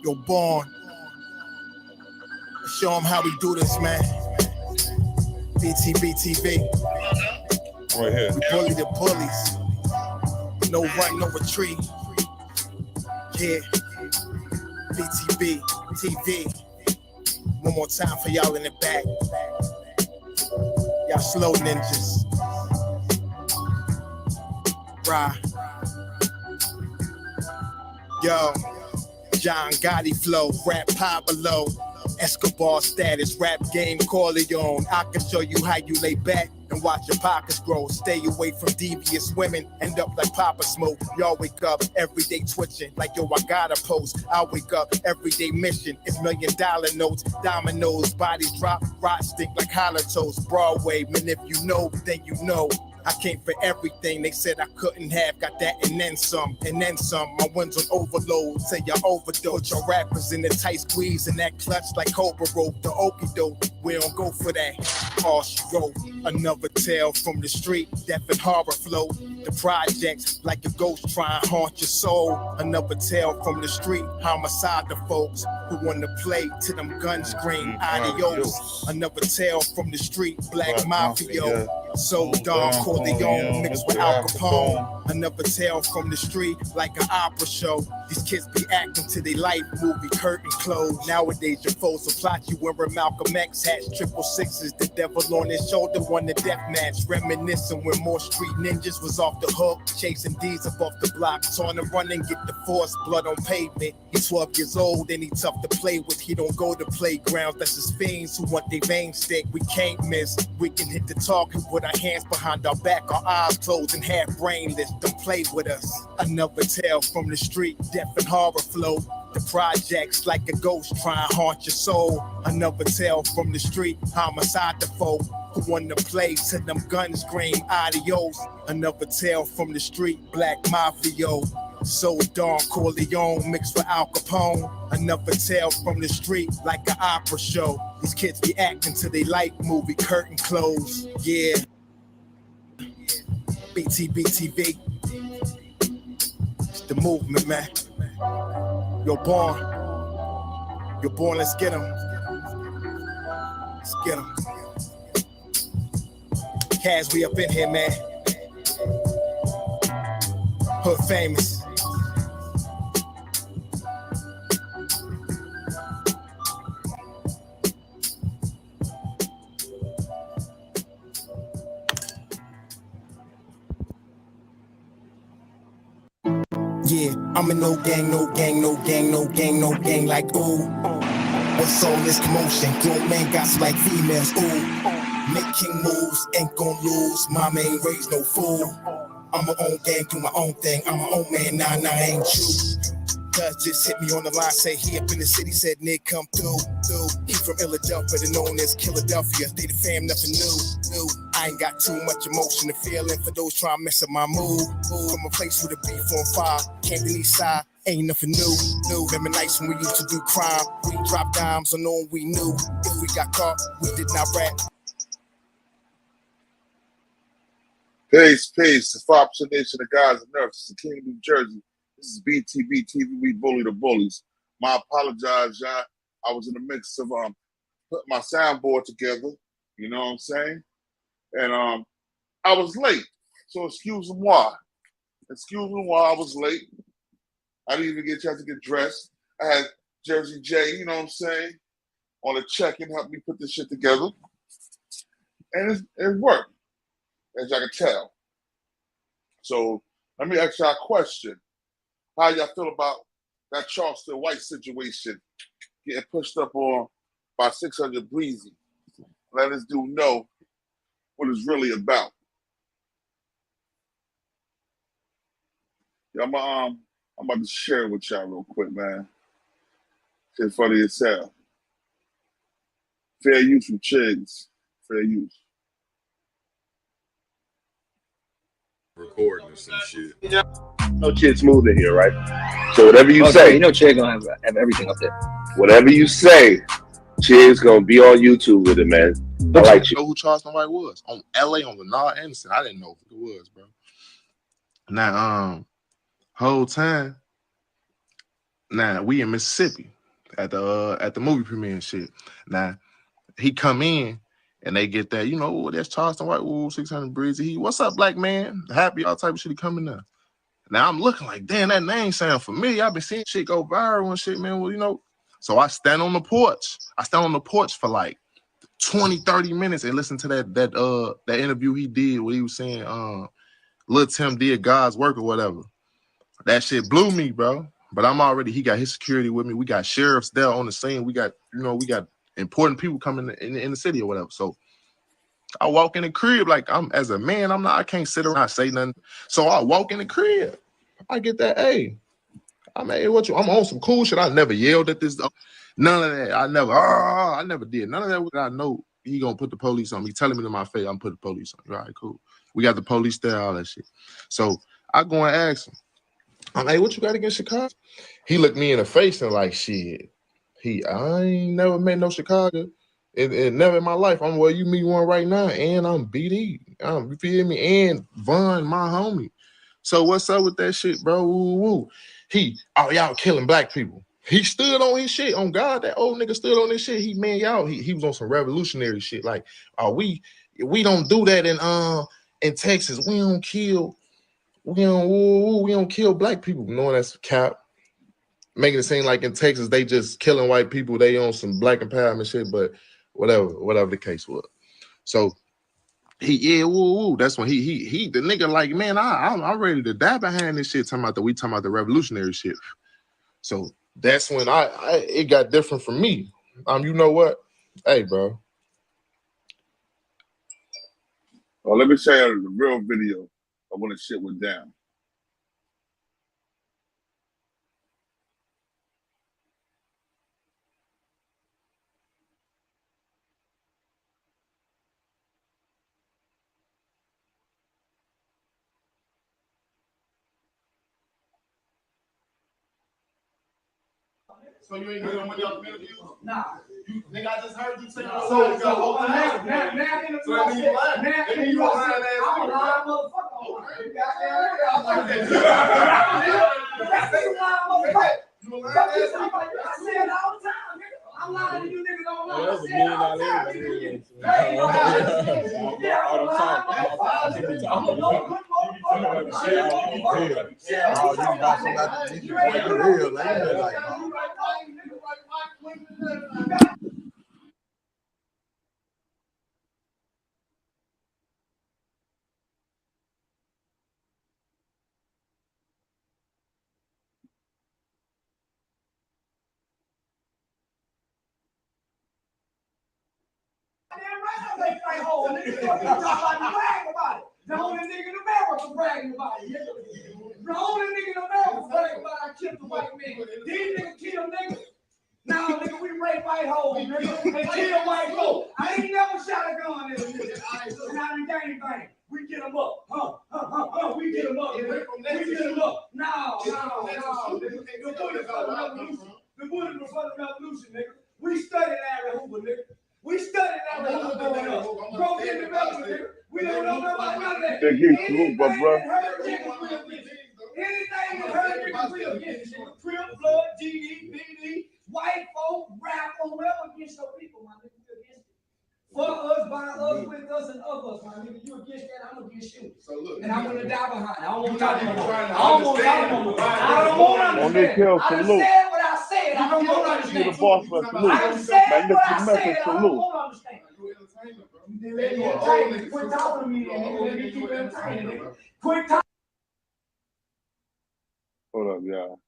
You're born. Show them how we do this, man. Btbtv. Right here. We bully the bullies. No run, no retreat. Yeah. Btbtv. One more time for y'all in the back. Y'all slow ninjas. Rah. Yo. John Gotti flow. Rap Pablo. Escobar status. Rap game Corleone. I can show you how you lay back and watch your pockets grow. Stay away from devious women. End up like Papa Smoke. Y'all wake up every day twitching like, yo, I gotta post. I wake up everyday mission. It's $1 million notes. Dominoes, bodies drop. Rot stink like holocaust. Broadway, man, if you know, then you know. I came for everything they said I couldn't have. Got that and then some, and then some. My ones on overload, say y'all overdose. Your rappers in the tight squeeze and that clutch like Cobra rope. The okie doke, we don't go for that. All she wrote, another tale from the street. Death and horror flow. The projects like a ghost trying to haunt your soul. Another tale from the street. Homicide the folks who want to play to them guns scream. Adios. Another tale from the street. Black Mafia. So Don Corleone mixed with Al Capone. Another tale from the street like an opera show. These kids be acting to their life movie curtain closed. Nowadays your foes will plot you wearing Malcolm X hats, 666. The devil on his shoulder won the death match. Reminiscing when more street ninjas was off the hook, chasing D's up off the block. Trying to run and get the force, blood on pavement. He's 12 years old and he tough to play with. He don't go to playgrounds, that's his fiends who want their veins stick. We can't miss, we can hit the target with our hands behind our back, our eyes closed and half brainless. Don't play with us. Another tale from the street, death and horror flow. The projects like a ghost trying to haunt your soul. Another tale from the street, homicide the foe who want to play till them guns scream adios. Another tale from the street, Black Mafia. So Don Corleone mixed with Al Capone. Another tale from the street like an opera show. These kids be acting till they like movie curtain close. Yeah. Btbtv. It's the movement, man. You're born. You're born, let's get 'em. Let's get 'em. Kaz, we up in here, man. Hood famous. Yeah, I'm in no gang, no gang, no gang, no gang, no gang, like ooh. What's all this commotion? Grown man got some like females, ooh. Making moves, ain't gon' lose. Mama ain't raised no fool. I'm my own gang, do my own thing. I'm my own man, nah, ain't you. Cuz just hit me on the line, say he up in the city, said Nick come through. He from Philadelphia, they're known as Philadelphia. They the fam, nothing new. I ain't got too much emotion to feel in for those trying to mess up my mood. From a place with a beef on fire, Camden East Side, ain't nothing new. Remember nights when we used to do crime. We dropped dimes on no one we knew. If we got caught, we did not rap. Peace. The 5% Nation of guys and nerves. This is the King of New Jersey. This is Btbtv. We bully the bullies. I apologize, y'all. I was in the midst of putting my soundboard together. You know what I'm saying? And I was late. So excuse me why. I was late. I didn't even get a chance to get dressed. I had Jersey J, you know what I'm saying, on the check-in, helped me put this shit together. And it worked, as y'all can tell. So let me ask y'all a question. How y'all feel about that Charleston White situation getting pushed up on by 600 Breezy? Let us do know what it's really about. Yeah, I'm about to share it with y'all real quick, man. It's funny as hell. Fair use from Chigs. Fair use. Recording or some shit. No Chig smooth in here, right? So whatever you say, you know Chig gonna have everything up there. Whatever you say, Chig's gonna be on YouTube with it, man. I like you. Know who Charleston White was on LA on Lenard Anderson? I didn't know who it was, bro. Now, whole time. Now we in Mississippi. at the movie premiere and shit. Now he come in and they get that, you know, that's Charleston White, 600 Breezy. What's up, black man? Happy, all type of shit. He coming there. Now I'm looking like, damn, that name sound familiar. I've been seeing shit go viral and shit, man. Well, you know, so I stand on the porch. I stand on the porch for like 20, 30 minutes and listen to that interview he did where he was saying, Lil Tim did God's work or whatever. That shit blew me, bro. But he got his security with me. We got sheriffs there on the scene. We got important people coming in the city or whatever. So I walk in the crib like as a man, I can't sit around and say nothing. So I walk in the crib. I get that, hey, I'm on some cool shit. I never yelled at this. None of that. I never did. None of that. I know he gonna put the police on me. Telling me to my face, I'm put the police on you. All right, cool. We got the police there, all that shit. So I go and ask him, I'm like, what you got against Chicago? He looked me in the face and like, shit. I ain't never met no Chicago. And never in my life. I'm well, you meet one right now, and I'm BD. You feel me? And Von, my homie. So what's up with that shit, bro? Woo. Y'all killing black people. He stood on his shit. On God, that old nigga stood on his shit. He was on some revolutionary shit. Like, we don't do that in Texas. We don't kill black people. Knowing that's cap. Making it seem like in Texas they just killing white people. They on some black empowerment shit, but whatever the case was. So that's when he the nigga like, man, I'm ready to die behind this shit. Talking about the revolutionary shit. So that's when it got different from me. You know what? Hey, bro. Well, let me show you the real video of when the shit went down. So you ain't getting money off the interviews? Nah. Nigga, I just heard you say now you lying motherfucker. I say it all the time, nigga. I'm lying to you niggas don't know. I say it all the time, nigga. Yeah, I'm the only nigga in America bragging about it. The only nigga in America bragging about I killed the white man. These niggas kill niggas. Now, nigga, we rape white hoes, nigga, and kill white folks. I ain't never shot a gun at a nigga. And I done gang bang. We get them up. We get them up, nigga. We get them up. No. The bullet for the revolution. The bullet for the revolution, nigga. We studied Larry Hoover, nigga. We studied Larry Hoover growing up. Broke in development, nigga. We don't know about none of that. Anything that hurt niggas, we against it. Anything that hurt niggas, we against it. Crip, blood, GD, BD, white folk, rap, or whoever against your people, my nigga, we against it. For us, by us, with us, and of us, my nigga. You against that, I'm against you. So look, and I'm gonna die behind it. I don't want to talk no more. I don't want to talk no more. I don't want to understand. I done said what I said. I don't want to understand. You the boss, man. Salute. I done said what I said. I don't Salute. want to understand. Quit talking to me, nigga. Let me keep entertaining, nigga. Quit talking. Hold up, y'all.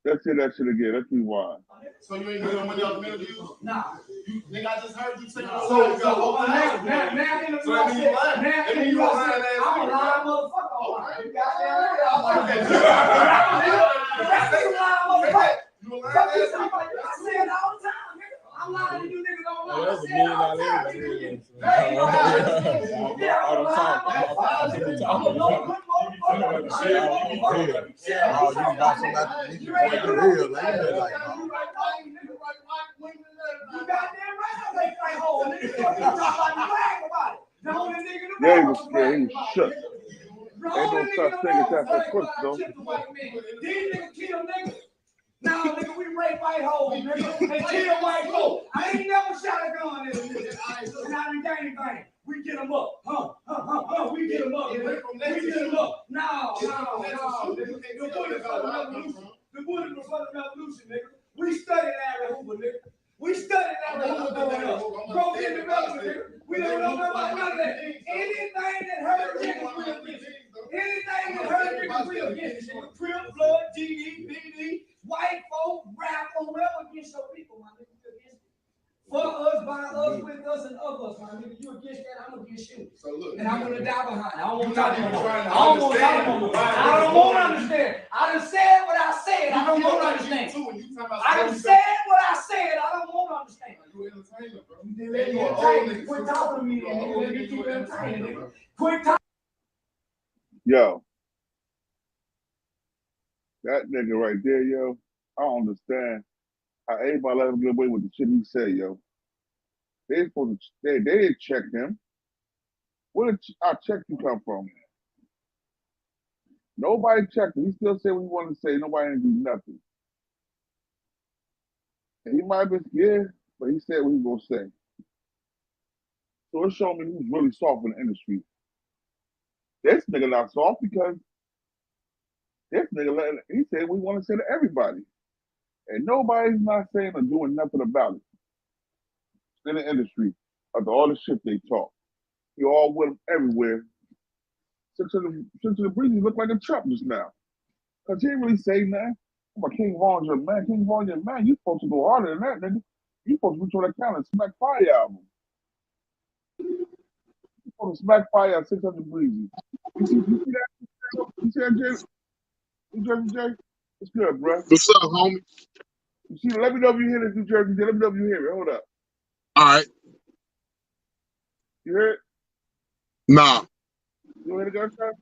Let's hear that shit again. Let's rewind. So you ain't getting money off the interviews? Nah. Nigga, I just heard you say now in the I'm a lying motherfucker. You got I say it all the time, nigga. I'm lying to you niggas don't know. I say it all the time, nigga. Yeah, he was scared. He was shook. Ain't no such thing as that for quick, though. These niggas kill niggas. Now, nigga, we rape white hoes, nigga, and kill white folks. I ain't never shot a gun at a nigga. And I done gang. We get them up. We get them up. We get them up. No, nigga. The bullet for the revolution. The bullet was for the revolution, nigga. We studied Larry Hoover, nigga. We studied Larry Hoover growing up. Broke in development, nigga. We don't know about none of that. Anything that hurt niggas, we against it. Anything that hurt niggas, we against it. Crip, blood, GD, BD, white folk, rap, or whatever against your people, my nigga. For us, by us, with us, and of us, my nigga. You against that, I'm against you. So look, and I'm gonna die behind it. I don't want to talk no more. I don't want to talk no more. I don't want to understand. I done said what I said. I don't want to understand. I done said what I said. I don't want to understand. You entertainer, bro. You entertainer. Quit talking to me, nigga. Let me keep entertaining, nigga. Quit talking. Yo, that nigga right there, yo, I don't understand how everybody let him get away with the shit he said, yo. They supposed to, they didn't check him. Where did our check you come from? Nobody checked him. He still said what he wanted to say. Nobody didn't do nothing. And he might have been scared, but he said what he was gonna say. So it showed me who's really soft in the industry. This nigga not soft because this nigga, he said what he wanted to say to everybody. And nobody's not saying or doing nothing about it in the industry after all the shit they talk. You all with them everywhere. Since the Breezy look like a Trump just now. Because he ain't really say nothing. But King Von's your man. King Von's your man. You supposed to go harder than that, nigga. You supposed to put you on that count and smack Fire album. You supposed to smack Fire at 600 Breezy. You see that? You see that, Jay? New Jersey Jay? It's good, bro. What's up, homie? You see, let me know if you hear this, New Jersey Jay. Let me know if you hear it. Hold up. All right. You hear it? Nah. You hear the gunshot?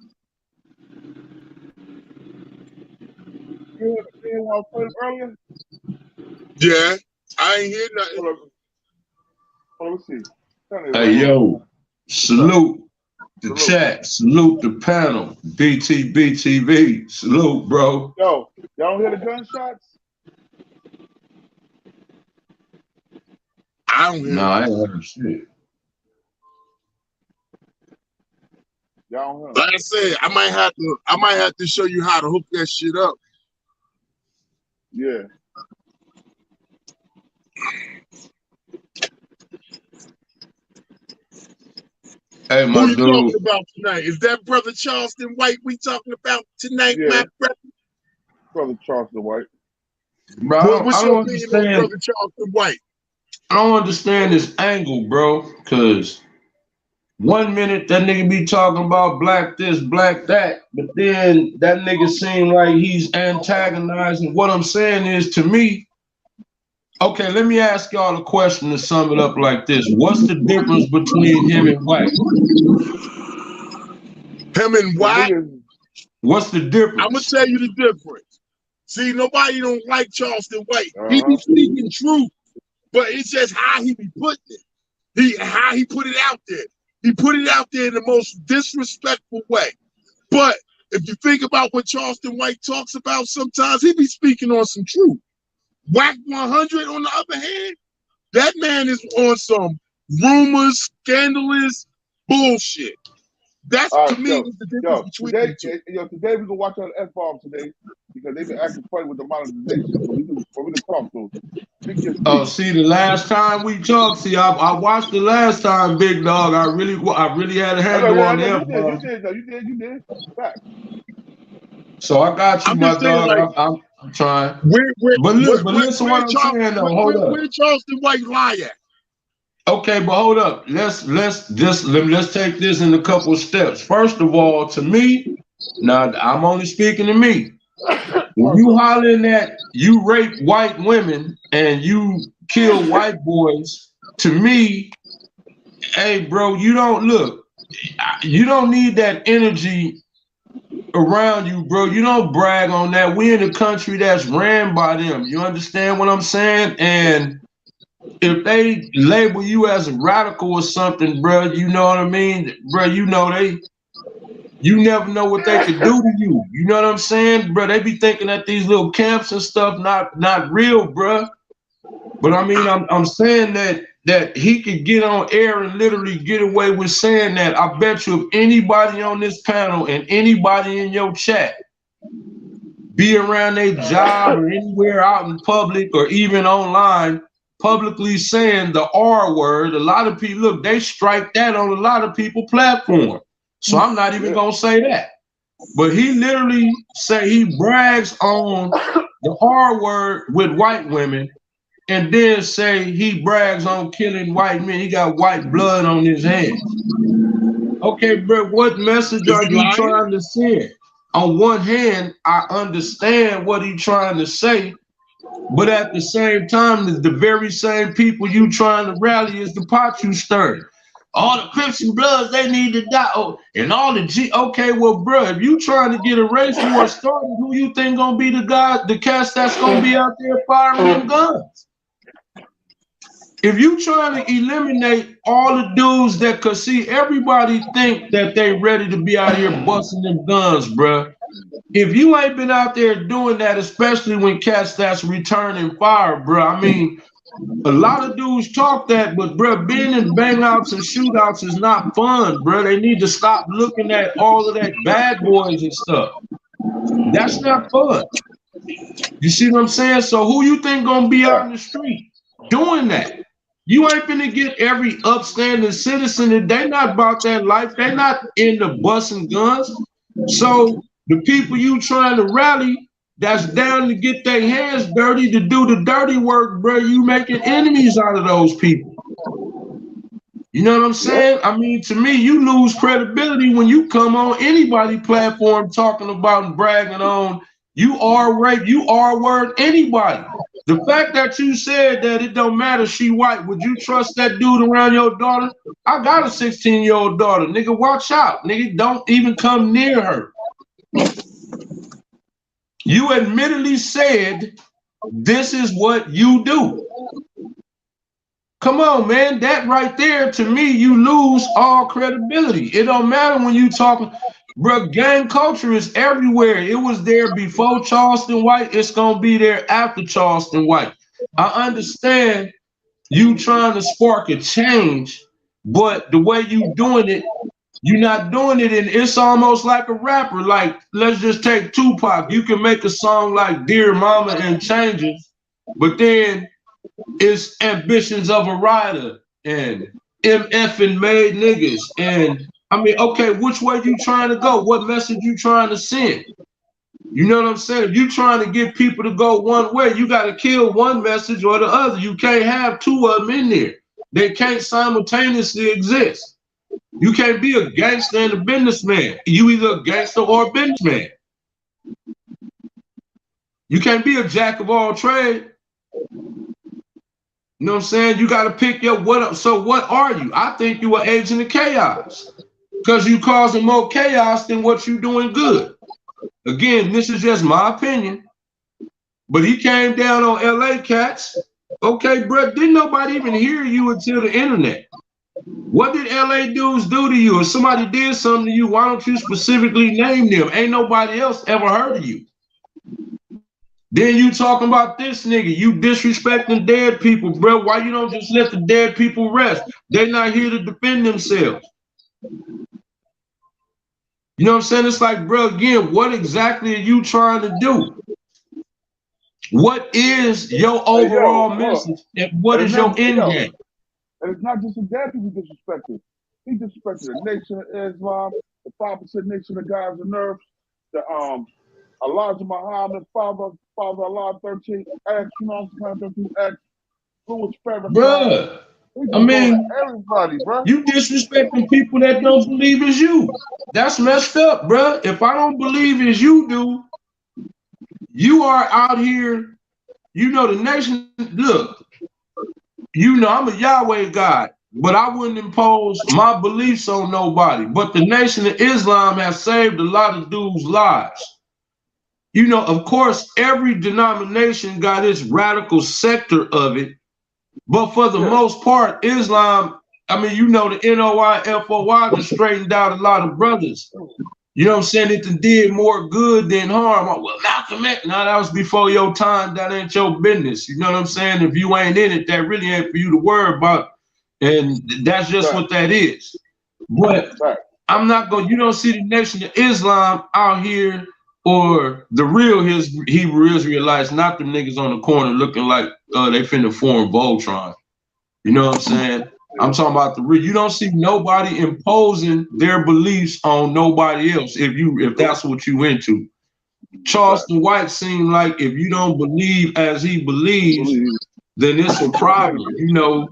You hear what I was playing earlier? Yeah. I ain't hear nothing. Hold up. Let's see. Hey, yo. Salute the chat. Salute the panel. Btbtv. Salute, bro. Yo, y'all don't hear the gunshots? I don't hear Nah, I ain't heard shit. Y'all don't hear. Like I said, I might have to show you how to hook that shit up. Yeah. Hey, my Who you dude. talking about tonight? Is that brother Charleston White we talking about tonight, my brother? Brother Charleston White. Bro, What's I your don't opinion on understand. brother Charleston White? I don't understand this angle, bro. Cause 1 minute that nigga be talking about black this, black that, but then that nigga seem like he's antagonizing. What I'm saying is, to me, okay, let me ask y'all a question to sum it up like this. What's the difference between him and Wack? Him and Wack? What's the difference? I'm gonna tell you the difference. See, nobody don't like Charleston White. He be speaking truth, but it's just how he be putting it. How he put it out there. He put it out there in the most disrespectful way. But if you think about what Charleston White talks about, sometimes he be speaking on some truth. Wack 100, on the other hand, that man is on some rumors, scandalous bullshit. That's to me the difference between the two. Today we gonna watch out the F-bomb today because they've been acting funny with the monetization. So we can talk to them. Oh, see, the last time we talked, see, I watched the last time, big dog. I really had a handle on the F-bomb. You did. Fact. So I got you, I'm my dog. Like, I'm trying. But listen what I'm saying, though. Hold up. Where Charleston White lie at? Okay, but hold up. Let's take this in a couple of steps. First of all, to me, now I'm only speaking to me. When you hollering at you rape white women and you kill white boys, to me, hey, bro, you don't need that energy around you, bro. You don't brag on that. We in a country that's ran by them. You understand what I'm saying? And if they label you as a radical or something, bro, you know what I mean? Bro, you know you never know what they could do to you. You know what I'm saying, bro? They be thinking that these little camps and stuff not real, bro. But I mean, I'm saying that he could get on air and literally get away with saying that. I bet you if anybody on this panel and anybody in your chat be around their job or anywhere out in public or even online publicly saying the R word, a lot of people, look, they strike that on a lot of people's platform. So I'm not even gonna say that. But he literally say he brags on the R word with white women and then say he brags on killing white men. He got white blood on his hands. Okay, bro, what message are you trying to send? On one hand, I understand what he's trying to say, but at the same time, the very same people you trying to rally is the pot you stirred. All the Crips and Bloods, they need to die. Oh, and all the G. Okay, well, bro, if you trying to get a race war started, who you think gonna be the cats that's gonna be out there firing them guns? If you trying to eliminate all the dudes that could see, everybody think that they ready to be out here busting them guns, bro. If you ain't been out there doing that, especially when cats that's returning fire, bro. I mean, a lot of dudes talk that, but bro, being in bang-outs and shootouts is not fun, bro. They need to stop looking at all of that bad boys and stuff. That's not fun. You see what I'm saying? So who you think gonna be out in the street doing that? You ain't finna get every upstanding citizen, and they not about that life. They not into busting guns. So the people you trying to rally that's down to get their hands dirty, to do the dirty work, bro, you making enemies out of those people. You know what I'm saying? I mean, to me, you lose credibility when you come on anybody platform talking about and bragging on you are rape, you are word anybody. The fact that you said that it don't matter she white, would you trust that dude around your daughter? I got a 16-year-old daughter. Nigga, watch out. Nigga, don't even come near her. You admittedly said this is what you do. Come on, man. That right there, to me, you lose all credibility. It don't matter when you talking. Bro, gang culture is everywhere. It was there before Charleston White. It's going to be there after Charleston White. I understand you trying to spark a change, but the way you doing it, you're not doing it, and it's almost like a rapper. Like, let's just take Tupac. You can make a song like Dear Mama and Changes, but then it's Ambitions of a Rider and MF and Made Niggas. And I mean, okay, which way you trying to go? What message you trying to send? You know what I'm saying? If you trying to get people to go one way, you got to kill one message or the other. You can't have two of them in there. They can't simultaneously exist. You can't be a gangster and a businessman. You either a gangster or a businessman. You can't be a jack of all trades. You know what I'm saying? You got to pick your what up. So what are you? I think you are agent of chaos because you causing more chaos than what you doing good. Again, this is just my opinion, but he came down on LA cats. Okay, bro, didn't nobody even hear you until the internet. What did LA dudes do to you? If somebody did something to you, why don't you specifically name them? Ain't nobody else ever heard of you. Then you talking about this nigga, you disrespecting dead people, bro. Why you don't just let the dead people rest? They're not here to defend themselves. You know what I'm saying? It's like, bro, again, what exactly are you trying to do? What is your overall message? And what is your end game? And it's not just the dead people disrespected. He disrespected the Nation of Islam, the 5% Nation of Gods and Nerves, the Elijah Muhammad, Father Allah 13X, you know what I'm saying, 13X, Louis Farrakhan. Bruh, I mean, everybody, bro. You disrespecting people that don't believe as you. That's messed up, bruh. If I don't believe as you do, you are out here, you know, the nation, look, you know, I'm a Yahweh God, but I wouldn't impose my beliefs on nobody. But the Nation of Islam has saved a lot of dudes' lives. You know, of course, every denomination got its radical sector of it, but for the most part, Islam, I mean, you know, the NOI, FOI has straightened out a lot of brothers. You know what I'm saying? It did more good than harm. Well, Malcolm X, now that was before your time. That ain't your business. You know what I'm saying? If you ain't in it, that really ain't for you to worry about. And that's just what that is. But I'm not going, you don't see the Nation of Islam out here or the real Hebrew Israelites, not the niggas on the corner looking like they finna form Voltron. You know what I'm saying? I'm talking about the real. You don't see nobody imposing their beliefs on nobody else if that's what you into. Charleston White seemed like if you don't believe as he believes, then it's a problem. You know,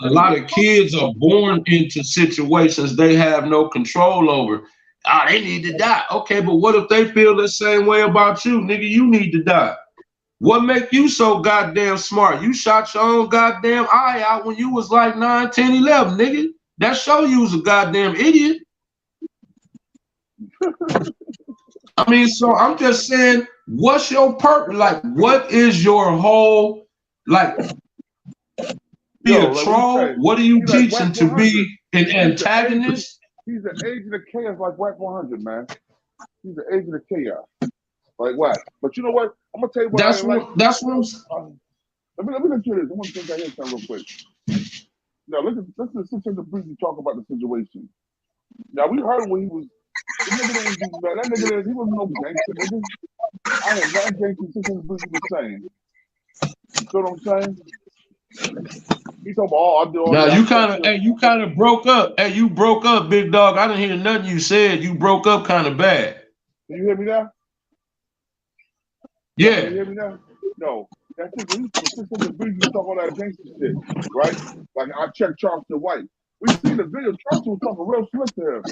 a lot of kids are born into situations they have no control over. They need to die. Okay, but what if they feel the same way about you? Nigga, you need to die. What make you so goddamn smart? You shot your own goddamn eye out when you was like 9, 10, 11, nigga. That show you was a goddamn idiot. I mean, so I'm just saying, what's your purpose? Like, what is your whole, like, be a troll? What are you teaching to be an antagonist? He's an agent of chaos like Wack 100, man. He's an agent of chaos. Like Wack. Let me let you this. I want to take that here real quick. Now listen to Breezy talk about the situation. Now we heard when he was he wasn't no gangster, nigga. I am not gangster since Breezy was saying. You know what I'm saying? He talking about, I do all now that. you kind of broke up. Hey, you broke up, big dog. I didn't hear nothing you said. You broke up kind of bad. Can you hear me now? Yeah. Can you hear me now? No. That's it. When the Breezy talk all that gangster shit, right? Like I checked Charleston White. We see the video. Charleston was talking real slick to him.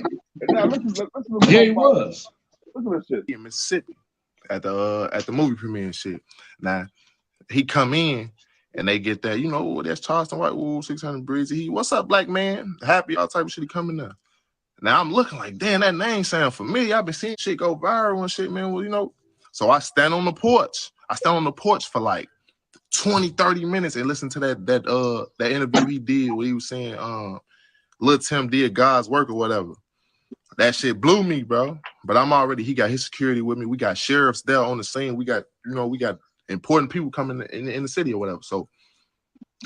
And now listen to yeah, he was. Look at this shit. In Mississippi at the movie premiere and shit. Now he come in and they get that, you know, that's Charleston White, 600 Breezy. What's up, black man? Happy, all type of shit. He coming up. Now I'm looking like, damn, that name sound familiar. I've been seeing shit go viral and shit, man. Well, you know. So I stand on the porch. For like 20, 30 minutes and listen to that interview he did where he was saying Lil Tim did God's work or whatever. That shit blew me, bro. But he got his security with me. We got sheriffs there on the scene. We got important people coming in the city or whatever. So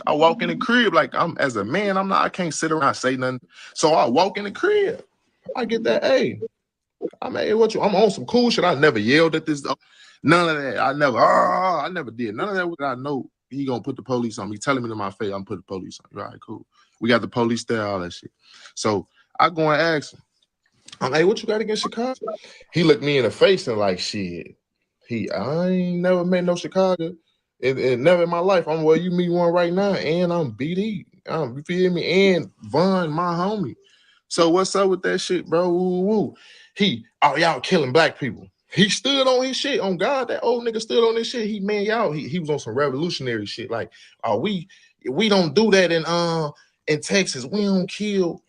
I walk in the crib like as a man, I can't sit around and say nothing. So I walk in the crib. I get that, hey, I'm on some cool shit. I never yelled at this. None of that. I never did. None of that. What I know, he gonna put the police on me. Telling me to my face, I'm putting the police on you. All right, cool. We got the police there, all that shit. So I go and ask him, I'm like, what you got against Chicago? He looked me in the face and like, shit. I ain't never met no Chicago. And never in my life. You meet one right now, and I'm BD. You feel me? And Von, my homie. So what's up with that shit, bro? Woo. Y'all killing black people. He stood on his shit. On God, that old nigga stood on his shit. He was on some revolutionary shit. Like, we don't do that in Texas. We don't kill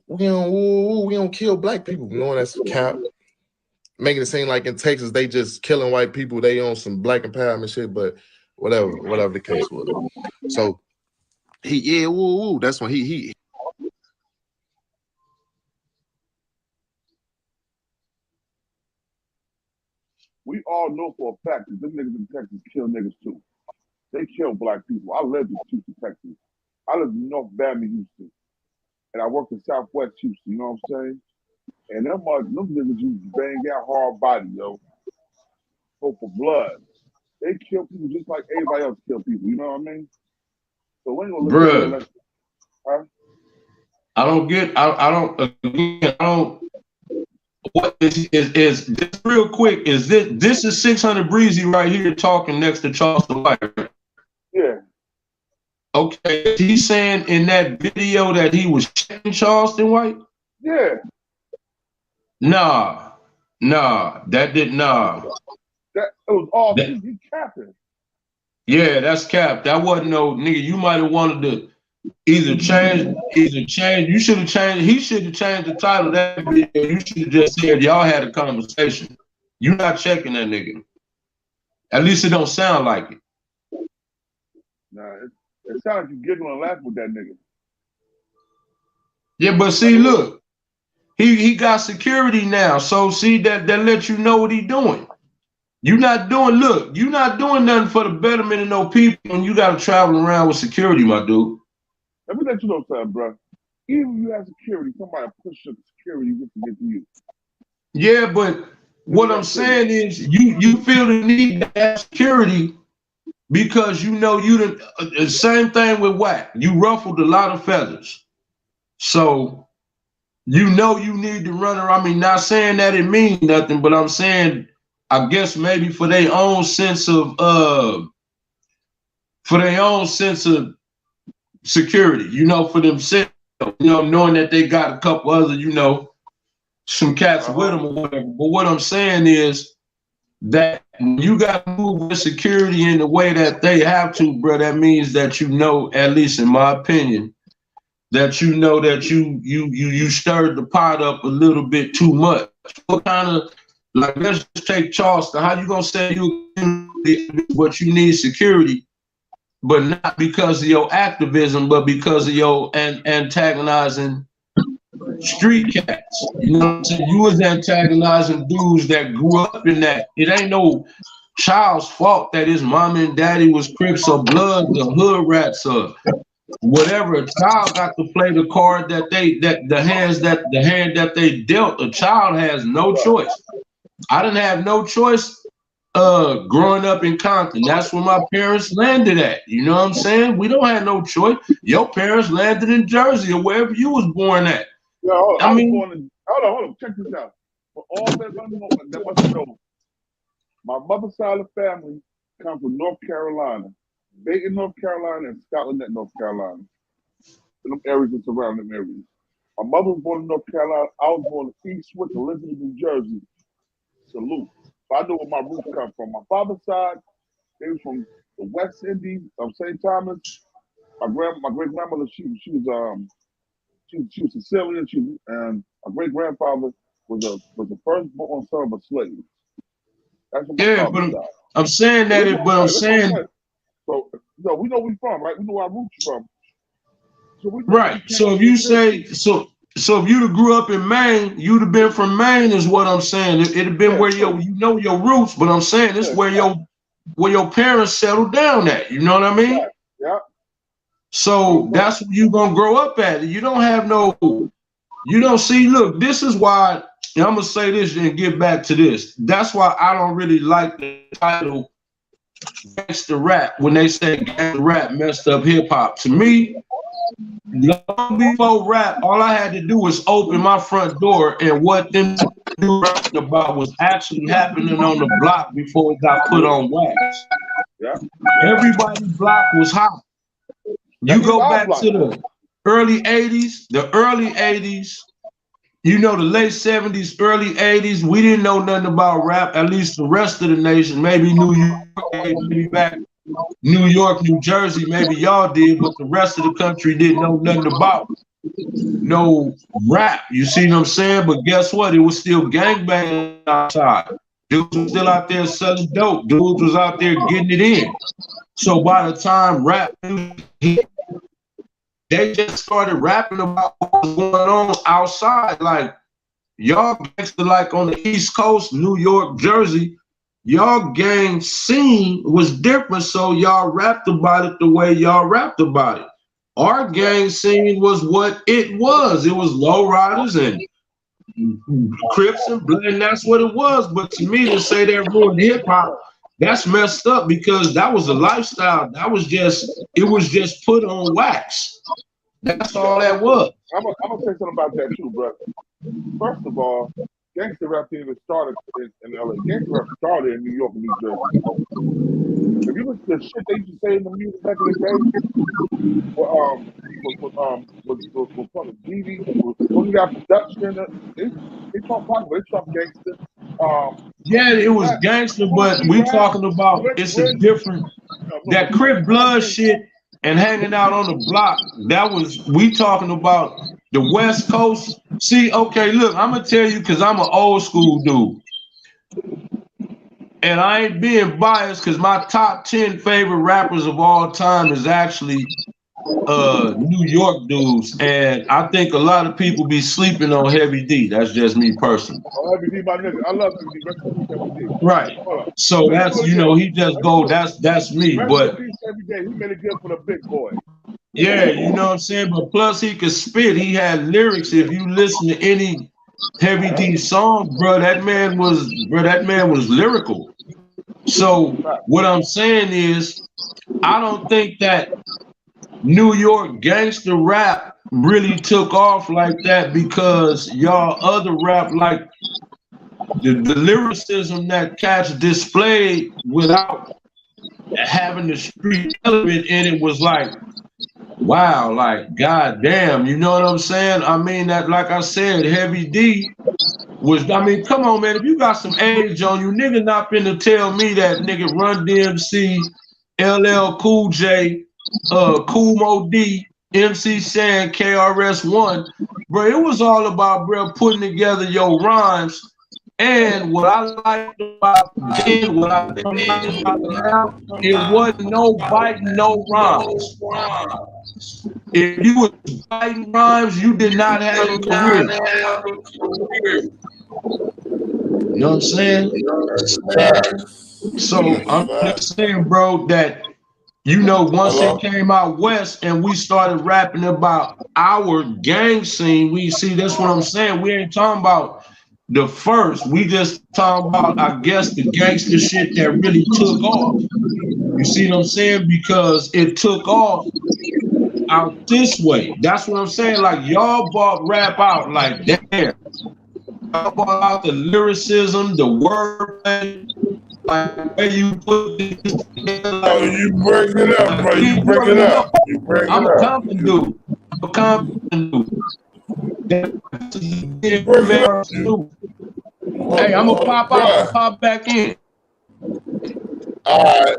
black people. You know, that's cap. Making it seem like in Texas they just killing white people. They on some black empowerment shit, but whatever the case was. So that's when he we all know for a fact that them niggas in Texas kill niggas too. They kill black people. I lived in Houston, Texas. I lived in North Bama, Houston. And I worked in Southwest Houston, you know what I'm saying? And them niggas used to bang out hard body, yo. Hope for blood. They kill people just like everybody else kill people, you know what I mean? So we ain't gonna look at it huh? I don't what is this real quick, is this is 600 Breezy right here talking next to Charleston White. Yeah. Okay, he's saying in that video that he was checking Charleston White? Yeah. Nah. That it was all he capping. Yeah, that's cap. That wasn't no nigga. You might have wanted to either change. You should have changed. He should have changed the title of that video. You should have just said y'all had a conversation. You're not checking that nigga. At least it don't sound like it. Nah, it sounds like you giggling and laughing with that nigga. Yeah, but see, look, He got security now. So see that lets you know what he doing. You're not doing nothing for the betterment of no people when you gotta travel around with security, my dude. Let me let you know something, bro. Even if you have security, somebody push your security just to get to you. Yeah, but what I'm saying is you feel the need to have security because you know the same thing with Wack. You ruffled a lot of feathers. So you know you need to run around. I mean, not saying that it means nothing, but I'm saying I guess maybe for their own sense of security, you know, for themselves, you know, knowing that they got a couple other, you know, some cats with them or whatever. But what I'm saying is that when you got to move with security in the way that they have to, bro, that means that you know, at least in my opinion, that you know that you stirred the pot up a little bit too much. What kind of, like, let's just take Charleston. How you gonna say but you need security, but not because of your activism, but because of your antagonizing street cats? You know what I'm saying? You was antagonizing dudes that grew up in that. It ain't no child's fault that his mom and daddy was Crips or Blood, the hood rats or whatever. A child got to play the card that the hand that they dealt. A child has no choice. I didn't have no choice growing up in Compton. That's where my parents landed at. You know what I'm saying? We don't have no choice. Your parents landed in Jersey or wherever you was born at. Yeah, hold on. Check this out. For all that must know, my mother's side of the family comes from North Carolina, Dayton, North Carolina, and Scotland, North Carolina. In them areas and surrounding areas. My mother was born in North Carolina. I was born in Eastwick, Elizabeth, New Jersey. Salute. But I know where my roots come from. My father's side, they were from the West Indies of St. Thomas. My great grandmother, she was Sicilian. And my great grandfather was the firstborn son of a slave. That's what my father's side. I'm saying that, but I'm saying. So we know where we're from, right? We know our roots from. So right. So if you say so if you'd have grew up in Maine, you'd have been from Maine, is what I'm saying. It'd have been where you know your roots, but I'm saying it's where your parents settled down at. You know what I mean? Yeah. So that's where you're gonna grow up at. You don't have no. You don't see. Look, this is why. And I'm gonna say this and get back to this. That's why I don't really like the title gangster rap when they say gangster rap messed up hip hop. To me, long before rap, all I had to do was open my front door, and what them rapping about was actually happening on the block before it got put on wax. Yeah. Everybody's block was hot. You go back to the early 80s, you know, the late 70s, early 80s, we didn't know nothing about rap, at least the rest of the nation, maybe New York, maybe back New York, New Jersey, maybe y'all did, but the rest of the country didn't know nothing about no rap. You see what I'm saying? But guess what? It was still gangbanging outside. Dudes was still out there selling dope. Dudes was out there getting it in. So by the time rap hit, they just started rapping about what was going on outside. Like, y'all gangster, like on the East Coast, New York, Jersey, y'all gang scene was different, so y'all rapped about it the way y'all rapped about it. Our gang scene was what it was. It was lowriders and Crips and Blood, and that's what it was. But to me, to say that ruined hip hop, that's messed up, because that was a lifestyle. That was just, it was just put on wax. That's all that was. I'm gonna say something about that too, brother. First of all, gangster rap even started in LA. Gangster rap started in New York and New Jersey. If you look at the shit they used to say in the music back in the day, was from the TV, when you got production, they talk popular, they talk gangster. Yeah, it was gangster, but we talking about it's a different, that Crip Blood shit and hanging out on the block. That was, we talking about the West Coast. See, okay, look, I'm gonna tell you, because I'm an old school dude, and I ain't being biased, because my top 10 favorite rappers of all time is actually New York dudes, and I think a lot of people be sleeping on Heavy D. That's just me personally. Oh, Heavy D, my nigga. I love Heavy D. Rest in peace, Heavy D. Right. Hold on. So that's, you know, he just go, that's me. Rest But in peace, Heavy D. He made it good for the big boy. yeah, you know what I'm saying? But plus he could spit. He had lyrics. If you listen to any Heavy D song, bro, that man was lyrical. So what I'm saying is, I don't think that New York gangster rap really took off like that because y'all other rap, like the lyricism that cats displayed without having the street element in it was like, wow, like goddamn, you know what I'm saying? I mean, that, like I said, Heavy D was, I mean, come on, man, if you got some age on you, nigga not finna tell me that nigga Run DMC, LL Cool J, Cool Mo D, MC Shan, KRS-One, bro, it was all about, bro, putting together your rhymes. And what I liked about then, what I don't like about now, it wasn't no biting, no rhymes. If you was biting rhymes, you did not have a career. You know what I'm saying? So I'm just saying, bro, that, you know, once it came out west and we started rapping about our gang scene, we see, that's what I'm saying. We ain't talking about the first, we just talking about, I guess, the gangster shit that really took off. You see what I'm saying? Because it took off out this way. That's what I'm saying. Like, y'all bought rap out like, damn. Y'all bought out the lyricism, the wordplay, like where you put this together. Oh, you break it up, bro. You break it up. You break it up. I'm a confident dude. I'm a confident dude. Hey, I'm gonna pop out and pop back in. All right.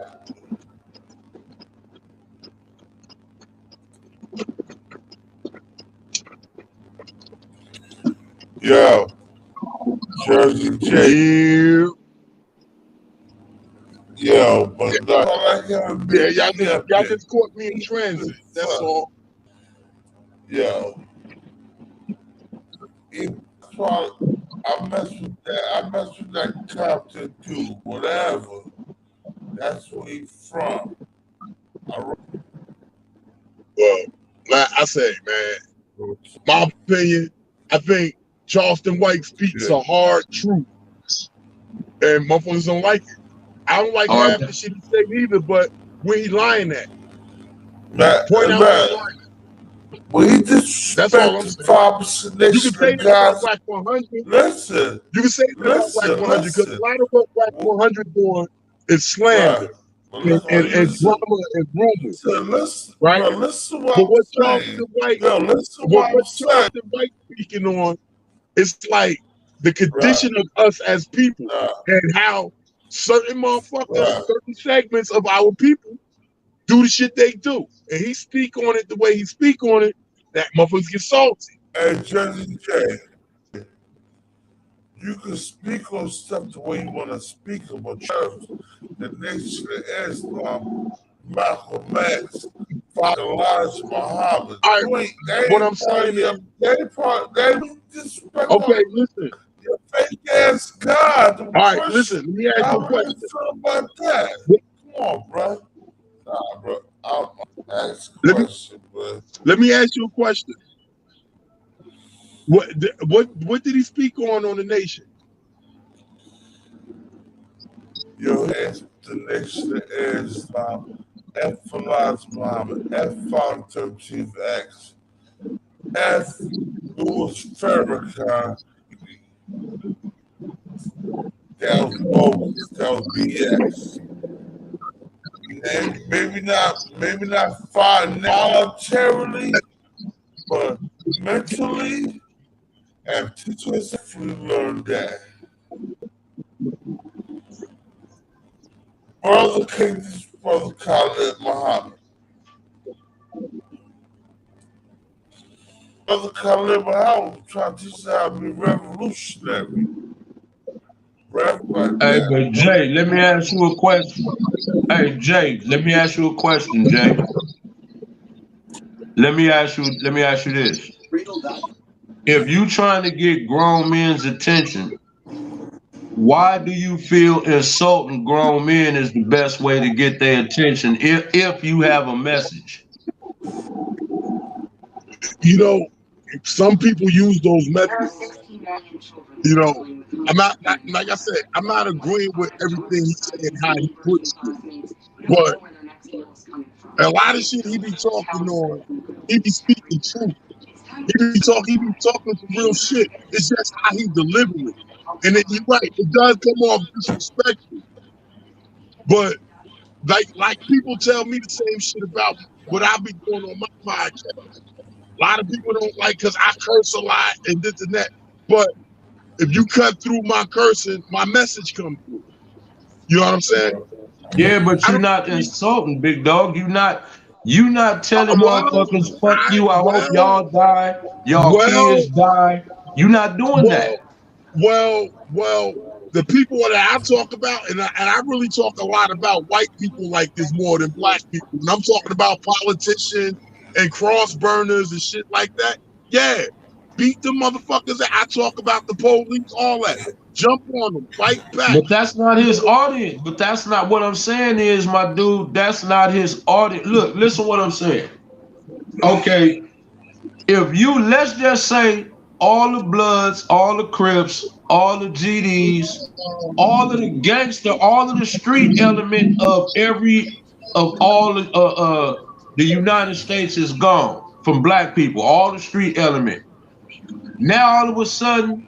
Yo, Jersey J. Yo, but yeah, y'all just caught me in transit. That's all. Yo, I mess with that. I mess with that Compton dude. Whatever. That's where he's from. Well, like I say, man, my opinion, I think Charleston White speaks a hard truth, and motherfuckers don't like it. I don't like half the shit he said either, but where he lying at? Point out where he's lying. Well, he just, that's all I'm saying. You can say that about Wack 100. Listen. You can say that about Wack 100 because a lot of what Wack 100 doing is slander and drama and rumors. Right? Bro, listen what but what Charleston White, what Charleston White speaking on, it's like the condition of us as people and how certain motherfuckers, certain segments of our people do the shit they do. And he speak on it the way he speak on it, that motherfuckers get salty. Hey, Jersey J, you can speak on stuff the way you want to speak about the Nation of Islam, Malcolm X, Father Elijah Muhammad. What I'm saying is, okay, listen. Your fake ass God. All right, listen, let me ask you a question. About that. Come on, bro. Nah, bro. Let me ask you a question. What did he speak on the Nation? Your ass, the Nation of Islam, F. Elijah Muhammad, F. Father 13th X, F. Louis Farrakhan. That was bogus. That was BS. And maybe not voluntarily, but mentally and teachers definitely learned that. Brother King's brother Khalid Muhammad. Brother Khalid Muhammad was trying to teach us how to be revolutionary. Hey, but Jay, let me ask you a question. Hey, Jay, let me ask you a question, Jay. let me ask you this. If you trying to get grown men's attention, why do you feel insulting grown men is the best way to get their attention if you have a message? You know, some people use those methods. You know, I'm not like I said, I'm not agreeing with everything he's saying, how he puts it. But a lot of shit he be talking on, he be speaking truth. He be talking some real shit. It's just how he deliver it. And you're right, it does come off disrespectful. But like people tell me the same shit about what I be doing on my podcast. A lot of people don't like because I curse a lot and this and that. But if you cut through my cursing, my message comes through. You know what I'm saying? Yeah, but you're not insulting, big dog. You not telling motherfuckers, fuck you, I hope y'all die, y'all kids die. You're not doing that. Well, the people that I talk about, and I really talk a lot about white people like this more than black people. And I'm talking about politicians and cross burners and shit like that. Yeah, beat the motherfuckers. I talk about the police, all that. Jump on them, fight back. But that's not his audience. But that's not what I'm saying is, my dude, that's not his audience. Look, listen what I'm saying. Okay, if you, let's just say all the Bloods, all the Crips, all the GDs, all of the gangster, all of the street element of all the United States is gone from black people, all the street element. Now all of a sudden,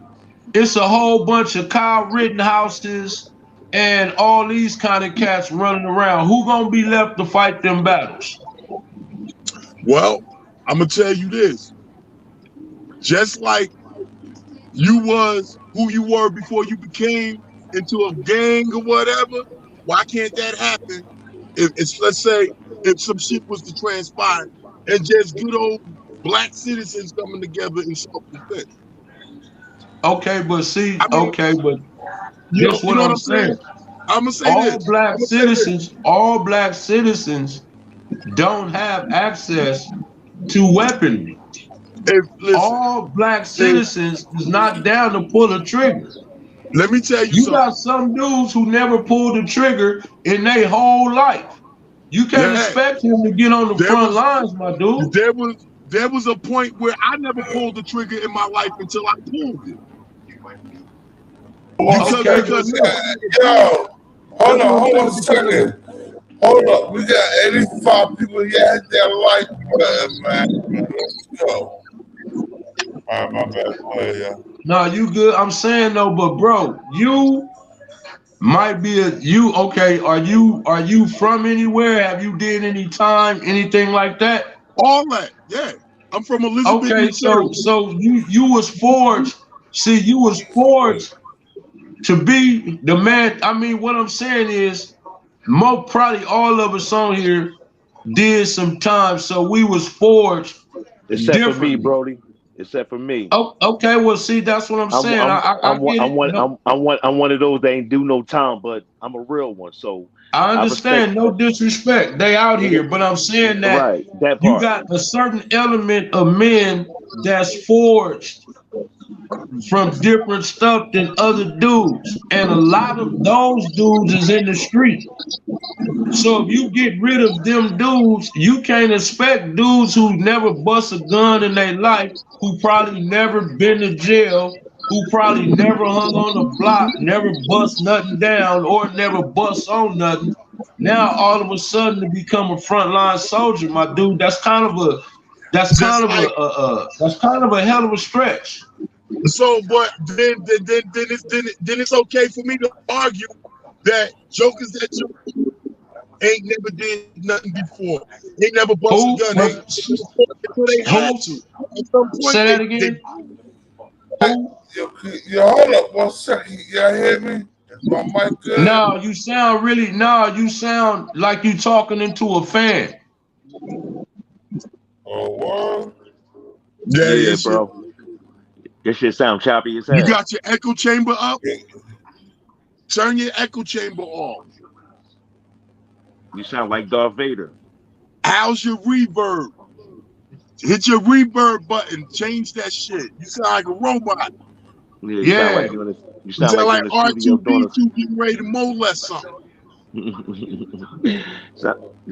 it's a whole bunch of Kyle Rittenhouses and all these kind of cats running around. Who gonna be left to fight them battles? Well, I'm gonna tell you this. Just like you was who you were before you became into a gang or whatever, why can't that happen if it's, let's say, if some shit was to transpire and just good old black citizens coming together in self-defense? Okay, but see, I mean, this what I'm saying. I'm gonna say all black citizens don't have access to weaponry. All black citizens is not down to pull a trigger. Let me tell you You something. got some dudes who never pulled a trigger in their whole life. You can't expect him to get on the front lines, my dude. There was a point where I never pulled the trigger in my life until I pulled it. Because yo, hold on a second. Hold up, we got 85 people here at their life, man. Let's go. All right, my bad. Oh, yeah. No, you good. I'm saying though, but bro, you might be okay. Are you from anywhere? Have you did any time, anything like that? All that, yeah. I'm from Elizabeth. Okay, so you was forged. See, you was forged to be the man. I mean, what I'm saying is, probably all of us on here did some time, so we was forged. Except for me, Brody. Except for me. Oh, okay. Well, see, that's what I'm saying. I'm one of those that ain't do no time, but I'm a real one. So I understand. No disrespect. They out here, but I'm saying that, that you got a certain element of men that's forged from different stuff than other dudes, and a lot of those dudes is in the street. So if you get rid of them dudes, you can't expect dudes who never bust a gun in their life, who probably never been to jail, who probably never hung on the block, never bust nothing down, or never bust on nothing. Now all of a sudden to become a frontline soldier, my dude, that's kind of a hell of a stretch. So, but then it's okay for me to argue that jokers that joke ain't never did nothing before. They never bust a gun. They had to. At some point, say that again. Yo, hold up 1 second. Y'all hear me? Is my mic good? No, you sound like you talking into a fan. Oh, what? Yeah, bro. This shit sound choppy as hell. You got your echo chamber up? Turn your echo chamber off. You sound like Darth Vader. How's your reverb? Hit your reverb button. Change that shit. You sound like a robot. Yeah, you sound like you in the, You sound like studio doing R2D2 getting ready to molest something. you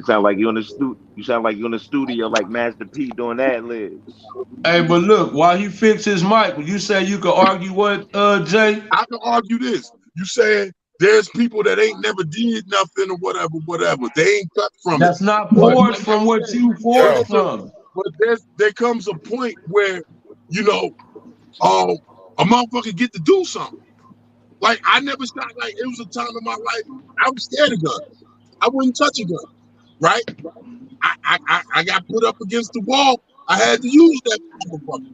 sound like you in the You sound like you in the studio, like Master P doing ad libs. Hey, but look, while he fixed his mic, you say you could argue what, Jay? I can argue this. You said there's people that ain't never did nothing or whatever. They ain't cut from it. That's not forged from what you forged from. But there comes a point where, you know, a motherfucker get to do something. Like I never shot. Like it was a time in my life I was scared of guns. I wouldn't touch a gun. Right? I got put up against the wall. I had to use that motherfucker.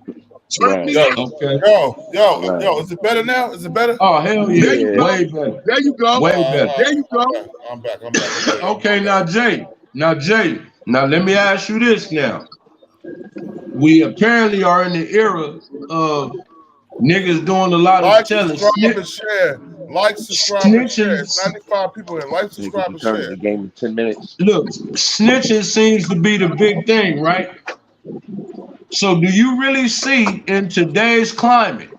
Turn me out. Okay. Yo, is it better now? Is it better? Oh, hell yeah. There you go. Way better. There you go. Way better. There you go. I'm back. Okay, now Jay. Now let me ask you this now. We apparently are in the era of niggas doing a lot of telling. Subscribe and share. Like, subscribe, and share. It's 95 people in. Like, subscribe, and share. The game in 10 minutes. Look, snitching seems to be the big thing, right? So do you really see in today's climate,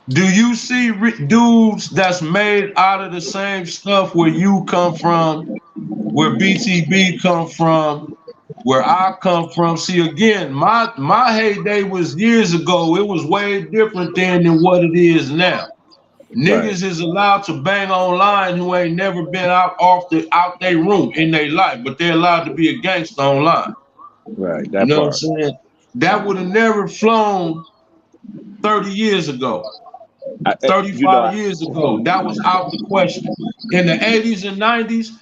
do you see dudes that's made out of the same stuff where you come from, where BTB come from, where I come from? See, again, my heyday was years ago. It was way different then than what it is now. Niggas is allowed to bang online who ain't never been out their room in their life, but they're allowed to be a gangster online. Right. You know what I'm saying? That would have never flown 30 years ago. 35 years ago. That was out the question. In the 80s and 90s,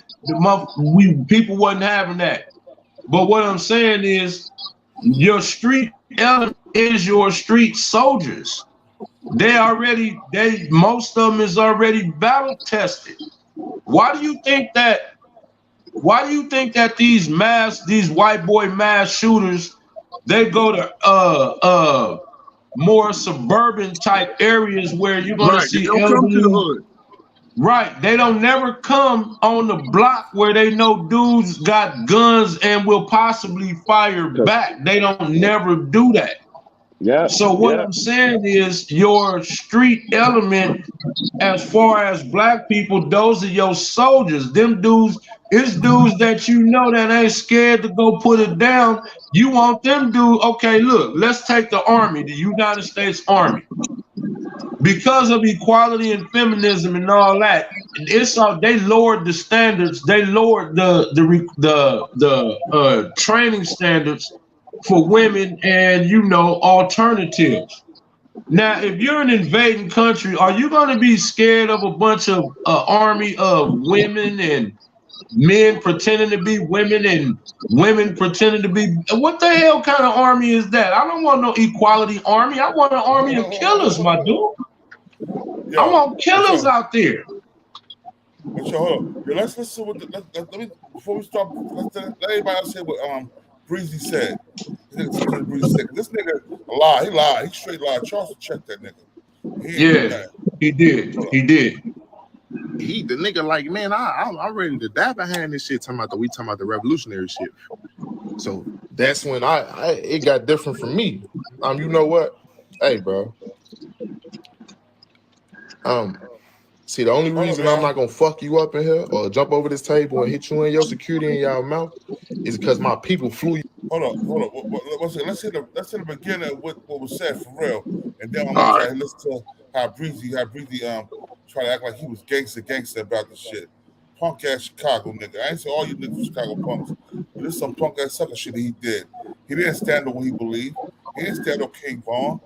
people wasn't having that. But what I'm saying is your street element is your street soldiers. Most of them is already battle tested. Why do you think that these white boy mass shooters, they go to more suburban type areas where you're gonna see elderly? Right, they don't never come on the block where they know dudes got guns and will possibly fire back. They don't never do that. Yeah. So what I'm saying is your street element, as far as black people, those are your soldiers. Them dudes, it's dudes that you know that ain't scared to go put it down. You want them dudes, okay, look, let's take the Army, the United States Army. Because of equality and feminism and all that, they lowered the standards, they lowered the training standards for women and, you know, alternatives. Now, if you're an invading country, are you going to be scared of a bunch of army of women and men pretending to be women and women pretending to be? What the hell kind of army is that? I don't want no equality army. I want an army of killers, my dude. I want killers out there. So hold on. Yo, let's listen to what let me before we start. Let everybody else say what Breezy said. This nigga lied. He lied. He straight lied. Charleston checked that nigga. He did. The nigga like, man, I'm ready to die behind this shit. Talking about the revolutionary shit. So that's when it got different for me. You know what? Hey, bro. See, the only reason I'm not gonna fuck you up in here or jump over this table and hit you in your security in your mouth is because my people flew you. Hold on. Let's hit the beginning of what was said for real, and then I'm gonna try and listen to how Breezy try to act like he was gangster about this shit. Punk ass Chicago nigga. I ain't say all you niggas Chicago punks, but this some punk ass sucker shit that he did. He didn't stand on what he believed. He didn't stand on King Vaughn.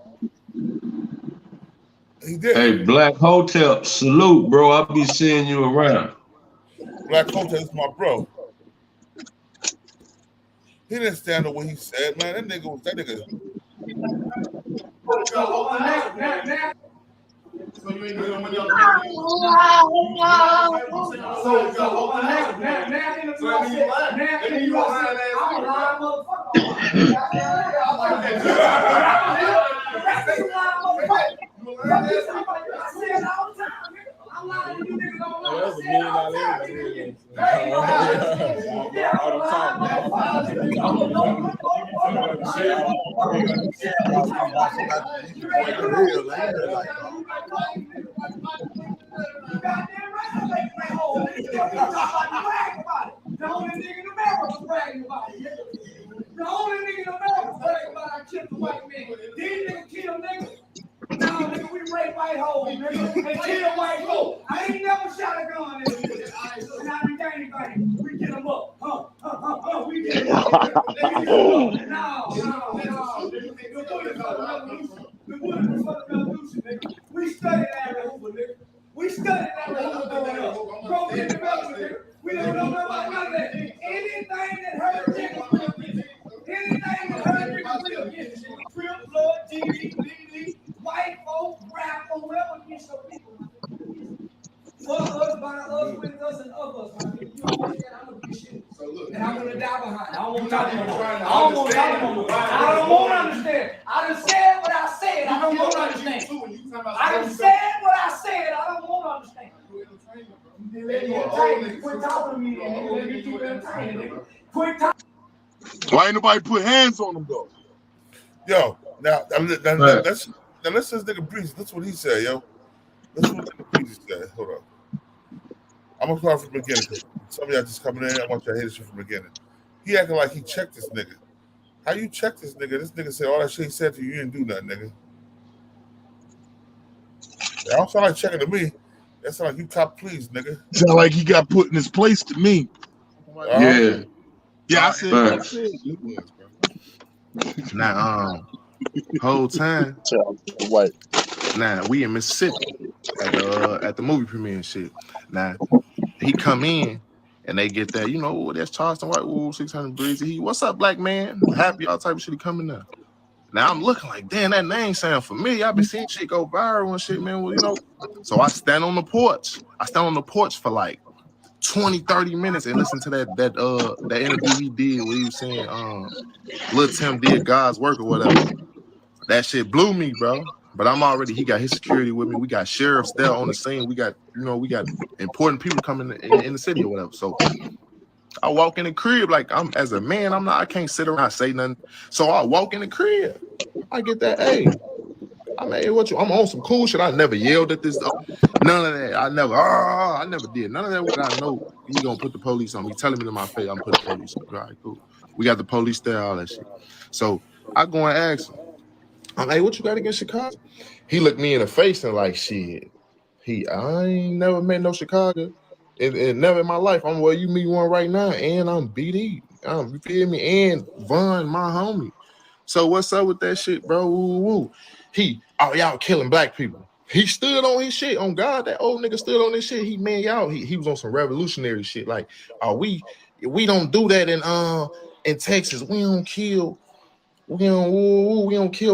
He did. Hey, Black Hotel, salute, bro. I'll be seeing you around. Black Hotel is my bro. He didn't stand on what he said, man. That nigga. So you ain't doing money on I'm lying to you niggas don't know. That's $1 million. The only nigga in America bragging about it. The only nigga in America bragging about I killed the white man. These niggas kill niggas. Now, nigga, we rape white hoes, nigga, and kill white folks. I ain't never shot a gun in this bitch. And I didn't got anybody. We get them up. We get them up. No. The bullet was for the revolution, nigga. We studied that Hoover, nigga. We studied that Hoover growing up. Broke in the military, nigga. We don't know about none of that. Anything that hurt niggas, we'll get it. Anything that hurt niggas, we'll get it. Crip, blood, TV, white folks, rap, or whatever get your people. For us, by us, with us, and of us. You understand? I'm gonna be shit. And I'm gonna die behind. I don't want to talk no more. I don't want to talk no more. I don't want to understand. I done said what I said. I don't want to understand. I done said what I said. I don't want to understand. Quit talking to me, then. Let me keep entertaining, nigga. Quit talking. Why ain't nobody put hands on them though? Yo, now let's listen to this nigga Breezy. That's what he said, yo. Listen to what nigga Breezy said. Hold on. I'm gonna start from the beginning because some of y'all just coming in. I want y'all to hear this shit from the beginning. He acting like he checked this nigga. How you check this nigga? This nigga said all that shit he said to you. You didn't do nothing, nigga. That don't sound like checking to me. That sound like you cop please, nigga. Sound like he got put in his place to me. Yeah. Yeah, I said. Now, whole time, Charleston White. now we in Mississippi at the movie premiere and shit. Now he come in and they get that, you know, that's Charleston White, 600 Breezy. What's up, black man? Happy all type of shit coming up. Now I'm looking like, damn, that name sound familiar. I've been seeing shit go viral and shit, man. Well, you know, so I stand on the porch. I stand on the porch for like 20, 30 minutes and listen to that interview he did where he was saying Lil Tim did God's work or whatever. That shit blew me, bro. But he got his security with me. We got sheriffs there on the scene. We got important people coming in the city or whatever. So I walk in the crib like as a man, I can't sit around and say nothing. So I walk in the crib. I get that, hey, I'm on some cool shit. I never yelled at this. None of that. I never did. None of that. What I know, he gonna put the police on me. Telling me to my face, I'm putting the police on me. All right, cool. We got the police there, all that shit. So I go and ask him, I'm like, what you got against Chicago? He looked me in the face and like, shit. I ain't never met no Chicago. And never in my life. You meet one right now, and I'm BD. You feel me? And Von, my homie. So what's up with that shit, bro? Woo. Y'all killing black people. He stood on his shit. On God, that old nigga stood on his shit. He was on some revolutionary shit. Like, we don't do that in Texas. We don't kill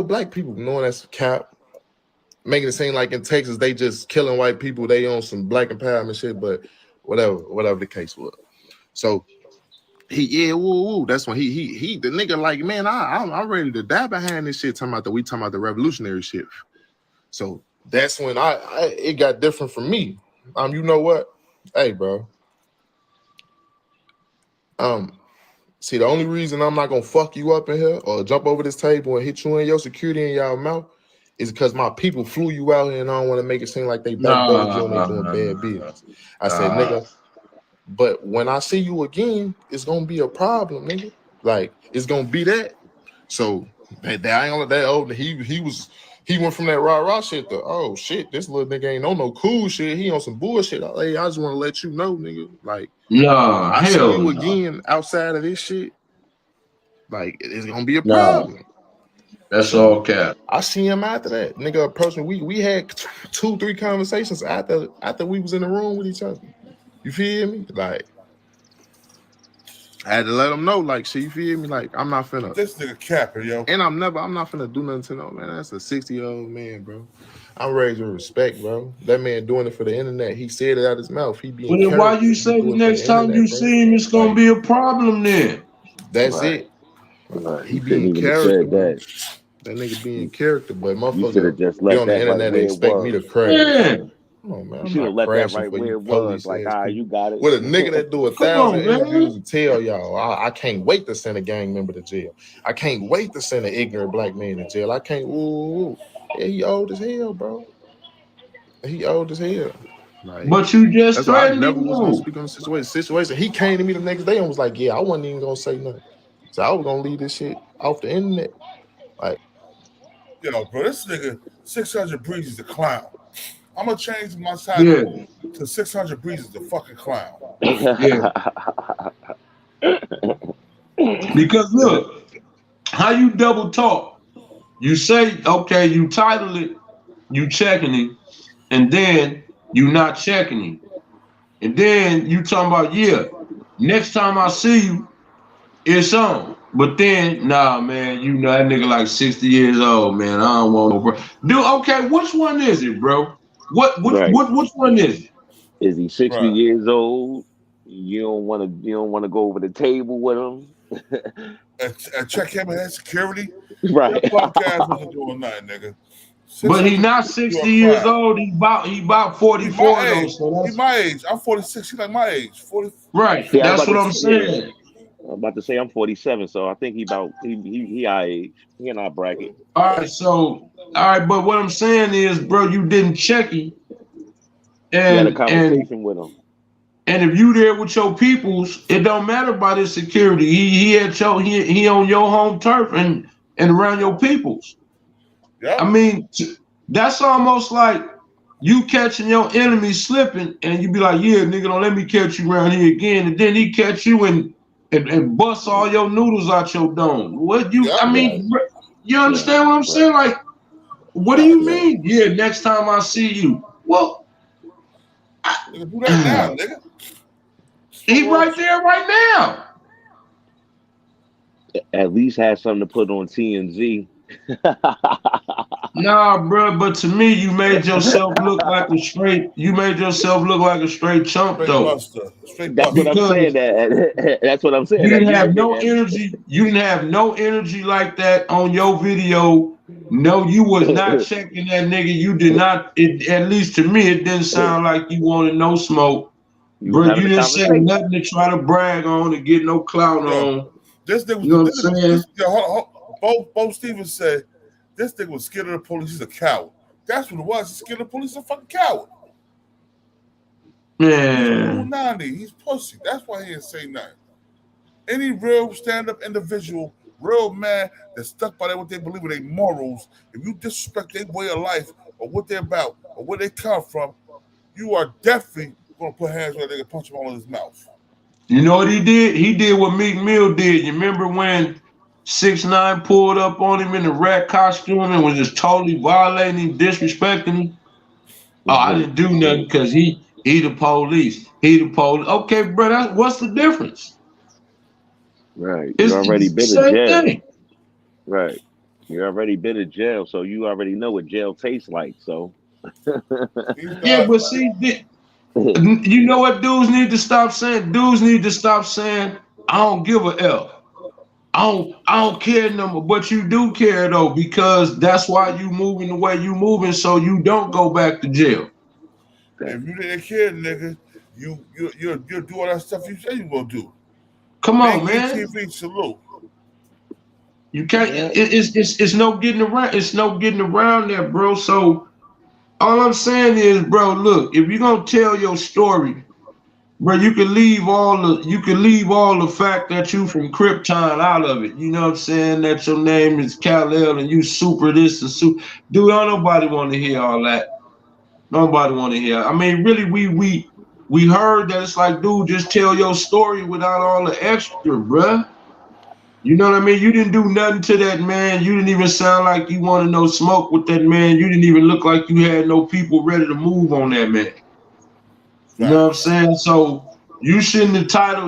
black people. Knowing that's cap. Making it seem like in Texas they just killing white people. They on some black empowerment shit, but whatever the case was. So that's when he the nigga like, man, I'm ready to die behind this shit. Talking about the revolutionary shit. So that's when it got different for me. You know what? Hey, bro. See, the only reason I'm not gonna fuck you up in here or jump over this table and hit you in your security in y'all mouth is because my people flew you out here and I don't want to make it seem like they backdoored you and they doing bad business. I said, nigga, but when I see you again, it's gonna be a problem, nigga. Like, it's gonna be that. So he went from that rah-rah shit to, oh shit, this little nigga ain't on no cool shit. He on some bullshit. Hey, I just want to let you know, nigga. Like, I see you again outside of this shit. Like, it's gonna be a problem. That's all cap. I see him after that. Nigga approached me. We had 2-3 conversations after we was in the room with each other. You feel me? Like, I had to let him know, like, shit, you feel me? Like, I'm not finna. This nigga capping, yo. And I'm not finna do nothing to no man. That's a 60-year-old man, bro. I'm raised with respect, bro. That man doing it for the internet. He said it out his mouth. He being Well, then why you say the next time you see him, it's gonna be a problem then? That's it. He being character, bro. That nigga being character, but motherfucker just be on the internet and expect me to crash. Yeah. Come on, man. You I'm should have not let that crashing right for where you it was. police Like, ass you people. got it. With a nigga that do Come 1,000 on, interviews man. and tell y'all, I can't wait to send a gang member to jail. I can't wait to send an ignorant black man to jail. I can't. Ooh. Yeah, he old as hell, bro. He old as hell. Like, But you just that's why I threatened never him, was gonna though. speak on the situation. He came to me the next day and was like, "Yeah, I wasn't even gonna say nothing." So I was gonna leave this shit off the internet. Like, Yo, bro, this nigga 600 Breezy is a clown. I'm gonna change my Yeah, title to 600 Breezy is the fucking clown. yeah. Because look, how you double talk? You say, okay, you title it, you checking him, and then you not checking him. And then you talking about, yeah, next time I see you, it's on. But then, nah, man, you know that nigga like 60 years old, man. I don't want no bro. Dude, okay, which one is it, bro? Right. Which one is it? Is he 60 Right. years old? You don't want to go over the table with him. And check him and security. Right. That punk ass wasn't doing nothing, nigga. But he 600 not Breezy, you 60 a years clown. old. He about He my 44 though, age. so He that's my age. I'm 46. He like my age. 40. right. Yeah, That's what I'm yeah, saying. I'm about to say I'm 47, so I think he our age. He in our bracket. All right, so all right, but what I'm saying is, bro, you didn't check him, You had a and conversation with him. and if you there with your peoples, it don't matter about his security. He at your he on your home turf and around your peoples. I Yep. mean, that's almost like you catching your enemy slipping, and you be like, yeah, nigga, don't let me catch you around here again, and then he catch you and bust all your noodles out your dome. What you? Yep. I Right, mean, you right, understand what I'm right, saying? Like, what do Right. you right. mean? Yeah, next time I see you. Well, Nigga, do that now, nigga. Fuck he wrong right with you? there right now. At least have something to put on TMZ. Nah, bro, but to me, you made yourself look like a straight. You made yourself look like a straight chump, Straight though, buster. Straight That's what I'm buster. saying. because That's what I'm saying. you That didn't you have look at no that. energy. You didn't have no energy like that on your video. No, you was not checking that nigga. You did not. At least to me, it didn't sound like you wanted no smoke, You was bro. having You a didn't say conversation. nothing to try to brag on to get no clout Yo, on. this nigga You know what I'm was saying? Bo Stevens said this nigga was scared of the police. He's a coward. That's what it was. He's scared of the police. He's a fucking coward. He's cool Man, 90. He's pussy. That's why he didn't say nothing. Any real stand-up individual, real man that's stuck by what they believe in their morals, if you disrespect their way of life or what they're about or where they come from, you are definitely gonna put hands on that nigga, punch him all in his mouth. you know what he did? He did what Meek Mill did. You remember when 6ix9ine pulled up on him in the rat costume and was just totally violating him, disrespecting him? Oh, I Hmm. didn't do nothing because he the police. He the police. Okay, bro, what's the difference? Right. You already It's the been to same jail. thing. Right. You already been to jail, so you already know what jail tastes like. So. He's Yeah, not. but see, you know what dudes need to stop saying? Dudes need to stop saying, I don't give a F. I don't care no more. But you do care though, because that's why you moving the way you moving, so you don't go back to jail. If you didn't care, nigga, you do all that stuff you say you gonna do. Come on, man. BTV salute. You can't. Yeah. It's no getting around. It's no getting around that, bro. So all I'm saying is, bro, look, if you're gonna tell your story, bro, you can leave all the fact that you from Krypton out of it. You know what I'm saying? That your name is Kal-El and you super this and super. Dude, don't nobody want to hear all that. Nobody want to hear. I mean, really, we heard that it's like, dude, just tell your story without all the extra, bruh. You know what I mean? You didn't do nothing to that man. You didn't even sound like you wanted no smoke with that man. You didn't even look like you had no people ready to move on that man. You know what I'm Facts. saying? So you shouldn't the title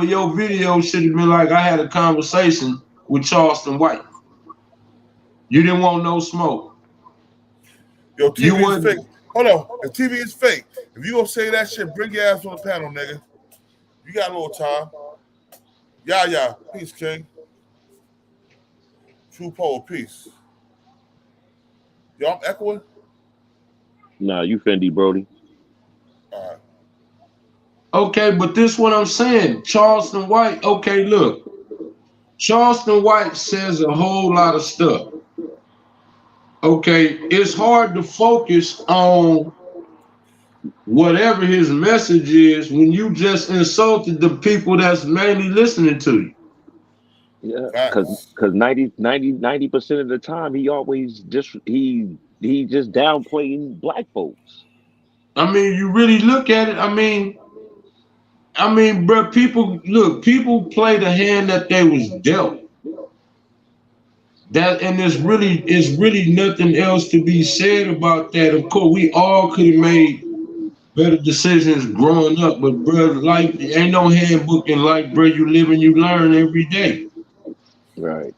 of your video should have been like, I had a conversation with Charleston White. You didn't want no smoke. Yo, You TV is fake. wouldn't. Hold on. If TV is fake, if you gonna say that shit, bring your ass on the panel, nigga. You got a little time. Yeah. Peace, King. True pole, peace. Yo, I'm echoing. Nah, you Fendi, Brody. Okay, but this what I'm saying. Charleston White, okay, look. Charleston White says a whole lot of stuff. Okay, it's hard to focus on whatever his message is when you just insulted the people that's mainly listening to you. Yeah, because 90% of the time he always just he just downplaying black folks. I mean, you really look at it. I mean, bro, people play the hand that they was dealt. That and there's really nothing else to be said about that. Of course, we all could have made better decisions growing up, but bro, life ain't no handbook in life, bro. You live and you learn every day. Right.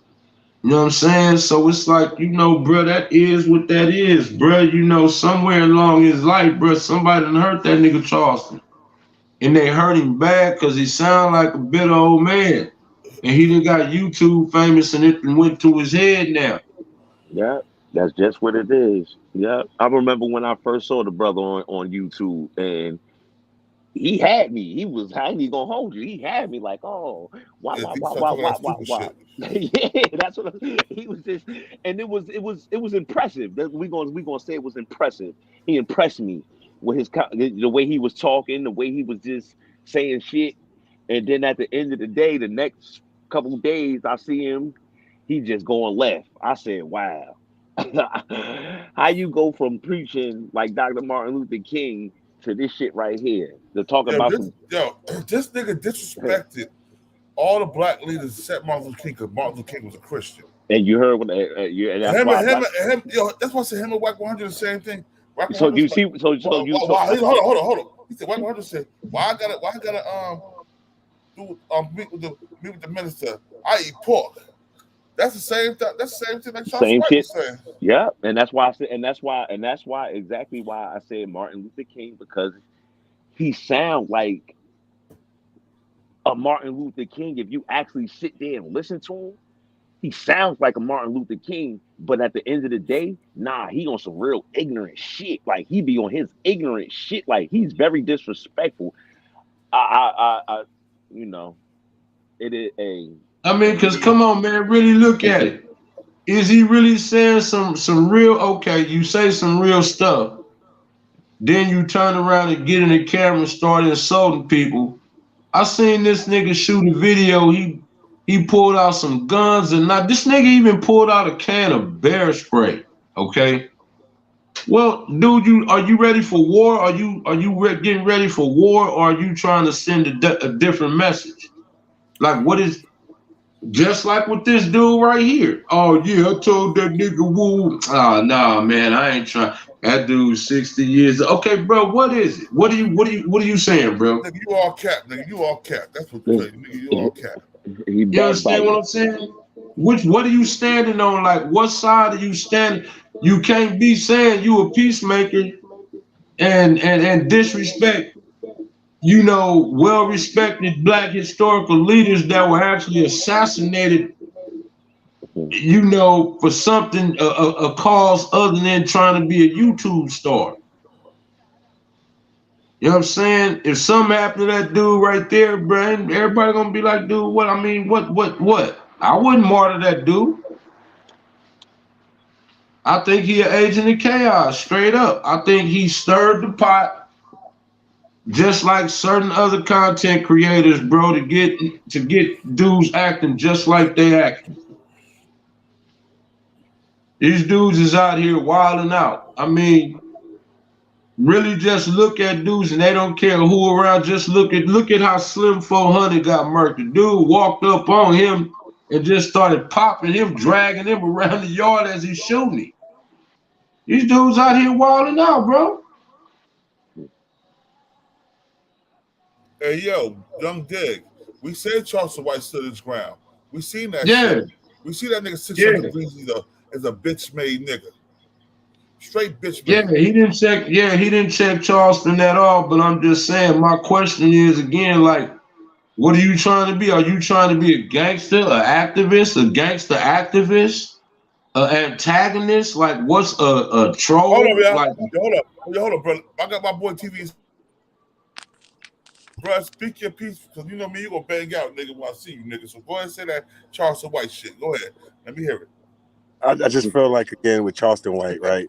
You know what I'm saying? So it's like, you know, bro, that is what that is, bro. You know, somewhere along his life, bro, somebody done hurt that nigga Charleston. And they hurt him bad because he sound like a bitter old man. And he done got YouTube famous and it went to his head now. Yeah, that's just what it is. Yeah. I remember when I first saw the brother on YouTube, and he had me. I ain't even gonna hold you. He had me like, oh, why. Yeah, that's what he was just, and it was impressive. We gonna say it was impressive. He impressed me with the way he was talking, the way he was just saying shit. And then at the end of the day, the next couple of days, I see him, he just going left. I said, wow. How you go from preaching like Dr. Martin Luther King to this shit right here? To talk about this nigga disrespected all the black leaders except Martin Luther King, because Martin Luther King was a Christian. And you heard what that's why I said him and Wack 100 the same thing. So you see, hold on. He said Wack 100 said, why I gotta meet with the minister? I eat pork. That's the same thing. That's the same thing. Like same White shit. Was saying. Yeah, and that's why I said, and that's why exactly why I said Martin Luther King, because he sound like a Martin Luther King. If you actually sit there and listen to him, he sounds like a Martin Luther King. But at the end of the day, nah, he on some real ignorant shit. Like he be on his ignorant shit. Like he's very disrespectful. I you know, it is a. I mean, because come on, man, really look at it. Is he really saying some real, okay, you say some real stuff, then you turn around and get in the camera and start insulting people. I seen this nigga shoot a video, he pulled out some guns, and this nigga even pulled out a can of bear spray, okay? Well, dude, are you ready for war? Are you getting ready for war, or are you trying to send a different message? Like, what is... Just like with this dude right here. Oh yeah, I told that nigga woo. Oh nah, man, I ain't trying. That dude's 60 years. Okay, bro, what is it? What are you saying, bro? Nigga, you all cap, nigga. You all cap. That's what you say. Nigga, you all cap. You understand what I'm saying? What are you standing on? Like, what side are you standing? You can't be saying you a peacemaker and disrespect, you know, well-respected black historical leaders that were actually assassinated, you know, for something, a cause other than trying to be a YouTube star. You know what I'm saying? If something happened to that dude right there, bro, everybody gonna be like, dude, what? I mean, what? I wouldn't martyr that dude. I think he an agent of chaos, straight up. I think he stirred the pot, just like certain other content creators, bro, to get dudes acting just like they acting. These dudes is out here wilding out. I mean, really just look at dudes and they don't care who around. Just look at how Slim 400 got murked. The dude walked up on him and just started popping him, dragging him around the yard as he's shooting. These dudes out here wilding out, bro. Hey, yo, Young Dig, we said Charleston White stood his ground. We seen that shit. We see that nigga 600 Breezy as a bitch-made nigga. Straight bitch-made. Yeah, he didn't check Charleston at all, but I'm just saying, my question is, again, like, what are you trying to be? Are you trying to be a gangster, an activist, a gangster activist? antagonist? Like, what's a troll? Hold up, y'all. Like, Hold up, bro. I got my boy TV. Bro, speak your piece, because you know me, you gonna bang out, nigga, when I see you, nigga. So go ahead and say that Charleston White shit. Go ahead. Let me hear it. I just feel like, again, with Charleston White, right?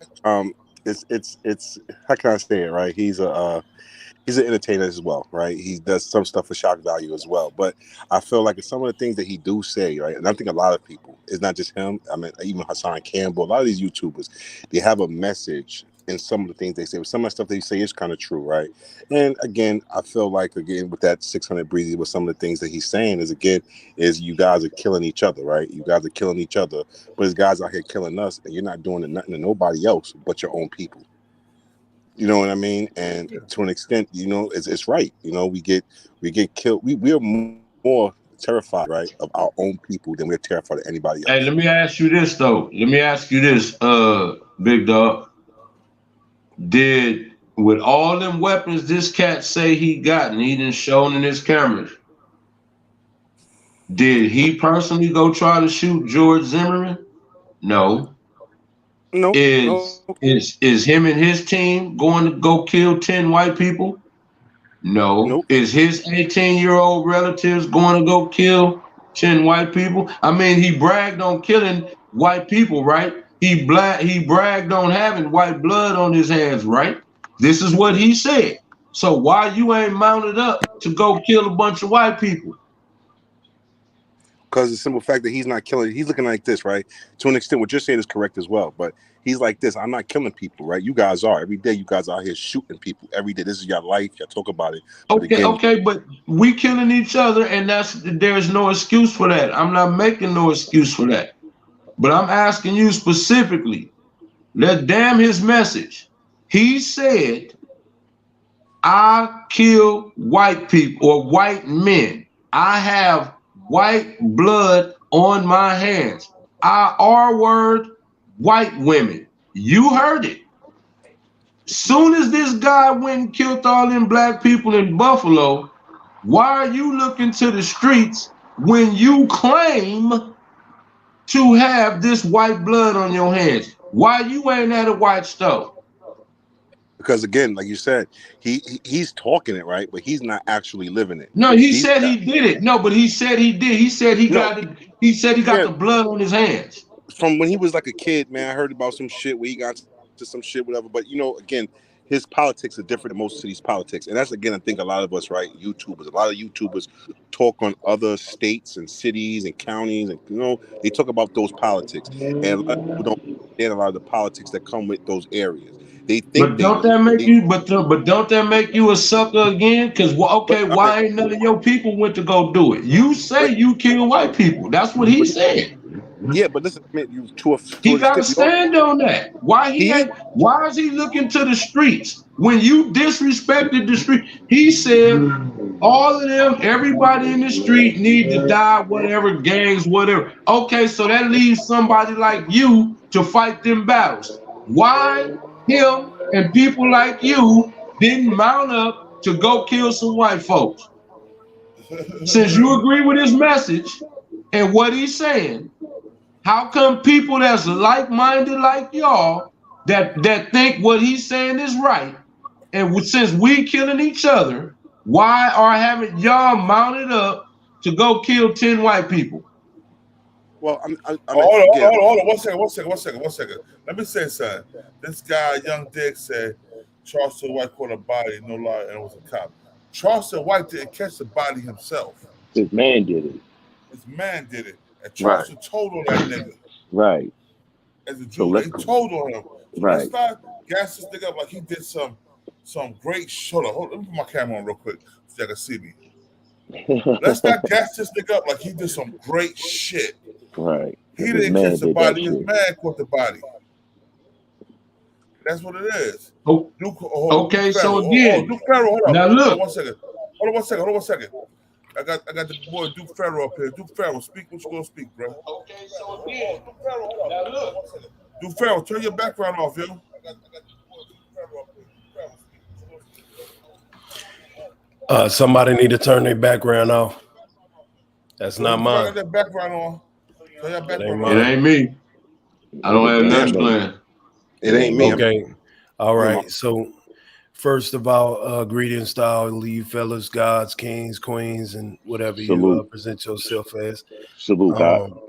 It's how can I say it, right? He's an entertainer as well, right? He does some stuff for shock value as well. But I feel like some of the things that he do say, right? And I think a lot of people, it's not just him. I mean, even Hassan Campbell, a lot of these YouTubers, they have a message in some of the things they say. Some of the stuff they say is kind of true, right? And again, I feel like, again, with that 600 Breezy, with some of the things that he's saying is you guys are killing each other, right? You guys are killing each other, but there's guys out here killing us, and you're not doing nothing to nobody else but your own people. You know what I mean? And to an extent, you know, it's right. You know, we get killed. We are more terrified, right, of our own people than we're terrified of anybody else. hey, let me ask you this though. Let me ask you this, big dog. Did, with all them weapons this cat say he got and he didn't show in his cameras, did he personally go try to shoot George Zimmerman? No. No. Is him and his team going to go kill 10 white people? No. Nope. Is his 18-year-old relatives going to go kill 10 white people? I mean, he bragged on killing white people, right? He bragged on having white blood on his hands, right? This is what he said. So why you ain't mounted up to go kill a bunch of white people? Because the simple fact that he's not killing, he's looking like this, right? To an extent, what you're saying is correct as well. But he's like this: I'm not killing people, right? You guys are. Every day you guys are out here shooting people. Every day. This is your life. Y'all talk about it. Okay, but we killing each other, and there's no excuse for that. I'm not making no excuse for that. But I'm asking you specifically, let's damn his message. He said, I kill white people or white men. I have white blood on my hands. I R-word white women. You heard it. Soon as this guy went and killed all them black people in Buffalo, why are you looking to the streets when you claim to have this white blood on your hands? Why you ain't at a white store? Because again, like you said, he's talking it, right, but he's not actually living it. No, he said he did it. No, but he said he did. He said he got it. He said he got the blood on his hands. From when he was like a kid, man, I heard about some shit where he got to some shit, whatever. But you know, again, his politics are different than most cities' politics, and that's, again, I think a lot of us, right, YouTubers, a lot of YouTubers talk on other states and cities and counties, and you know, they talk about those politics, and a lot of people don't understand a lot of the politics that come with those areas. They think, but don't that make you? But don't that make you a sucker again? Because why ain't none of your people went to go do it? You say you kill white people. That's what he said. Yeah, but listen, man, he got to stand on that. Why is he looking to the streets when you disrespected the street? He said all of them, everybody in the street need to die, whatever, gangs, whatever. Okay, so that leaves somebody like you to fight them battles. Why him and people like you didn't mount up to go kill some white folks? Since you agree with his message and what he's saying, how come people that's like-minded like y'all that think what he's saying is right, and since we killing each other, why are having y'all mounted up to go kill 10 white people? Well, hold on. One second. Let me say something. This guy, Young Dick, said Charleston White caught a body, no lie, and it was a cop. Charleston White didn't catch the body himself. His man did it. His man did it. And Charleston told on that nigga. Right. As a Jew, they told on him. So right. Let's not gas this nigga up like he did some great shit. Hold on, let me put my camera on real quick so y'all can see me. Let's not gas this nigga up like he did some great shit. Right. He didn't catch the body. His man caught the body. That's what it is. Oh. Okay, so again, Duke Farrell, hold on. Now look. Hold on one second. I got the boy Duke Farrell up here. Duke Farrell, speak what you gonna speak, bro. Okay, so again, Duke Farrell, hold on. Now look. Duke Farrell, turn your background off, yo. I got the boy Duke Farrell up here. Duke Farrell, speak. Somebody need to turn their background off. That's not mine. Turn that background on. Turn your background on. It ain't me. I don't have nothing Damn, planned. it ain't me. Okay. All I'm- right. So first of all, greetings to all you fellas, gods, kings, queens, and whatever you Salute. present yourself as. Salute, God.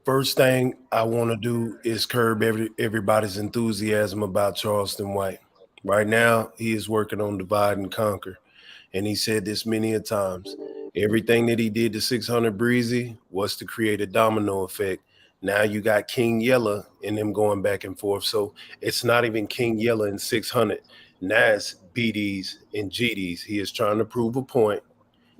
First thing I want to do is curb everybody's enthusiasm about Charleston White. Right now, he is working on divide and conquer. And he said this many a times. Everything that he did to 600 Breezy was to create a domino effect. Now you got King Yella and them going back and forth. So it's not even King Yella and 600. Now it's BDs and GDs. He is trying to prove a point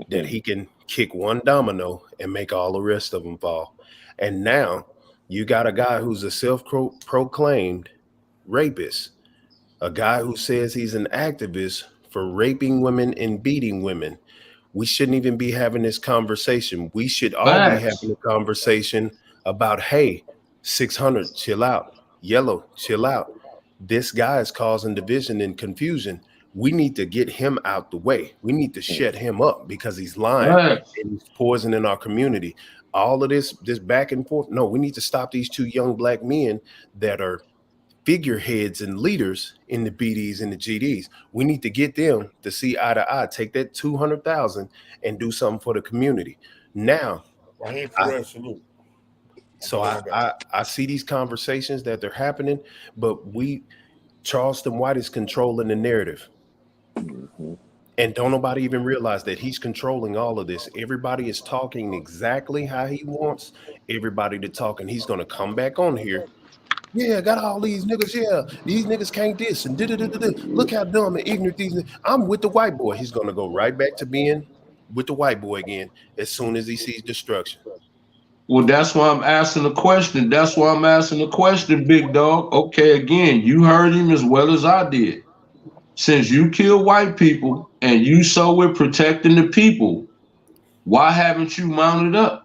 that he can kick one domino and make all the rest of them fall. And now you got a guy who's a self-proclaimed rapist, a guy who says he's an activist for raping women and beating women. We shouldn't even be having this conversation. We should all be having a conversation about, hey, 600, chill out. Yellow, chill out. This guy is causing division and confusion. We need to get him out the way. We need to shut him up because he's lying and he's poisoning our community. All of this back and forth. No, we need to stop these two young black men that are figureheads and leaders in the BDs and the GDs. We need to get them to see eye to eye, take that 200,000 and do something for the community. Now, so I see these conversations that they're happening, but Charleston White is controlling the narrative. And don't nobody even realize that he's controlling all of this. Everybody is talking exactly how he wants everybody to talk, and he's going to come back on here. Yeah, got all these niggas. Yeah, these niggas can't this and look how dumb and ignorant these. I'm with the white boy. He's gonna go right back to being with the white boy again as soon as he sees destruction. Well, that's why I'm asking the question. That's why I'm asking the question, big dog. Okay, again, you heard him as well as I did. Since you kill white people and you so with protecting the people, why haven't you mounted up?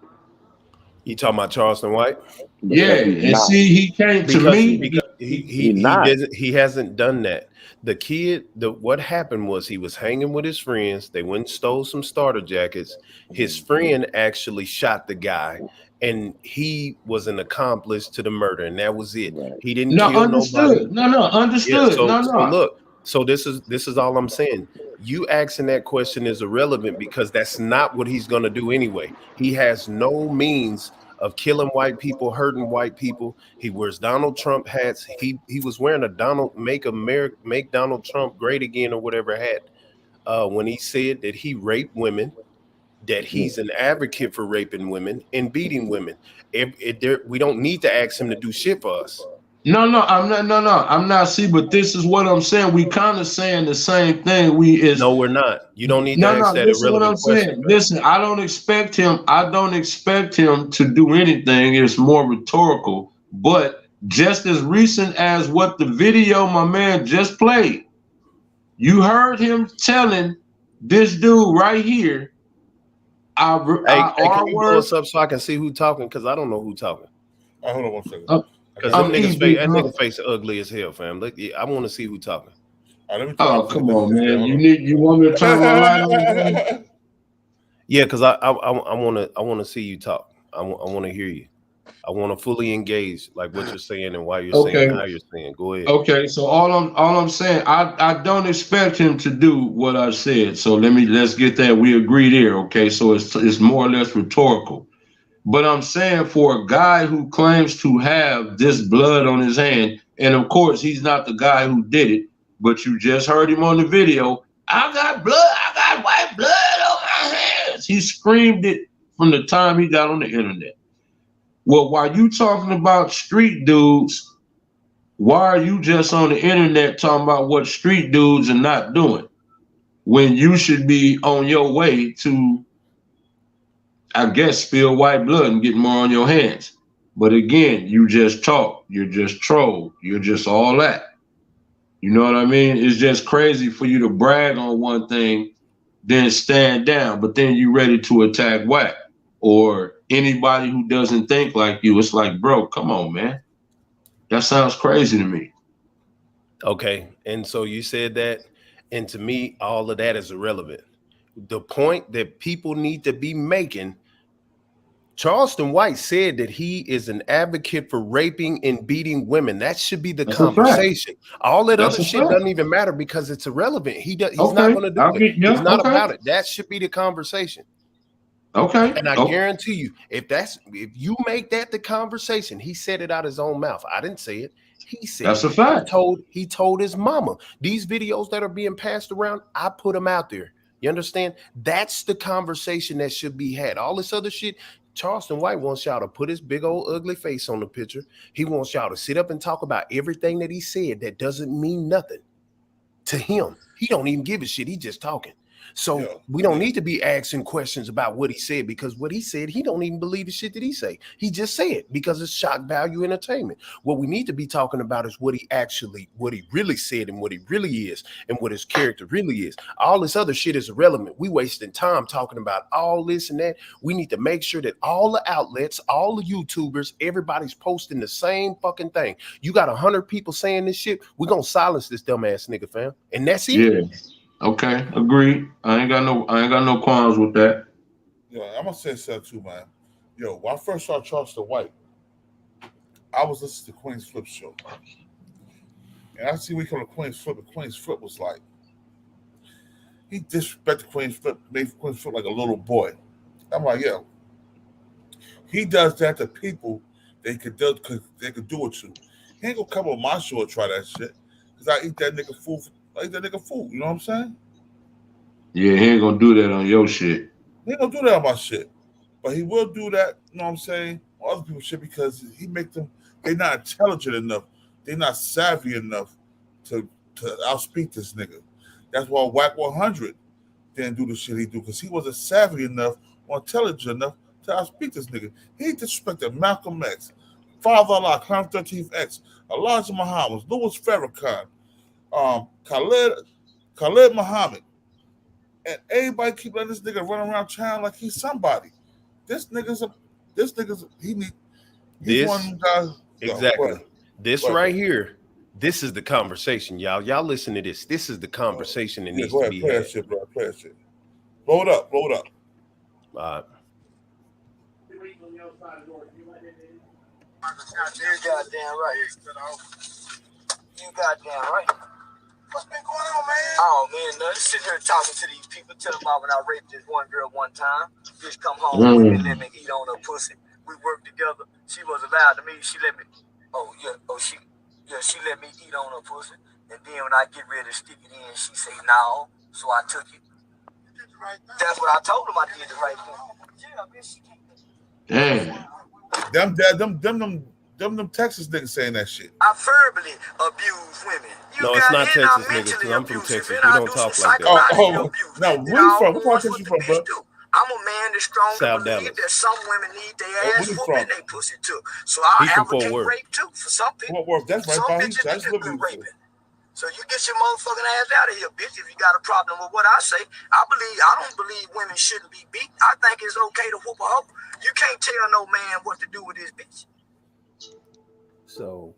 You talking about Charleston White? Yeah, and see, he came to me because he hasn't done that. The kid, what happened was he was hanging with his friends. They went and stole some starter jackets. His friend actually shot the guy, and he was an accomplice to the murder, and that was it. He didn't kill nobody. Understood. Yeah, so look, so this is all I'm saying. You asking that question is irrelevant because that's not what he's going to do anyway. He has no means of killing white people, hurting white people. He wears Donald Trump hats. He was wearing a make Donald Trump great again or whatever hat when he said that he raped women, that he's an advocate for raping women and beating women. We don't need to ask him to do shit for us. No, I'm not. See, but this is what I'm saying. We kind of saying the same thing. No, we're not. You don't need to ask that listen irrelevant what I'm question. saying. Listen, I don't expect him to do anything. It's more rhetorical. But just as recent as what the video my man just played, you heard him telling this dude right here. Hey, can you blow us up so I can see who talking? Because I don't know who talking. Hold on 1 second. Because them niggas face ugly as hell, fam. Look, I want to see who talking. Oh, come on, man. You want me to turn my light on? Yeah, because I want to see you talk. I want to hear you. I want to fully engage like what you're saying and why you're saying how you're saying. Go ahead. Okay, so all I'm saying, I don't expect him to do what I said. So let's get that. We agree there. Okay, so it's more or less rhetorical. But I'm saying for a guy who claims to have this blood on his hand, and of course he's not the guy who did it, but you just heard him on the video. I got blood. I got white blood on my hands. He screamed it from the time he got on the internet. Well, while you talking about street dudes, why are you just on the internet talking about what street dudes are not doing when you should be on your way to, I guess, spill white blood and get more on your hands? But again, you just talk, you're just troll, you're just all that. You know what I mean? It's just crazy for you to brag on one thing, then stand down, but then you ready to attack Wack or anybody who doesn't think like you. It's like, bro, come on, man. That sounds crazy to me. Okay, and so you said that, and to me, all of that is irrelevant. The point that people need to be making, Charleston White said that he is an advocate for raping and beating women. That should be the That's conversation. All that That's other a shit fact. doesn't even matter because it's irrelevant. He's not Okay, going to do I'll it. get you. It's not Okay. about it. That should be the conversation. Okay. And I Oh, guarantee you, if you make that the conversation, he said it out his own mouth. I didn't say it. He said that's it. a fact. He told his mama, these videos that are being passed around, I put them out there. You understand? That's the conversation that should be had. All this other shit, Charleston White wants y'all to put his big old ugly face on the picture. He wants y'all to sit up and talk about everything that he said that doesn't mean nothing to him. He don't even give a shit. He just talking. So we don't need to be asking questions about what he said, because what he said, he don't even believe the shit that he say. He just said it because it's shock value entertainment. What we need to be talking about is what he really said and what he really is and what his character really is. All this other shit is irrelevant. We wasting time talking about all this and that. We need to make sure that all the outlets, all the YouTubers, everybody's posting the same fucking thing. You got 100 people saying this shit, we're gonna silence this dumbass nigga, fam. And that's it. Yeah. Okay, agreed. I ain't got no qualms with that. Yeah, I'm gonna say something too, man. Yo, when I first saw Charleston White, I was listening to Queen's Flip show, and I see we come to Queen's Flip, and Queen's Flip was like, he disrespected Queen's Flip, made Queen's Flip like a little boy. I'm like, yo, he does that to people they could do it to. He ain't gonna come on my show and try that shit, because I eat that nigga food. Like that nigga food, you know what I'm saying? Yeah, he ain't gonna do that on your shit. He ain't gonna do that on my shit. But he will do that, you know what I'm saying, on other people's shit, because he make them, they're not intelligent enough, they're not savvy enough to outspeak this nigga. That's why Wack 100 didn't do the shit he do, because he wasn't savvy enough or intelligent enough to outspeak this nigga. He disrespected Malcolm X, Father Allah, Clown 13th X, Elijah Muhammad, Louis Farrakhan, Khalid Muhammad, and everybody keep letting this nigga run around town like he's somebody. He's one of them guys. Exactly. This right here, this is the conversation, y'all. Y'all listen to this. This is the conversation that needs to be play had. that shit, bro. Play that shit. Blow it up. All right. You goddamn right. You goddamn right. What's been going on, man? Oh, man, nothing. Sitting here talking to these people, telling them about when I raped this one girl one time. Bitch come home with me, let me eat on her pussy. We worked together. She was allowed to me. She let me, she let me eat on her pussy. And then when I get ready to stick it in, she say no. So I took it. That's what I told him. I did the right thing. Yeah, bitch. Damn. Them Texas niggas saying that shit. I verbally abuse women. No, it's not Texas niggas, because I'm from Texas. We don't talk like that. No, where you from? What part of Texas you from, bro? I'm a man that's strong to believe that some women need their ass whooped and they pussy too. So I'll advocate rape too for some people. That's right, some bitches need a good raping. So you get your motherfucking ass out of here, bitch, if you got a problem with what I say. I don't believe women shouldn't be beat. I think it's okay to whoop a hoe. You can't tell no man what to do with his bitch. So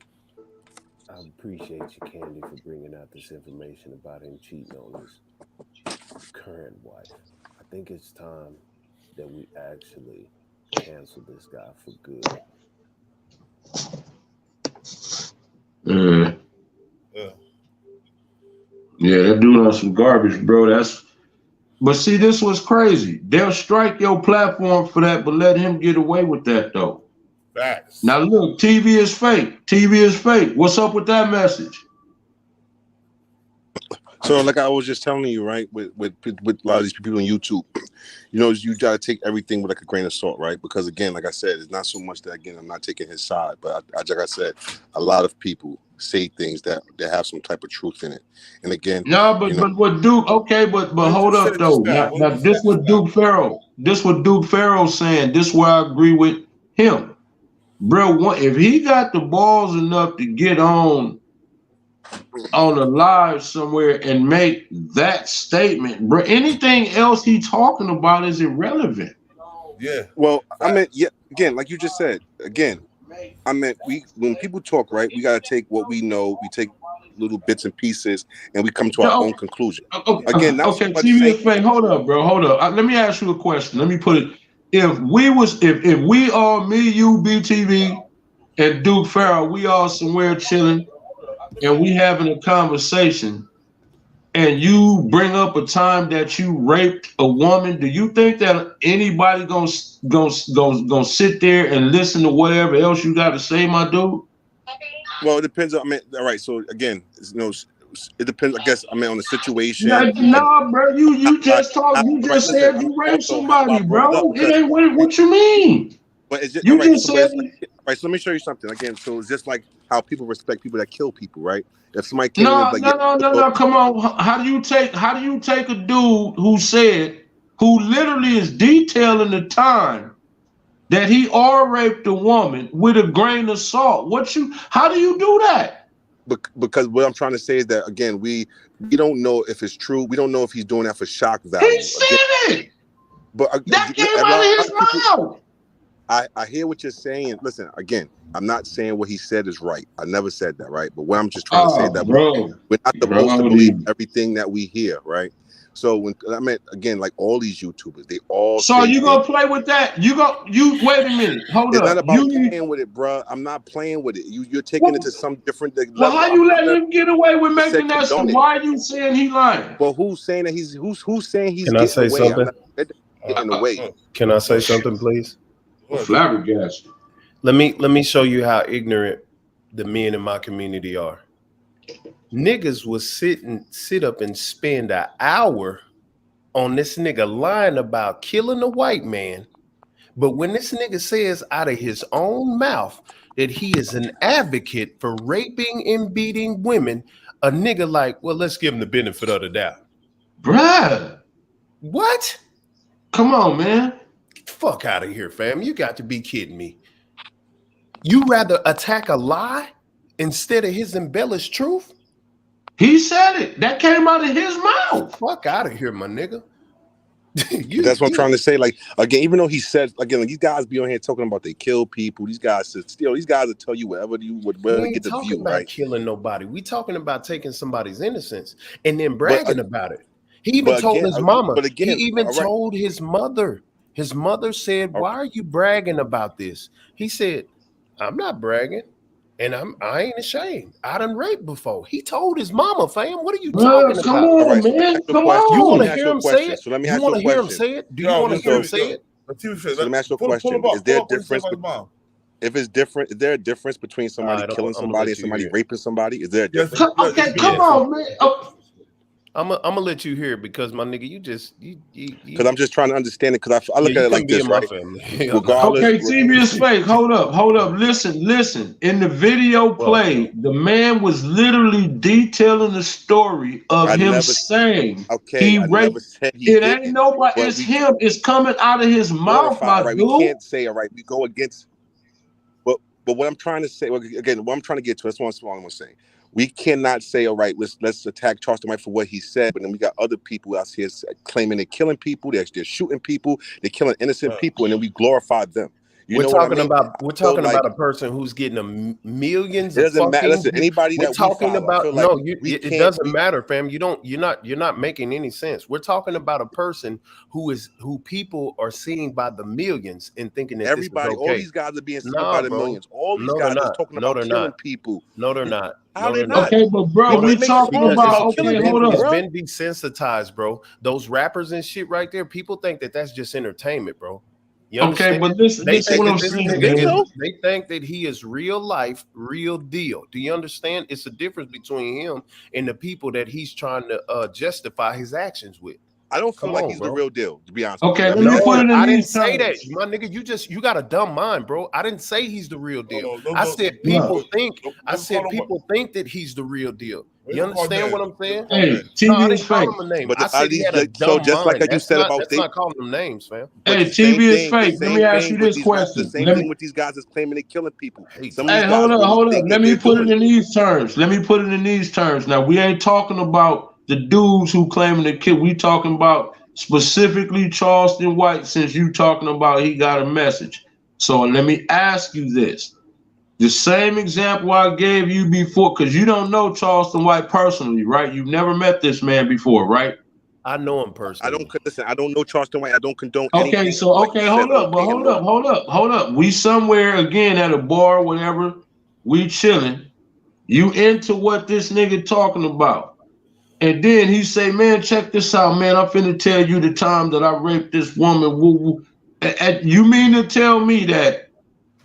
I appreciate you, Candy, for bringing out this information about him cheating on his current wife. I think it's time that we actually cancel this guy for good. Yeah, that dude on some garbage, bro. But see, this was crazy. They'll strike your platform for that, but let him get away with that though. Facts. Now look, TV is fake. TV is fake. What's up with that message? So, like I was just telling you, right, with a lot of these people on YouTube, you know, you gotta take everything with like a grain of salt, right? Because again, like I said, it's not so much that I'm not taking his side, but like I said, a lot of people say things that have some type of truth in it. And again, but what Duke? Okay, but hold up though. Now this what Duke Pharaoh saying. This where I agree with him, bro. If he got the balls enough to get on a live somewhere and make that statement, bro, anything else he talking about is irrelevant. Yeah. Well, I mean, yeah. Again, like you just said, I meant when people talk, right, we gotta take what we know, we take little bits and pieces, and we come to our own conclusion. Again, okay, TV is fake. Hold up, bro. Hold up. Let me ask you a question. Let me put it. if we all, me, you, BTV, and Duke Farrell, we all somewhere chilling, and we having a conversation, and you bring up a time that you raped a woman, do you think that anybody gonna sit there and listen to whatever else you got to say, my dude? Well, it depends. I mean, all right. So again, it depends. I guess. I mean, on the situation. Nah, bro. You just talked. You just said you raped somebody, bro. It ain't what you mean. But it's just, you right, just so said. Right. So let me show you something again. So it's just like how people respect people that kill people, right? If somebody came No. Come on. How do you take a dude who literally is detailing the time that he raped a woman with a grain of salt? How do you do that? Because what I'm trying to say is that again, we don't know if it's true. We don't know if he's doing that for shock value. He said it. But that came out of his mouth. I hear what you're saying. Listen, again, I'm not saying what he said is right. I never said that, right? But what I'm just trying to say that we're not supposed to believe everything that we hear, right? So when I meant again, like all these YouTubers, they all. So you gonna play with that? You wait a minute. Hold up. It's not about playing with it, bro. I'm not playing with it. You're taking it to some different level. Well, how you letting him get away with making that stuff? Why are you saying he lying? Well, who's saying that who's saying he's Can I say getting away? something? Getting away. Can I say something, please? Flabbergasted. Let me show you how ignorant the men in my community are. Niggas will sit up and spend an hour on this nigga lying about killing a white man, but when this nigga says out of his own mouth that he is an advocate for raping and beating women, a nigga like, well, let's give him the benefit of the doubt. Bruh. What? Come on, man. Fuck out of here, fam. You got to be kidding me. You rather attack a lie instead of his embellished truth? He said it. That came out of his mouth. Fuck out of here, my nigga. That's what I'm trying to say. Like, again, even though he said, again, like, these guys be on here talking about they kill people. These guys will tell you whatever you would get the view, right? Killing nobody. We talking about taking somebody's innocence and then bragging about it. He even told his mama. But again, he even told his mother. His mother said, "Why are you bragging about this?" He said, "I'm not bragging, and I ain't ashamed. I done raped before." He told his mama, fam. What are you talking about? Come on, man. Come on. You want to hear him say it? So let me you want to hear him say it? Do you want to hear him say it? So let me ask you a question. Is there a difference? If it's different, is there a difference between somebody killing somebody and somebody raping somebody? Is there a difference? Okay, come on, man. I'm gonna let you hear it because my nigga, you because I'm just trying to understand it because I look at it like this, right? Okay, TV is fake. Hold up. Listen. In the video play, the man was literally detailing the story of him saying he raped. It ain't nobody. It's him. It's coming out of his mouth, my dude. We can't say all right. We go against. But what I'm trying to say, again, what I'm trying to get to, that's what I'm saying. We cannot say, all right, let's attack Charleston White for what he said, but then we got other people out here claiming they're killing people, they're shooting people, they're killing innocent people, and then we glorify them. We're talking about a person who's getting millions. It doesn't matter. Listen, anybody that talking about it doesn't matter, fam. You're not making any sense. We're talking about a person who people are seeing by the millions and thinking that everybody, all these guys are being seen by the millions. All these guys are talking about killing people. No, they're not. How they not? Okay, but bro, we talking about hold up. It's been desensitized, bro. Those rappers and shit right there. People think that that's just entertainment, bro. Okay, but this is what I'm saying. They think that he is real life, real deal. Do you understand? It's a difference between him and the people that he's trying to justify his actions with. I don't feel like he's the real deal, to be honest. Okay, I didn't say that, my nigga. You got a dumb mind, bro. I didn't say he's the real deal. I said people think. I said people think that he's the real deal. You understand what I'm saying? Hey, TV is fake. But I said he had a dumb mind. Just like you said about that's not calling them names, fam. Hey, TV is fake. Let me ask you this question. The same thing with these guys is claiming they're killing people. Hey, hold up. Let me put it in these terms. Now, we ain't talking about the dudes who claiming to kill. We talking about specifically Charleston White, since you talking about he got a message. So let me ask you this. The same example I gave you before, because you don't know Charleston White personally, right? You've never met this man before, right? I know him personally. I don't know Charleston White. I don't condone Okay, anything. so hold up. We somewhere again at a bar, whatever. We chilling. You into what this nigga talking about? And then he say, "Man, check this out, man. I'm finna tell you the time that I raped this woman." Woo, woo. You mean to tell me that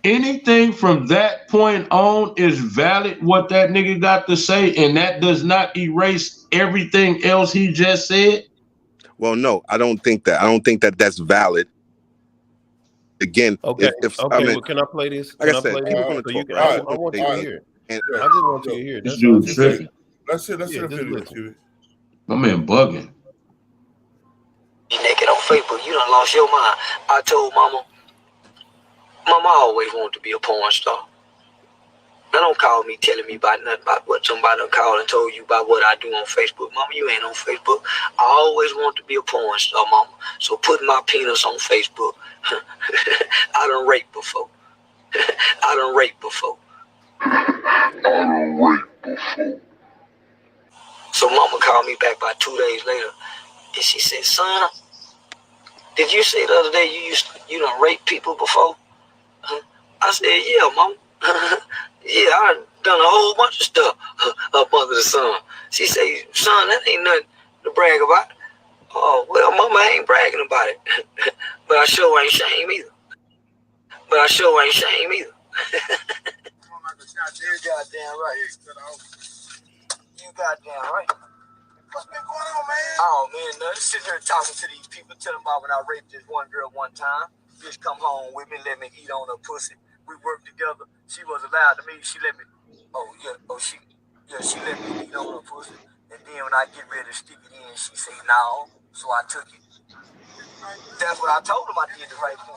anything from that point on is valid? What that nigga got to say, and that does not erase everything else he just said? Well, no, I don't think that. I don't think that that's valid. Again, okay, if okay. I mean, Well, can I play this? like Can I I said, play people this? gonna So you talk, can. right? I want you to hear it. And I just want you to hear it. This That's all. dude Just tripping. listen. Let's see the Yeah, just video. listen. My man bugging. You naked on Facebook, you done lost your mind. I told Mama always wanted to be a porn star. Now don't call me telling me about nothing about what somebody done called and told you about what I do on Facebook. Mama, you ain't on Facebook. I always wanted to be a porn star, Mama. So put my penis on Facebook. I done raped before. I done raped before. So Mama called me back about 2 days later, and she said, "Son, did you say the other day you done raped people before?" I said, "Yeah, Mom." "Yeah, I done a whole bunch of stuff up under the sun." She said, "Son, that ain't nothing to brag about." "Oh, well, Mama ain't bragging about it." But I sure ain't shame either. You goddamn right. You goddamn right. What's been going on, man? Oh, man, nothing. Sitting here talking to these people, telling them about when I raped this one girl one time. Bitch come home with me, let me eat on her pussy. We worked together. She was allowed to me. She let me. She let me eat on her pussy. And then when I get ready to stick it in, she say no. So I took it. That's what I told him. I did the right thing.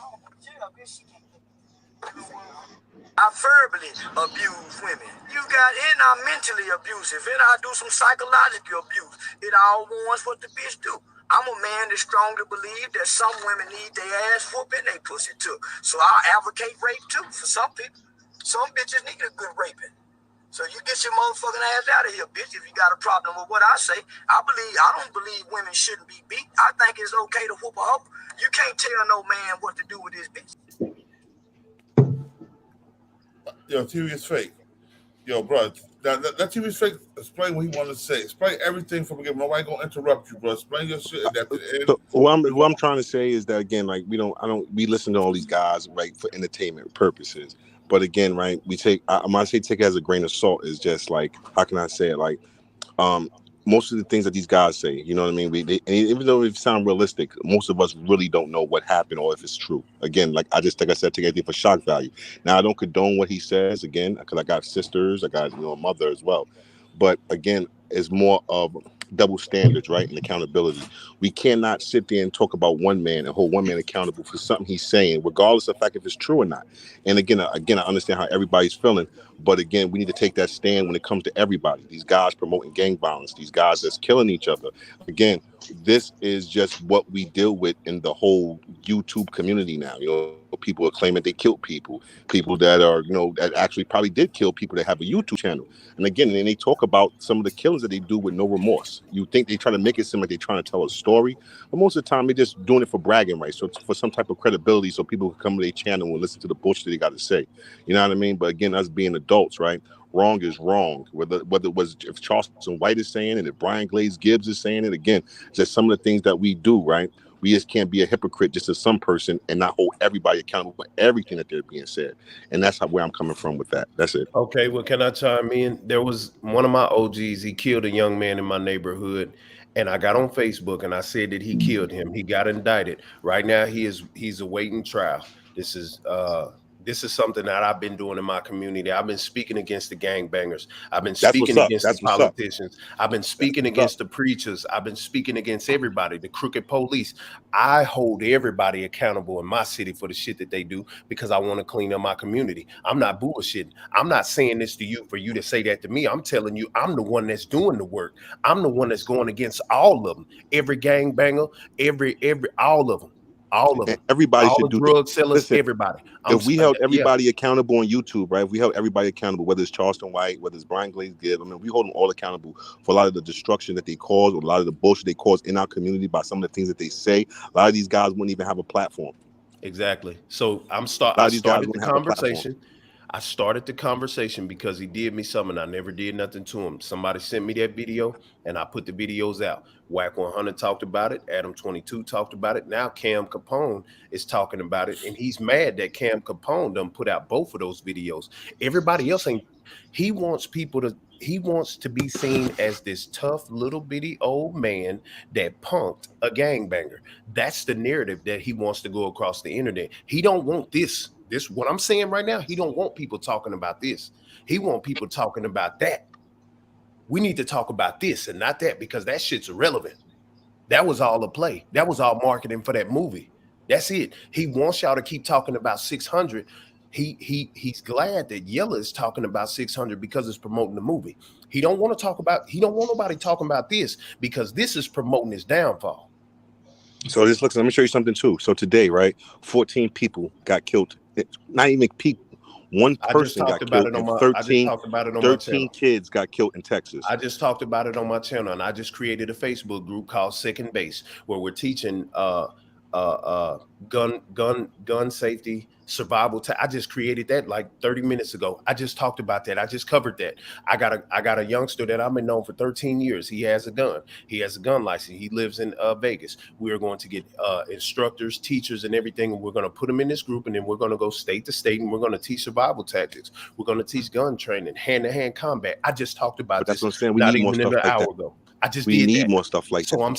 I verbally abuse women. And I'm mentally abusive, and I do some psychological abuse. It all warns what the bitch do. I'm a man that strongly believe that some women need their ass whooped and they pussy took. So I advocate rape too for some people. Some bitches need a good raping. So you get your motherfucking ass out of here, bitch, if you got a problem with what I say. I don't believe women shouldn't be beat. I think it's okay to whoop a hoe. You can't tell no man what to do with his bitch. Yo, TV is fake. Yo, bro, that TV is fake. Explain what he wanted to say. Explain everything from again. Nobody gonna interrupt you, bro. Explain your shit. And at the end, So what I'm trying to say is that again, like we listen to all these guys right for entertainment purposes. But again, right, I'm gonna say take it as a grain of salt is just like, how can I say it? Like, most of the things that these guys say, you know what I mean? And even though it sound realistic, most of us really don't know what happened or if it's true. Again, like I said, take anything for shock value. Now, I don't condone what he says, again, because I got sisters, I got a mother as well. But again, it's more of double standards, right? And accountability. We cannot sit there and talk about one man and hold one man accountable for something he's saying, regardless of the fact if it's true or not. And again, I understand how everybody's feeling, but again, we need to take that stand when it comes to everybody. These guys promoting gang violence, these guys that's killing each other. Again, this is just what we deal with in the whole YouTube community now. People are claiming they killed people that are, that actually probably did kill people that have a YouTube channel. And again, they talk about some of the killings that they do with no remorse. You think they try to make it seem like they're trying to tell a story, but most of the time they're just doing it for bragging rights, so for some type of credibility, so people can come to their channel and listen to the bullshit they got to say. You know what I mean? But again, us being adults, right? Wrong is wrong. Whether it was if Charleston White is saying it, if Brian Glaze Gibbs is saying it, again, just some of the things that we do, right? We just can't be a hypocrite just as some person and not hold everybody accountable for everything that they're being said. And that's where I'm coming from with that. That's it. Okay, well, can I chime in? There was one of my OGs, he killed a young man in my neighborhood, and I got on Facebook and I said that he killed him. He got indicted. Right now, he's awaiting trial. This is something that I've been doing in my community. I've been speaking against the gangbangers. I've been speaking against the politicians. I've been speaking against the preachers. I've been speaking against everybody, the crooked police. I hold everybody accountable in my city for the shit that they do because I want to clean up my community. I'm not bullshitting. I'm not saying this to you for you to say that to me. I'm telling you, I'm the one that's doing the work. I'm the one that's going against all of them. Every gangbanger, all of them. All of And them. everybody All should the do. drug sellers, Listen, everybody. if we held everybody accountable on YouTube, right? If we held everybody accountable, whether it's Charleston White, whether it's Brian Glaze Gibb, I mean, we hold them all accountable for a lot of the destruction that they cause, or a lot of the bullshit they cause in our community by some of the things that they say. A lot of these guys wouldn't even have a platform. Exactly. So I these guys started the wouldn't have a platform. conversation. I started the conversation because he did me something. I never did nothing to him. Somebody sent me that video and I put the videos out. Wack 100 talked about it. Adam 22 talked about it. Now Cam Capone is talking about it. And he's mad that Cam Capone done put out both of those videos. Everybody else ain't. He wants to be seen as this tough little bitty old man that punked a gangbanger. That's the narrative that he wants to go across the internet. He don't want this. This what I'm saying right now. He don't want people talking about this. He want people talking about that. We need to talk about this and not that, because that shit's irrelevant. That was all a play. That was all marketing for that movie. That's it. He wants y'all to keep talking about 600. He's glad that Yella is talking about 600 because it's promoting the movie. He don't want nobody talking about this because this is promoting his downfall. So this looks, let me show you something too. So today, right, 14 people got killed. Not even people. One person got killed and 13 kids got killed in Texas. I just talked about it on my channel, and I just created a Facebook group called Second Base, where we're teaching gun safety, survival. I just created that like 30 minutes ago. I just talked about that. I just covered that. I got a youngster that I've been known for 13 years. He has a gun. He has a gun license. He lives in Vegas. We are going to get instructors, teachers, and everything, and we're going to put them in this group, and then we're going to go state to state, and we're going to teach survival tactics. We're going to teach gun training, hand-to-hand combat. I just talked about this. That's what I'm saying. We need more stuff like that. Ago. I just we did need that. more stuff like that. So I'm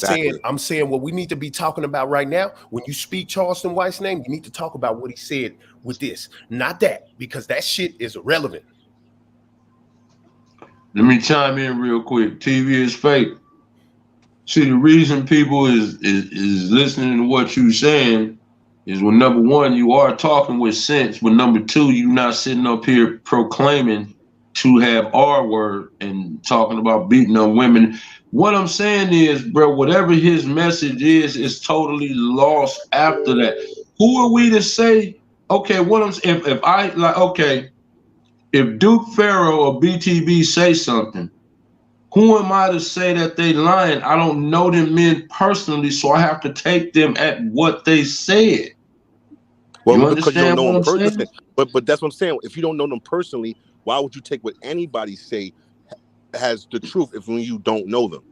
saying what we need to be talking about right now. When you speak Charleston White's name, you need to talk about what he said with this, not that, because that shit is irrelevant. Let me chime in real quick. TV is fake. See, the reason people is listening to what you're saying is, when number one, you are talking with sense, but number two, you're not sitting up here proclaiming to have R word and talking about beating on women. What I'm saying is, bro, whatever his message is totally lost after that. Who are we to say, okay, if I like, okay, if Duke Pharaoh or Btb say something, who am I to say that they lying? I don't know them men personally, so I have to take them at what they said. Well, you because you don't know them personally. But that's what I'm saying. If you don't know them personally, why would you take what anybody say has the truth if when you don't know them?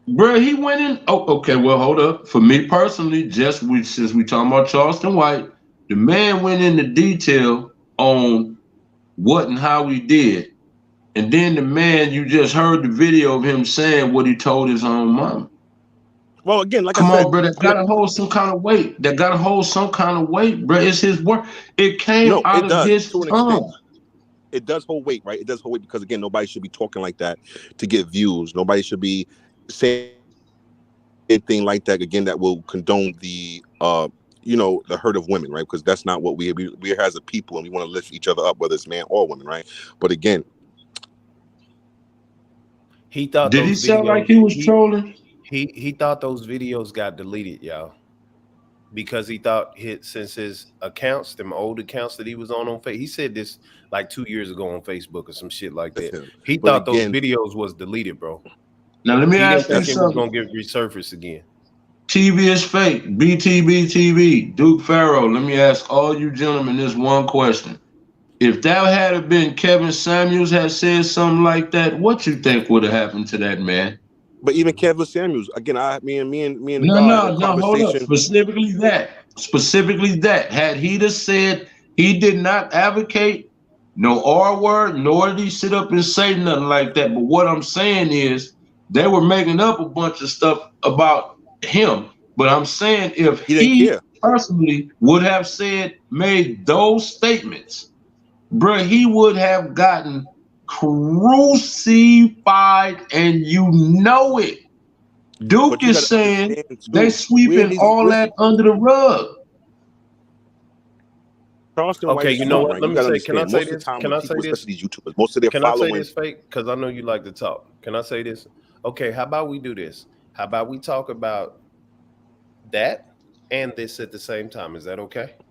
Bro, he went in. Oh, okay. Well, hold up. For me personally, since we talking about Charleston White, the man went into detail on what and how he did. And then the man, you just heard the video of him saying what he told his own mom. Well, again, like Come I said, on, bro, that gotta hold some kind of weight. That gotta hold some kind of weight, bro. It's his work. It came out of his tongue. It does hold weight, right? It does hold weight because, again, nobody should be talking like that to get views. Nobody should be saying anything like that, again, that will condone the the hurt of women, right? Because that's not what we're as a people, and we want to lift each other up, whether it's man or woman, right? But again, he thought. Did he sound like he was trolling? He thought those videos got deleted, y'all, because he thought since his accounts, them old accounts that he was on Facebook, he said this like 2 years ago on Facebook or some shit like that. He thought those videos was deleted, bro. Now let me ask you something. Was gonna get resurfaced again. TV is fake. Btbtv, Duke Pharaoh. Let me ask all you gentlemen this one question. If that had been Kevin Samuels had said something like that, what you think would have happened to that man? But even Kevin Samuels, again, me and no, hold up. Specifically that. Had he just said he did not advocate no R word, nor did he sit up and say nothing like that. But what I'm saying is they were making up a bunch of stuff about him. But I'm saying if he personally would have made those statements, bro, he would have gotten crucified, and you know it. Duke is saying they sweeping all that under the rug. Okay, you know what? Let me say. Can I say this? Can I say this? These YouTubers, most of their can I say this fake? Because I know you like to talk. Can I say this? Okay, how about we do this? How about we talk about that, and this at the same time. Is that okay? I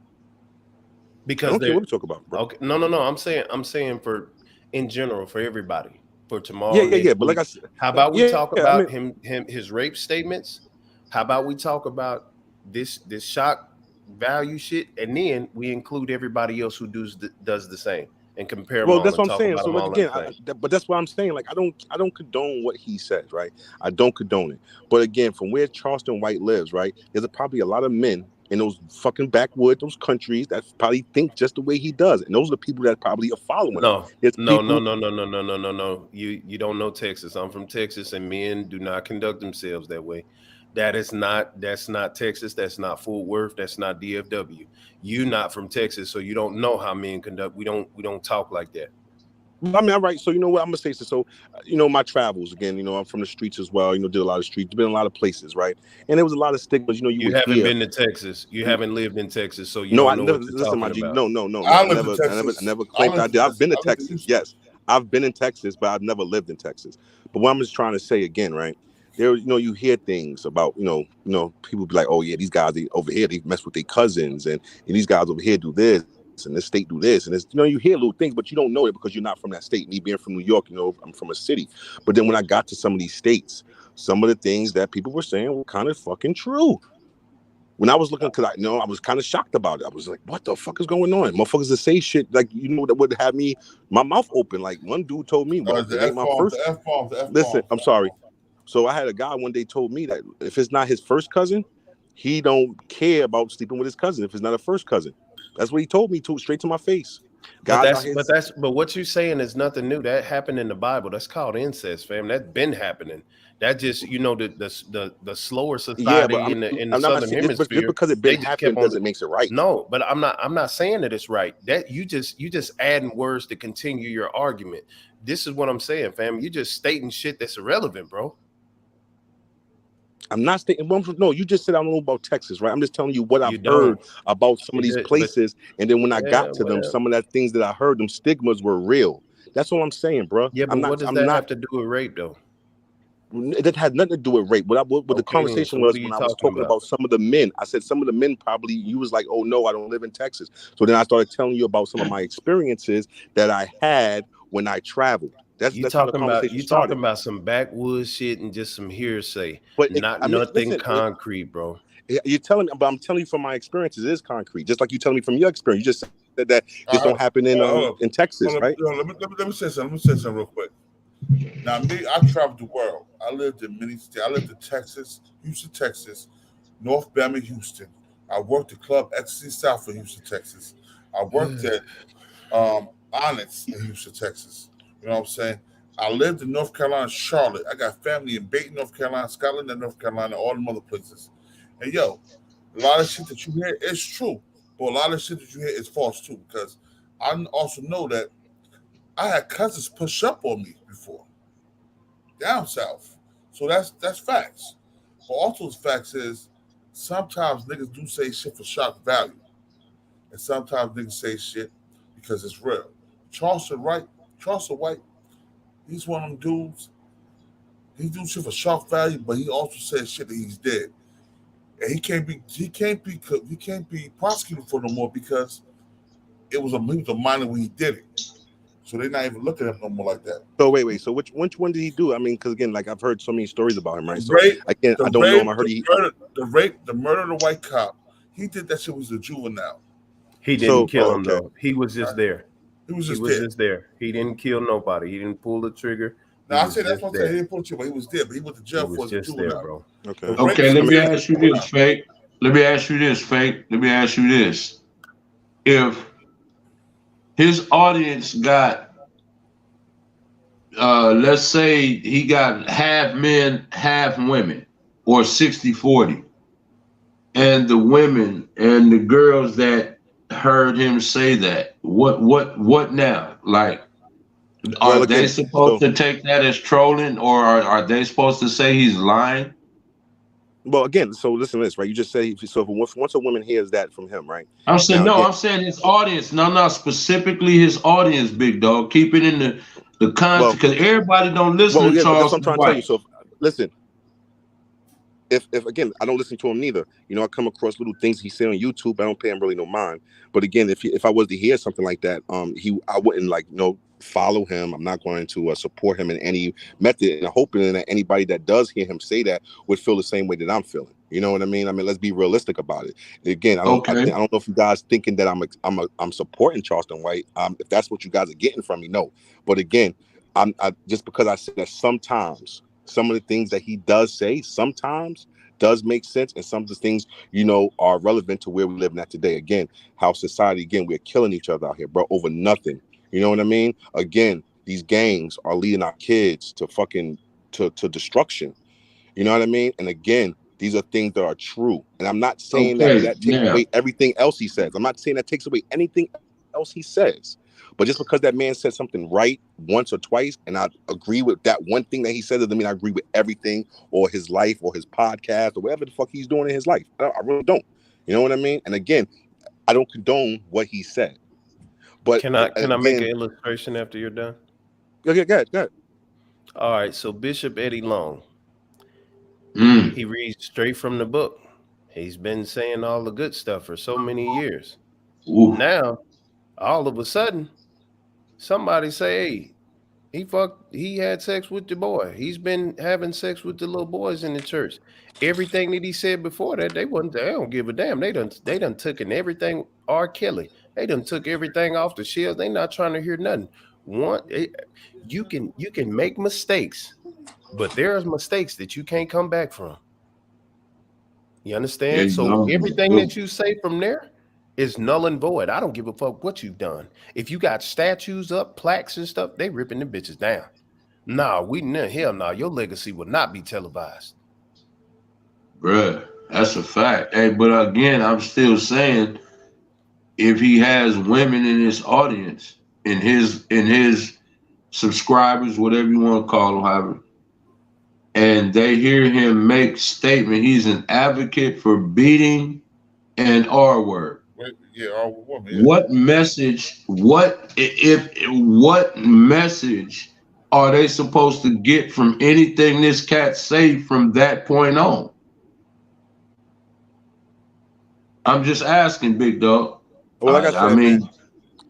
Because don't care what we talk about, bro. okay, no. I'm saying for in general for everybody for tomorrow, Yeah. next But like week. I said, How about we talk I about mean, his rape statements? How about we talk about this shock value shit, and then we include everybody else who does the same and compare them well, all that's and what I'm talk saying. about So them like all in again, the same. but that's what I'm saying. Like I don't condone what he says, right? I don't condone it. But again, from where Charleston White lives, right? There's probably a lot of men in those fucking backwood, those countries that probably think just the way he does, and those are the people that probably are following him. No. There's people. No. You don't know Texas. I'm from Texas, and men do not conduct themselves that way. That's not Texas. That's not Fort Worth. That's not DFW. You're not from Texas, so you don't know how men conduct. We don't talk like that. I mean, all right. So you know what I'm gonna say. So you know, my travels again. You know, I'm from the streets as well. You know, did a lot of streets. Been in a lot of places, right? And there was a lot of stigmas. You know, you haven't been to Texas. You haven't lived in Texas, so you no, don't I know never what you're listen, my talking G. about. No. I never claimed I did. I've been to Texas. Yes, I've been in Texas, but I've never lived in Texas. But what I'm just trying to say again, right? There, you know, you hear things about, you know, people be like, oh yeah, these guys over here they mess with their cousins, and these guys over here do this, and this state do this, and it's, you know, you hear little things, but you don't know it because you're not from that state. Me being from New York, you know, I'm from a city. But then when I got to some of these states, some of the things that people were saying were kind of fucking true. When I was looking, because I was kind of shocked about it. I was like, what the fuck is going on? Motherfuckers that say shit like, you know, that would have me, my mouth open. Like one dude told me, well, it ain't my first. Listen, I'm sorry. So I had a guy one day told me that if it's not his first cousin, he don't care about sleeping with his cousin if it's not a first cousin. That's what he told me straight to my face. But what you're saying is nothing new. That happened in the Bible. That's called incest, fam. That's been happening. That just, you know, the slower society in the southern hemisphere. Just because it been happened doesn't make it right. No, but I'm not saying that it's right. That you just adding words to continue your argument. This is what I'm saying, fam. You just stating shit that's irrelevant, bro. I'm not stating. No, you just said I don't know about Texas, right? I'm just telling you what I've heard about some of these places, and then when I got to them, some of that things that I heard, them stigmas were real. That's all I'm saying, bro. Yeah, but what does that have to do with rape, though? It had nothing to do with rape. What the conversation was when I was talking about some of the men. I said some of the men probably. You was like, oh no, I don't live in Texas. So then I started telling you about some of my experiences that I had when I traveled. That's how the conversation started. Talking about some backwoods shit and just some hearsay, but nothing listen, concrete, bro. You're telling me, but I'm telling you from my experiences, it is concrete. Just like you telling me from your experience. You just said that this don't happen in Texas, right? Let me say something real quick. Now, me, I traveled the world. I lived in many states. I lived in Texas, Houston, Texas, North Bama, Houston. I worked at Club Ecstasy South in Houston, Texas. I worked at Onyx in Houston, Texas. You know what I'm saying? I lived in North Carolina, Charlotte. I got family in Dayton, North Carolina, Scotland, and North Carolina, all them other places. And yo, a lot of shit that you hear is true, but a lot of shit that you hear is false too. Because I also know that I had cousins push up on me before down south. So that's facts. But also the facts is sometimes niggas do say shit for shock value. And sometimes niggas say shit because it's real. Charleston White, he's one of them dudes. He do shit for shock value, but he also says shit that he's dead. And he can't be prosecuted for no more because he was a minor when he did it. So they're not even looking at him no more like that. So wait. So which one did he do? I mean, because again, like I've heard so many stories about him, right? So I don't know him. I heard the murder of the white cop. He did that shit. Was a juvenile. He didn't kill him though. He was just there. He was just there. He didn't kill nobody. He didn't pull the trigger. No, I said that's what I said. He didn't pull the trigger, but he was there. But he went to jail for the juvenile. There, bro. Okay. Let me ask you this, Fake. Let me ask you this. If his audience got, let's say he got half men, half women, or 60-40, and the women and the girls that heard him say that, what now? Like, are they supposed to take that as trolling, or are they supposed to say he's lying? Well, again, so listen to this, right? You just said so. Once a woman hears that from him, right? I'm saying I'm saying his audience. No, not specifically his audience, big dog. Keep it in the context because everybody don't listen to Charleston White. So listen, if again, I don't listen to him neither. You know, I come across little things he said on YouTube. I don't pay him really no mind. But again, if I was to hear something like that, I wouldn't like follow him. I'm not going to support him in any method, and I'm hoping that anybody that does hear him say that would feel the same way that I'm feeling. You know what I mean? I mean, let's be realistic about it. Again, I don't know if you guys thinking that I'm supporting Charleston White. If that's what you guys are getting from me, no. But again, I just because I said that sometimes some of the things that he does say sometimes does make sense, and some of the things are relevant to where we live at today. Again, how society, we're killing each other out here, bro, over nothing. You know what I mean? Again, these gangs are leading our kids to to destruction. You know what I mean? And again, these are things that are true. And I'm not saying that takes away everything else he says. I'm not saying that takes away anything else he says. But just because that man said something right once or twice, and I agree with that one thing that he said, doesn't mean I agree with everything or his life or his podcast or whatever the fuck he's doing in his life. I really don't. You know what I mean? And again, I don't condone what he said. But can I make an illustration after you're done? Okay, go ahead. All right, so Bishop Eddie Long, he reads straight from the book. He's been saying all the good stuff for so many years. Ooh. Now, all of a sudden, somebody say, hey, he had sex with the boy. He's been having sex with the little boys in the church. Everything that he said before that, they don't give a damn. They done took everything. R. Kelly, they done took everything off the shelves. They not trying to hear nothing. You can make mistakes, but there's mistakes that you can't come back from. You understand? So everything that you say from there is null and void. I don't give a fuck what you've done. If you got statues up, plaques and stuff, they ripping the bitches down. Hell no, your legacy will not be televised. Bruh, that's a fact. Hey, but again, I'm still saying, if he has women in his audience, in his subscribers, whatever you want to call them, however, and they hear him make statement, he's an advocate for beating an R word. What message? What message are they supposed to get from anything this cat say from that point on? I'm just asking, big dog. Well, like I said, man,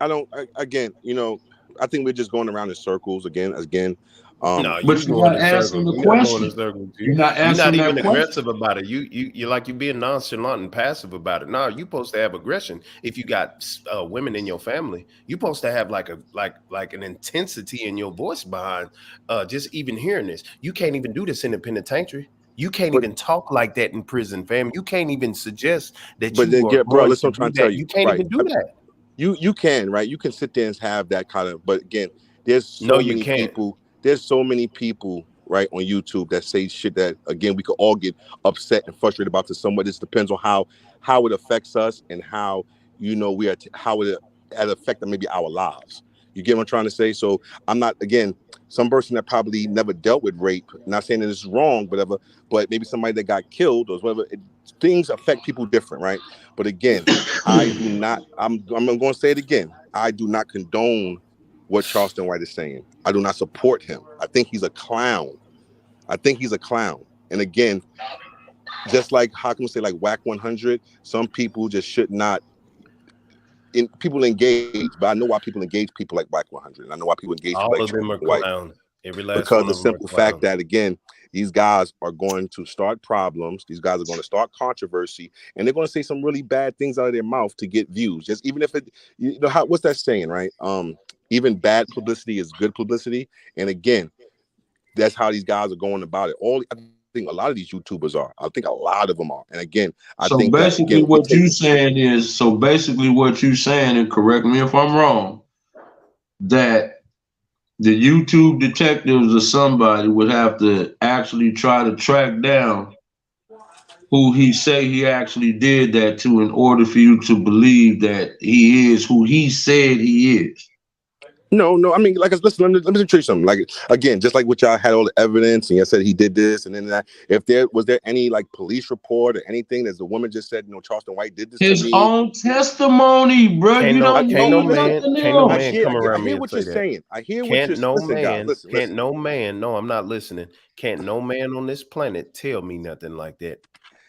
I think we're just going around in circles again. No, but you're not answering the question. You're not even aggressive about it. You're like you're being nonchalant and passive about it. No, you're supposed to have aggression. If you got women in your family, you're supposed to have like an intensity in your voice behind just even hearing this. You can't even do this in the penitentiary. You can't even talk like that in prison, fam. You can't even suggest that. But then, bro, listen, I'm trying to tell you, you can't even do that. You can, right? You can sit there and have that kind of. But again, there's so many people. There's so many people, right, on YouTube that say shit that, again, we could all get upset and frustrated about to somewhat. This depends on how it affects us and how, how it affects maybe our lives. You get what I'm trying to say? So I'm not, again, some person that probably never dealt with rape, not saying that it's wrong, whatever, but maybe somebody that got killed or whatever, things affect people different, right? But again, I'm going to say it again. I do not condone what Charleston White is saying. I do not support him. I think he's a clown. And again, just like how can we say like Wack 100, some people just should not. People engage, but I know why people engage people like Wack 100. And I know why people engage all people of like them are White. clowns. Every last because one the of them simple fact that, again, these guys are going to start problems. These guys are going to start controversy, and they're going to say some really bad things out of their mouth to get views. Just even if it, what's that saying, right? Even bad publicity is good publicity. And again, that's how these guys are going about it. I think a lot of these YouTubers are. I think a lot of them are. And again, I think basically what you're saying is, and correct me if I'm wrong, that the YouTube detectives or somebody would have to actually try to track down who he actually did that to in order for you to believe that he is who he said he is. No. I mean, like, listen. Let me tell you something. Like, again, just like what y'all had all the evidence, and you said he did this and then that. If there was any like police report or anything, as the woman just said, Charleston White did this to His me. own testimony, bro. You don't know nothing else. I hear what you're saying. I hear what you're saying. Guys, listen. Can't no man. No, I'm not listening. Can't no man on this planet tell me nothing like that.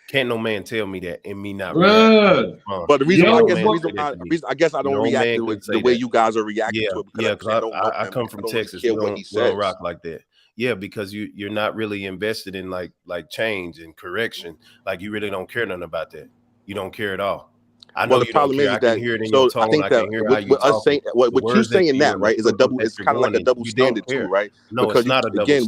Can't no man tell me that and me not react. But the reason I guess I don't react to it the way you guys are reacting to it because I come from Texas. We don't rock like that. Yeah, because you're not really invested in like change and correction. Like you really don't care nothing about that. You don't care at all. I know the problem is that I think that with us saying what you're saying that right is a double. It's kind of like a double standard too, right? No, because it's not a double standard.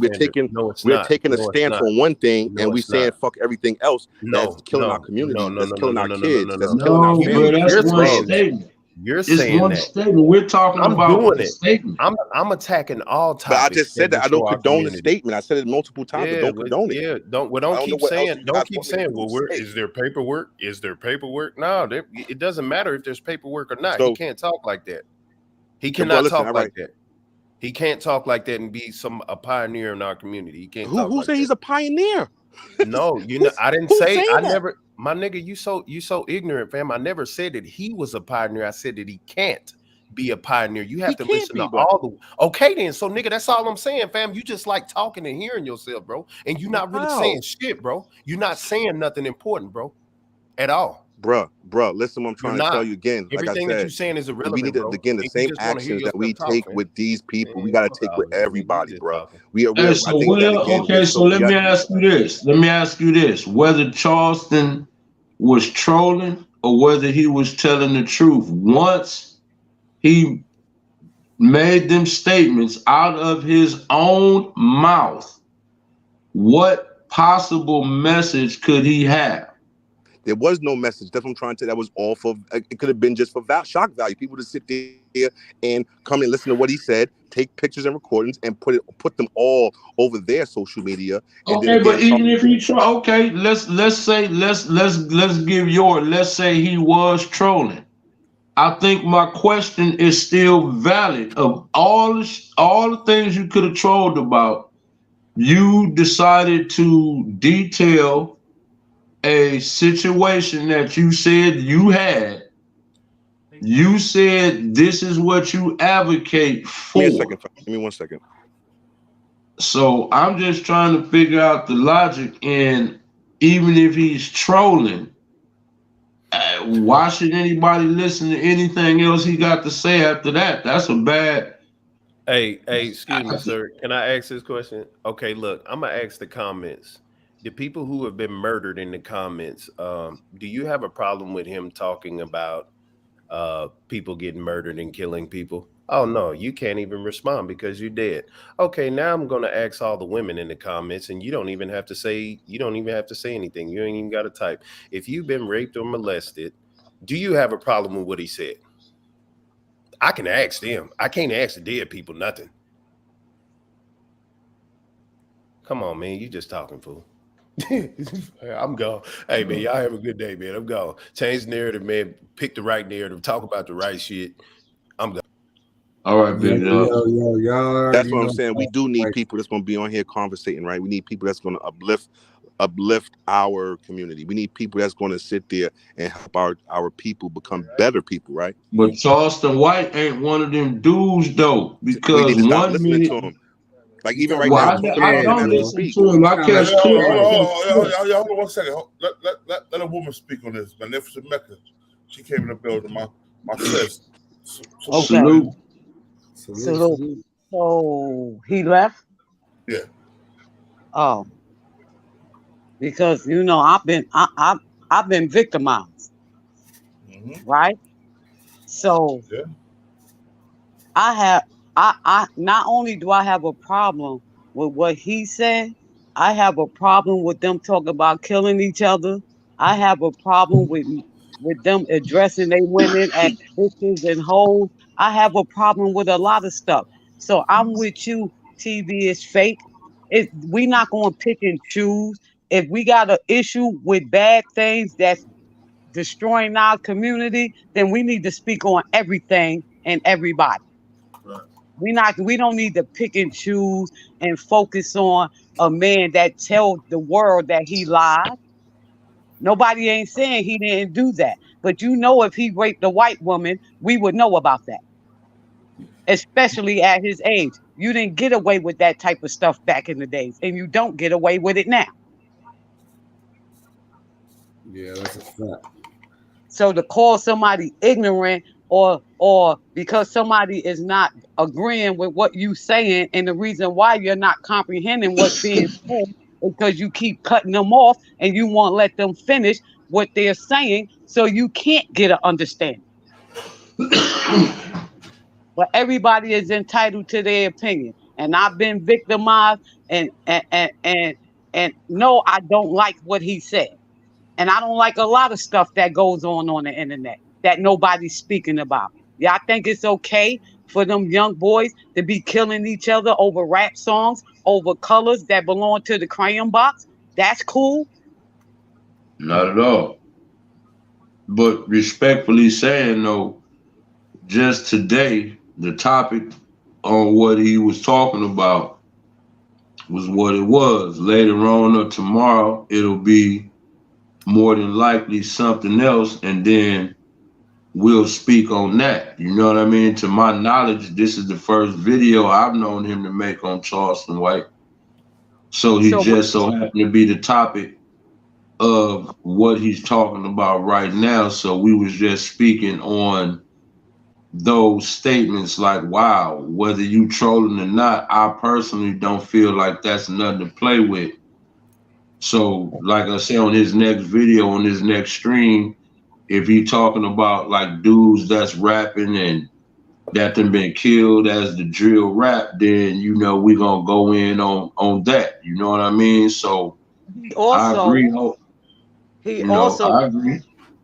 We're taking a stand for one thing and we're saying fuck everything else that's killing our community, that's killing our kids, that's killing our families. That's one statement. You're saying one that. Statement. We're talking about the statement. I'm attacking all topics. But I just said that I don't condone the statement. I said it multiple times. I don't condone it. Yeah, don't keep saying. Don't keep saying. Well, is there paperwork? Is there paperwork? No, it doesn't matter if there's paperwork or not. He can't talk like that. He cannot talk like that. He can't talk like that and be a pioneer in our community. He can't. Who said he's a pioneer? No, I didn't say. I never. My nigga, you so ignorant, fam. I never said that he was a pioneer. I said that he can't be a pioneer. You have to listen to all the. Okay, then. So, nigga, that's all I'm saying, fam. You just like talking and hearing yourself, bro. And you're not really saying shit, bro. You're not saying nothing important, bro, at all. Bro, listen what I'm trying to tell you again. Everything that you're saying is irrelevant, we need to, again, the same actions that we take with these people, we got to take with everybody, bro. So let me ask you this. Whether Charleston was trolling or whether he was telling the truth, once he made them statements out of his own mouth, what possible message could he have? There was no message. That's what I'm trying to say. That was all for, it could have been just for shock value. People to sit there and come and listen to what he said, take pictures and recordings and put them all over their social media. And okay, but even if he let's say he was trolling. I think my question is still valid. Of all the things you could have trolled about, you decided to detail a situation that you said you had. You said this is what you advocate for. Give me 1 second. So I'm just trying to figure out the logic, and even if he's trolling, why should anybody listen to anything else he got to say after that? That's a bad. Hey, excuse me, sir. Can I ask this question? Okay, look, I'm gonna ask the comments. The people who have been murdered in the comments, do you have a problem with him talking about people getting murdered and killing people? Oh, no, you can't even respond because you're dead. Okay, now I'm going to ask all the women in the comments, and you don't even have to say anything. You ain't even got to type. If you've been raped or molested, do you have a problem with what he said? I can ask them. I can't ask the dead people nothing. Come on, man. You just talking, fool. I'm gone. Hey, man, y'all have a good day, man. I'm gone. Change the narrative, man. Pick the right narrative. Talk about the right shit. I'm gone. All right, big dog. That's what I'm saying. We do need people that's going to be on here conversating, right? We need people that's going to uplift our community. We need people that's going to sit there and help our people become better people, right? But Charleston White ain't one of them dudes, though, because we need to stop listening to him. Like even right now, I don't listen to him. I can't speak. Hold on 1 second. Let a woman speak on this. Magnificent Mecca. She came in the building. My sis. Salute. So he left? Yeah. Oh. Because I've been victimized. Right? So yeah. I not only do I have a problem with what he said, I have a problem with them talking about killing each other. I have a problem with them addressing their women as bitches and hoes. I have a problem with a lot of stuff. So I'm with you. TV is fake. We not going to pick and choose. If we got an issue with bad things that's destroying our community, then we need to speak on everything and everybody. Right. We don't need to pick and choose and focus on a man that tells the world that he lied. Nobody ain't saying he didn't do that. But you know, if he raped a white woman, we would know about that. Especially at his age. You didn't get away with that type of stuff back in the days, and you don't get away with it now. Yeah, that's a fact. So to call somebody ignorant or because somebody is not agreeing with what you saying, and the reason why you're not comprehending what's being said is because you keep cutting them off and you won't let them finish what they're saying, so you can't get an understanding. But everybody is entitled to their opinion, and I've been victimized, and no, I don't like what he said. And I don't like a lot of stuff that goes on the internet that nobody's speaking about. Yeah, I think it's okay for them young boys to be killing each other over rap songs, over colors that belong to the crayon box. That's cool. Not at all. But respectfully saying though, just today, the topic on what he was talking about was what it was. Later on or tomorrow, it'll be more than likely something else, and then we'll speak on that. You know what I mean? To my knowledge, this is the first video I've known him to make on Charleston White. So he just so happened to be the topic of what he's talking about right now. So we was just speaking on those statements like, wow, whether you trolling or not, I personally don't feel like that's nothing to play with. So like I said, on his next video, on his next stream, if he talking about like dudes that's rapping and that them been killed as the drill rap, then you know we gonna go in on that. You know what I mean? So I agree. I agree.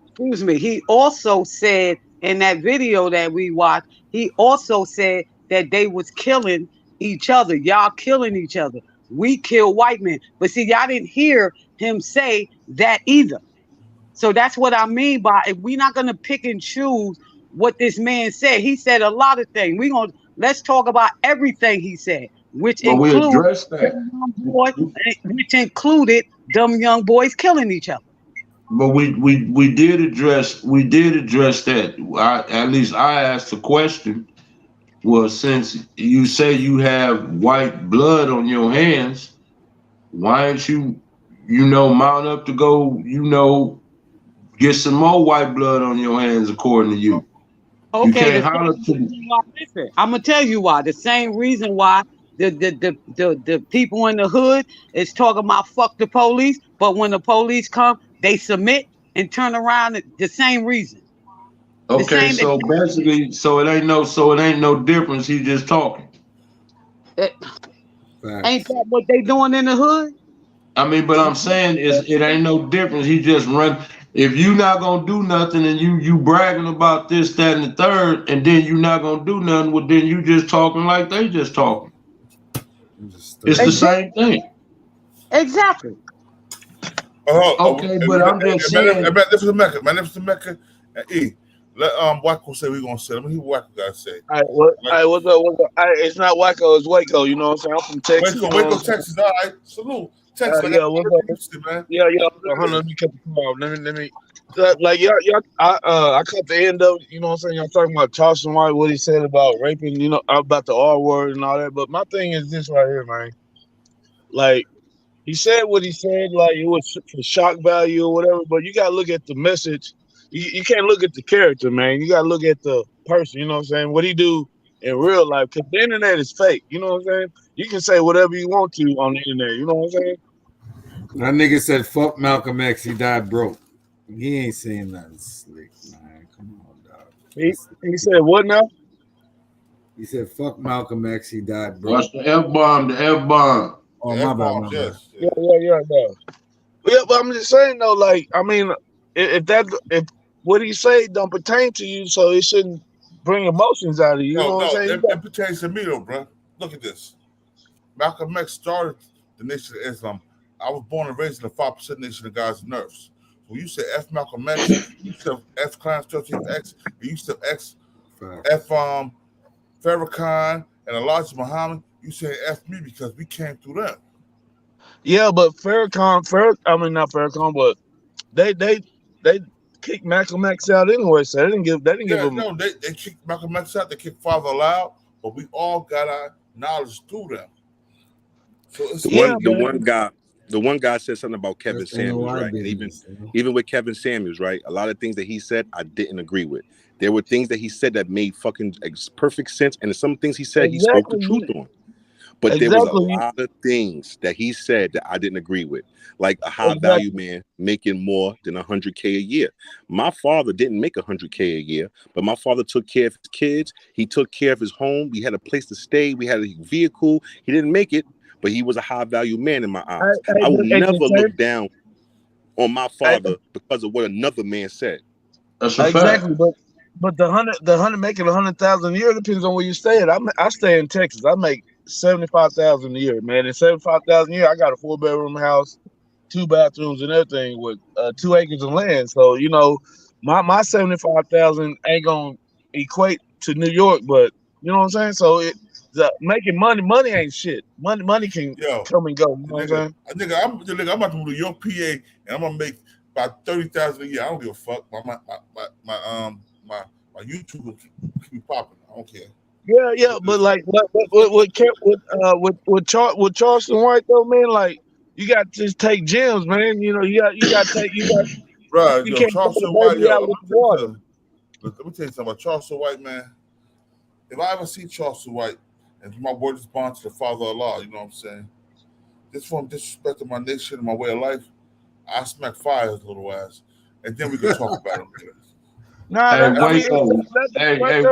Excuse me. He also said in that video that we watched, he also said that they was killing each other. Y'all killing each other. We kill white men. But see, y'all didn't hear him say that either. So that's what I mean by, if we're not gonna pick and choose what this man said. He said a lot of things. Let's talk about everything he said, which included them young boys killing each other. But we did address that. At least I asked the question. Well, since you say you have white blood on your hands, why don't you mount up to go, get some more white blood on your hands according to you? Okay, you can't holler I'm gonna tell you why. The same reason why the people in the hood is talking about fuck the police, but when the police come, they submit and turn around. The same reason. Okay, so basically, so it ain't no difference. He just talking. Ain't that what they doing in the hood? I mean, but I'm saying it ain't no difference. He just run. If you not gonna do nothing and you bragging about this, that, and the third, and then you not gonna do nothing, well then you just talking like they just talking. It's the same thing. Exactly. Okay, but I'm just saying. Magnificent Mecca, Magnificent Mecca, and E. Let Wacko say we're gonna say. Let me hear what Wacko gotta say. All right, what's up? It's not Wacko, it's Waco. You know what I'm saying? I'm from Texas. Waco, Texas. All right, salute. Texas, yeah, what's up? Man. Yeah. Hold on, let me cut the call. Let me. Like y'all, I cut the end of. You know what I'm saying? Y'all talking about Charleston White, what he said about raping. You know about the R word and all that. But my thing is this right here, man. Like he said what he said, like it was for shock value or whatever. But you gotta look at the message. You can't look at the character, man. You gotta look at the person. You know what I'm saying? What he do in real life, because the internet is fake. You know what I'm saying? You can say whatever you want to on the internet. You know what I'm saying? That nigga said, fuck Malcolm X, he died broke. He ain't saying nothing slick, man. Come on, dog. He said what now? He said, fuck Malcolm X, he died broke. What's the F-bomb? The F-bomb. Oh, my bad. Yes. Yeah, but I'm just saying, though, like, I mean, if what he say don't pertain to you, so it shouldn't bring emotions out of you. You know what I'm saying? It pertains to me, though, bro. Look at this. Malcolm X started the Nation of Islam. I was born and raised in the 5% Nation of God's nerves. So you said F Malcolm X, you said F Clarence 13th X, you said F Farrakhan, and Elijah Muhammad, you saying F me because we came through them. Yeah, but I mean not Farrakhan, but they kicked Malcolm X out anyway, so they didn't give him. No, they kicked Malcolm X out, they kicked Father Loud, but we all got our knowledge through them. So it's the one guy said something about Kevin Samuels, right? And even with Kevin Samuels, right? A lot of things that he said I didn't agree with. There were things that he said that made fucking perfect sense, and some things he said he spoke the truth on. But there was a lot of things that he said that I didn't agree with, like a high value man making more than $100K a year. My father didn't make $100K a year, but my father took care of his kids. He took care of his home. We had a place to stay. We had a vehicle. He didn't make it, but he was a high value man in my eyes. I will never look down on my father because of what another man said. That's a exactly, but the hundred making 100,000 a year depends on where you stay at. I stay in Texas. I make 75,000 a year, man. And 75,000 a year, I got a 4-bedroom house, 2 bathrooms, and everything with 2 acres of land. So you know, my 75,000 ain't gonna equate to New York, but you know what I'm saying. So making money ain't shit. Money can come and go. You know what I'm saying? I'm about to move to York, PA, and I'm gonna make about 30,000 a year. I don't give a fuck. My YouTube will keep popping. I don't care. Yeah, but like with Charleston White though, man, like you got to just take gems, man. You know, you got Right, you can't Charleston throw the White, baby out with the water. Let me tell you something about Charleston White, man. If I ever see Charleston White, and my word is bond to the Father of Allah, you know what I'm saying? This from disrespecting my nation and my way of life, I smack fire his little ass, and then we can talk about him.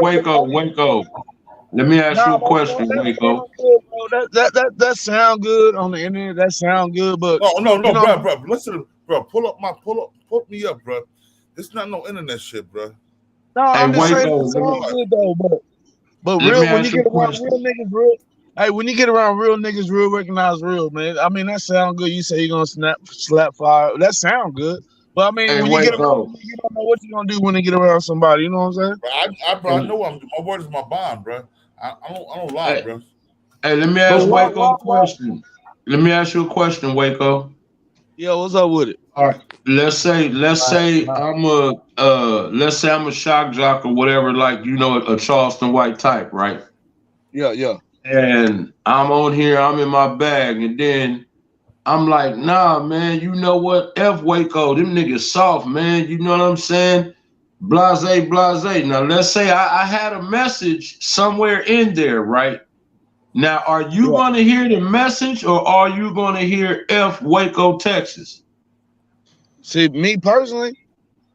Waco. Let me ask you a question, Waco. That sound good on the internet. That sound good, but no, bro. Listen, bro. Pull me up, bro. This not no internet shit, bro. No, I'm just saying it sounds good though, but real when you get around real niggas, real. Hey, when you get around real niggas, real recognize real, man. I mean, that sound good. You say you're gonna slap fire. That sound good. But I mean, when you get around, you don't know what you're gonna do when you get around somebody. You know what I'm saying? I know what I'm doing. My word is my bond, bro. I don't lie, bro. Hey, let me ask Waco a question. Let me ask you a question, Waco. Yo, what's up with it? All right. Let's say I'm a shock jock or whatever, like a Charleston White type, right? Yeah. And I'm on here, I'm in my bag, and then I'm like, nah, man, you know what? F Waco, them niggas soft, man. You know what I'm saying? Blase. Now, let's say I had a message somewhere in there, right? Now, are you going to hear the message or are you going to hear F Waco, Texas? See, me personally,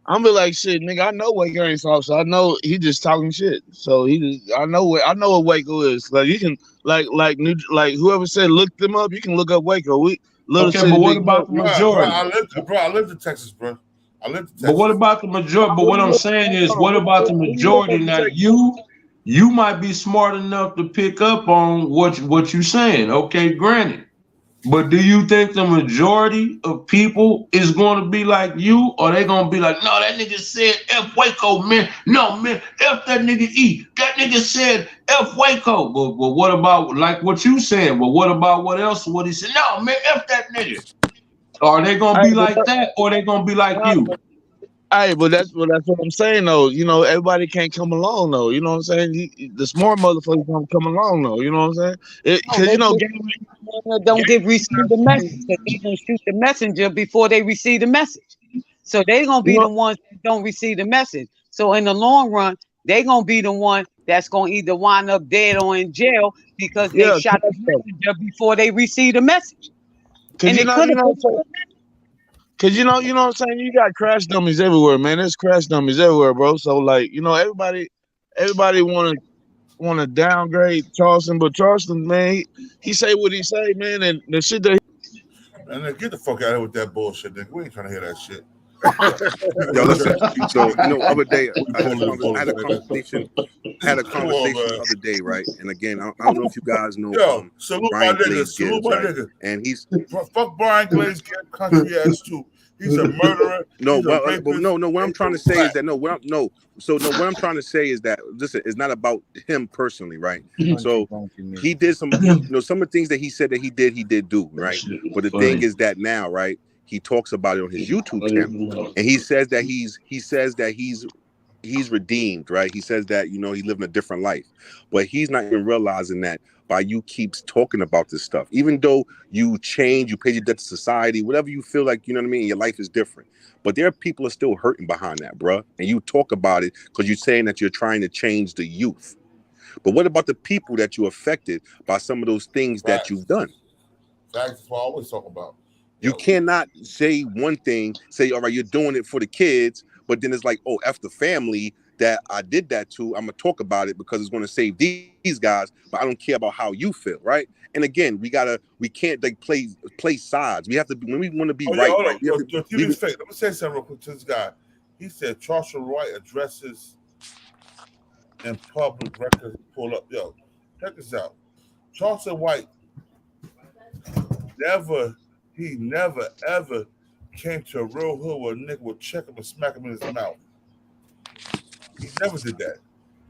I'm be like, shit, nigga, I know Waco ain't soft, so I know he just talking shit. So I know what Waco is. Like you can like whoever said look them up, you can look up Waco. Okay, but what about the majority? I lived in Texas, bro. I lived in Texas. But what about the majority? But what I'm saying is, what about the majority? Now you might be smart enough to pick up on what you're saying. Okay, granted. But do you think the majority of people is going to be like you, or they going to be like, no, that nigga said F Waco, man. No, man, F that nigga E. That nigga said F Waco. But what about like what you said? But what about what else? What he said? No, man, F that nigga. Are they going to be like that, or they going to be like you? Hey, but that's what I'm saying though. You know, everybody can't come along though. You know what I'm saying? The smart motherfuckers don't come along though. You know what I'm saying? Because don't receive the message. So they gonna shoot the messenger before they receive the message. So they gonna be the ones that don't receive the message. So in the long run, they gonna be the one that's gonna either wind up dead or in jail because they shot the messenger before they receive the message. Because you know what I'm saying? You got crash dummies everywhere, man. There's crash dummies everywhere, bro. So like, you know, everybody want to downgrade Charleston, but Charleston, man, he say what he say, man, and the shit that and then get the fuck out of here with that bullshit, nigga. We ain't trying to hear that shit. Yo, listen. So other day I had a conversation. The other day, right? And again, I don't know if you guys know. Yo, salute Brian my nigga. Glaze Salute Gibbs, my right? nigga. And he's fuck Brian Glaze Gibbs, country ass too. He's a murderer. No, he's but no. What I'm trying to say is that what I'm trying to say is that listen, it's not about him personally, right? So he did some, some of the things that he said that he did do, right? But the thing is that now, right? He talks about it on his YouTube channel, and he says that he's redeemed, right? He says that he living a different life, but he's not even realizing that by you keeps talking about this stuff, even though you change, you pay your debt to society, whatever you feel like, you know what I mean, your life is different, but there are people are still hurting behind that, bruh. And you talk about it because you're saying that you're trying to change the youth, but what about the people that you affected by some of those things that you've done? That's what I always talk about. You cannot say one thing, say, all right, you're doing it for the kids, but then it's like, oh, F the family that I did that to. I'm going to talk about it because it's going to save these guys, but I don't care about how you feel, right? And again, we can't like play sides. We have to, when we want to be right. Let me say something real quick to this guy. He said Charleston White addresses in public records pull up. Yo, check this out. Charleston White never ever came to a real hood where a nigga would check him and smack him in his mouth. He never did that.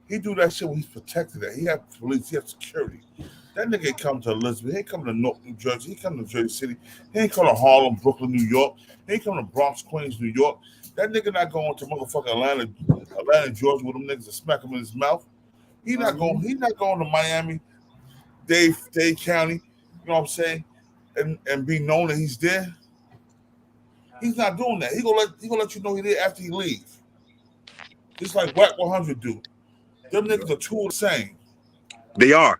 He do that shit when he's protected. He have police, he have security. That nigga ain't come to Elizabeth. He ain't come to Newark, New Jersey. He come to Jersey City. He ain't come to Harlem, Brooklyn, New York. He ain't come to Bronx, Queens, New York. That nigga not going to motherfucking Atlanta, Georgia with them niggas to smack him in his mouth. He not going to Miami, Dade County, you know what I'm saying? And be known that he's there. He's not doing that. He gonna let you know he's there after he leaves. Just like Wack 100 do. Them niggas are two of the same. They are.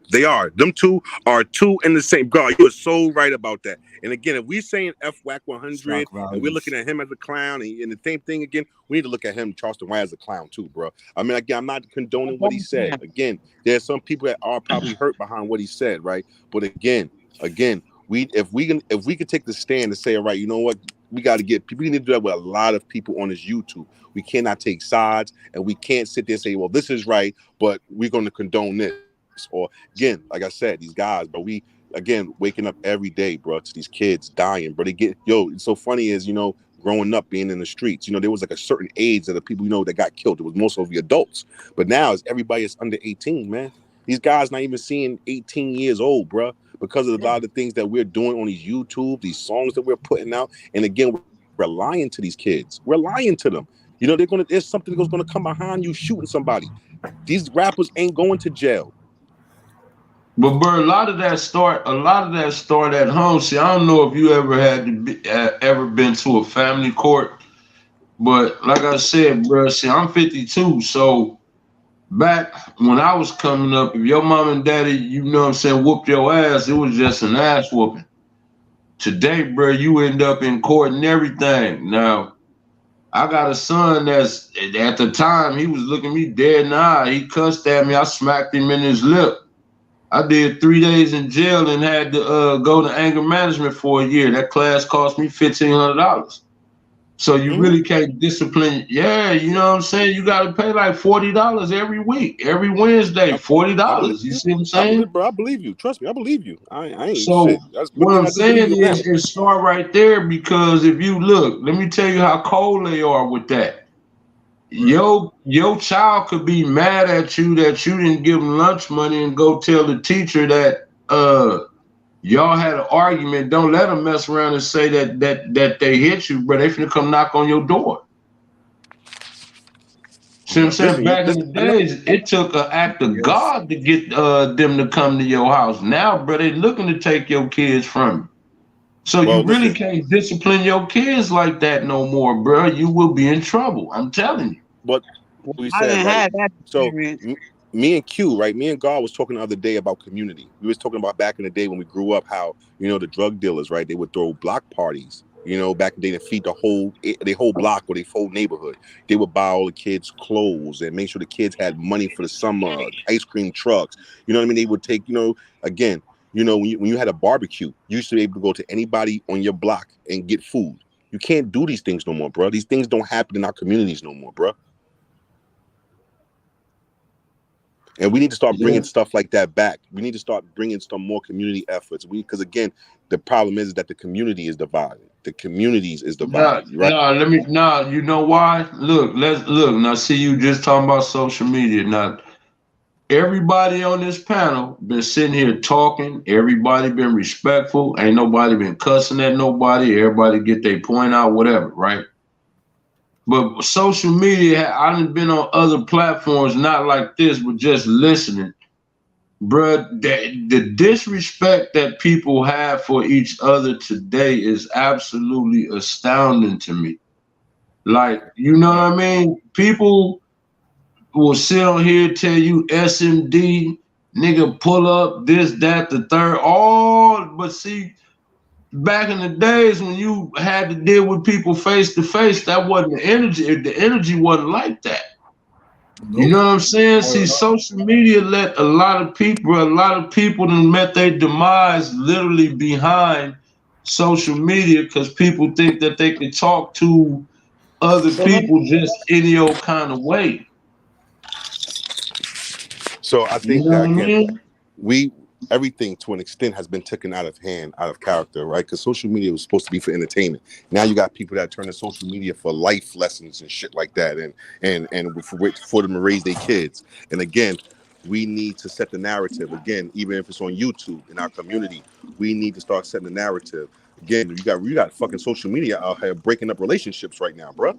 Them two are two in the same. God, you are so right about that. And again, if we're saying F Wack 100 and we're looking at him as a clown, and the same thing again, we need to look at him, Charleston White, as a clown too, bro. I mean, again, I'm not condoning what he said. Again, there's some people that are probably hurt behind what he said, right? But again, if we could take the stand and say, all right, you know what, we got to get people. We need to do that with a lot of people on this YouTube. We cannot take sides, and we can't sit there and say, well, this is right, but we're going to condone this. Or again, like I said, these guys, but we again waking up every day, bro, to these kids dying. But it's so funny is growing up being in the streets, there was like a certain age that the people that got killed. It was most of the adults, but now it's everybody that's under 18, man. These guys not even seeing 18 years old, bro, because of a lot of the things that we're doing on these YouTube, these songs that we're putting out. And again, we're lying to these kids. We're lying to them. There's something that's going to come behind you shooting somebody. These rappers ain't going to jail. But bro, a lot of that start at home. See, I don't know if you ever ever been to a family court, but like I said, bro, see, I'm 52, so back when I was coming up, if your mom and daddy, whooped your ass, it was just an ass whooping. Today, bro, you end up in court and everything. Now, I got a son that's, at the time, he was looking me dead in the eye. He cussed at me. I smacked him in his lip. I did 3 days in jail and had to go to anger management for a year. That class cost me $1,500. So you really can't discipline. Yeah, you know what I'm saying? You got to pay like $40 every week, every Wednesday, $40. You see what I'm saying? I believe you. Trust me, I believe you. I ain't so shit. What I'm saying is start right there, because if you look, let me tell you how cold they are with that. Right. Your child could be mad at you that you didn't give them lunch money and go tell the teacher that y'all had an argument. Don't let them mess around and say that they hit you, but they finna come knock on your door. See what I'm saying? Back in the days, it took an act of God to get them to come to your house. Now, bro, they looking to take your kids from you. So you really can't discipline your kids like that no more, bro. You will be in trouble. I'm telling you. But we said, right? So me and Q, right? Me and God was talking the other day about community. We was talking about back in the day when we grew up, how the drug dealers, right? They would throw block parties. Back in the day, to feed the whole block or the whole neighborhood. They would buy all the kids clothes and make sure the kids had money for the summer, ice cream trucks. You know what I mean? They would take, again, when you had a barbecue, you used to be able to go to anybody on your block and get food. You can't do these things no more, bro. These things don't happen in our communities no more, bro. And we need to start bringing stuff like that back. We need to start bringing some more community efforts. Because again, the problem is that the community is divided. The communities is divided. Right? You know why? Look. Now, see, you just talking about social media. Now, everybody on this panel been sitting here talking. Everybody been respectful. Ain't nobody been cussing at nobody. Everybody get their point out, whatever, right? But social media, I done been on other platforms, not like this, but just listening. Bruh, the disrespect that people have for each other today is absolutely astounding to me. Like, you know what I mean? People will sit on here, tell you SMD, nigga, pull up, this, that, the third, all, but see, back in the days when you had to deal with people face to face, that wasn't the energy. The energy wasn't like that. You know what I'm saying? See, social media let a lot of people that met their demise literally behind social media because people think that they can talk to other people just any old kind of way. So I think that again, everything to an extent has been taken out of hand, out of character, right? Because social media was supposed to be for entertainment. Now you got people that turn to social media for life lessons and shit like that, and for them to raise their kids. And again, we need to set the narrative. Again, even if it's on YouTube in our community, we need to start setting the narrative. Again, you got fucking social media out here breaking up relationships right now, bro.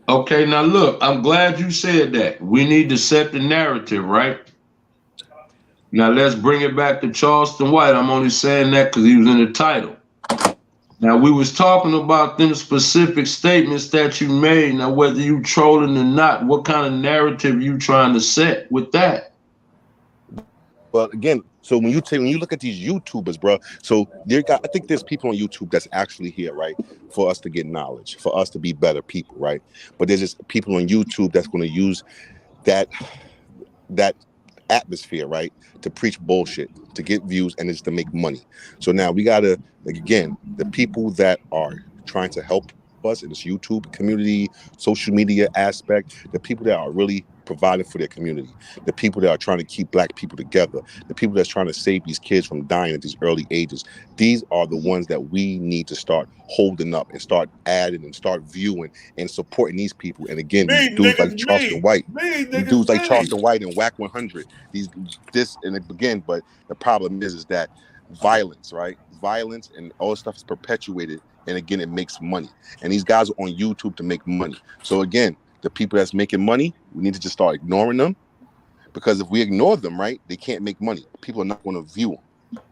Okay, now look, I'm glad you said that. We need to set the narrative, right? Now let's bring it back to Charleston White. I'm only saying that because he was in the title. Now we was talking about them specific statements that you made. Now whether you trolling or not, what kind of narrative you trying to set with that? Well, again, so when you look at these YouTubers, bro, so I think there's people on YouTube that's actually here, right, for us to get knowledge, for us to be better people, right? But there's just people on YouTube that's going to use that atmosphere, right, to preach bullshit, to get views, and it's to make money. So now we gotta, like, again, the people that are trying to help us in this YouTube community, social media aspect, the people that are really providing for their community, the people that are trying to keep black people together, the people that's trying to save these kids from dying at these early ages, these are the ones that we need to start holding up and start adding and start viewing and supporting these people. And again, these dudes like Charleston White, dudes like Charleston White and Wack 100, but the problem is that violence, right? Violence and all this stuff is perpetuated, and again, it makes money. And these guys are on YouTube to make money. So again, the people that's making money, we need to just start ignoring them, because if we ignore them, right, they can't make money. People are not going to view them.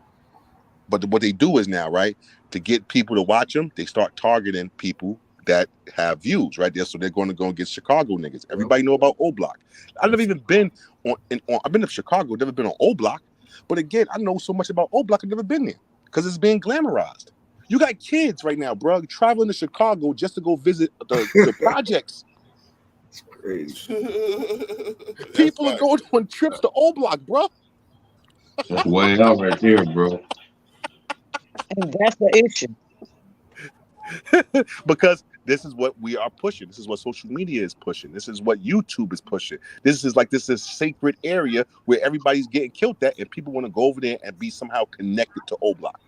But what they do is now, right, to get people to watch them, they start targeting people that have views, right there. So they're going to go and get Chicago niggas. Everybody know about O Block. I've never even been I've been to Chicago, never been on O Block. But again, I know so much about O Block, I've never been there because it's being glamorized. You got kids right now, bro, traveling to Chicago just to go visit the projects. It's crazy. People are going on trips to O Block, bro. That's way out right there, bro. And that's the issue. Because this is what we are pushing. This is what social media is pushing. This is what YouTube is pushing. This is sacred area where everybody's getting killed at, and people want to go over there and be somehow connected to O Block.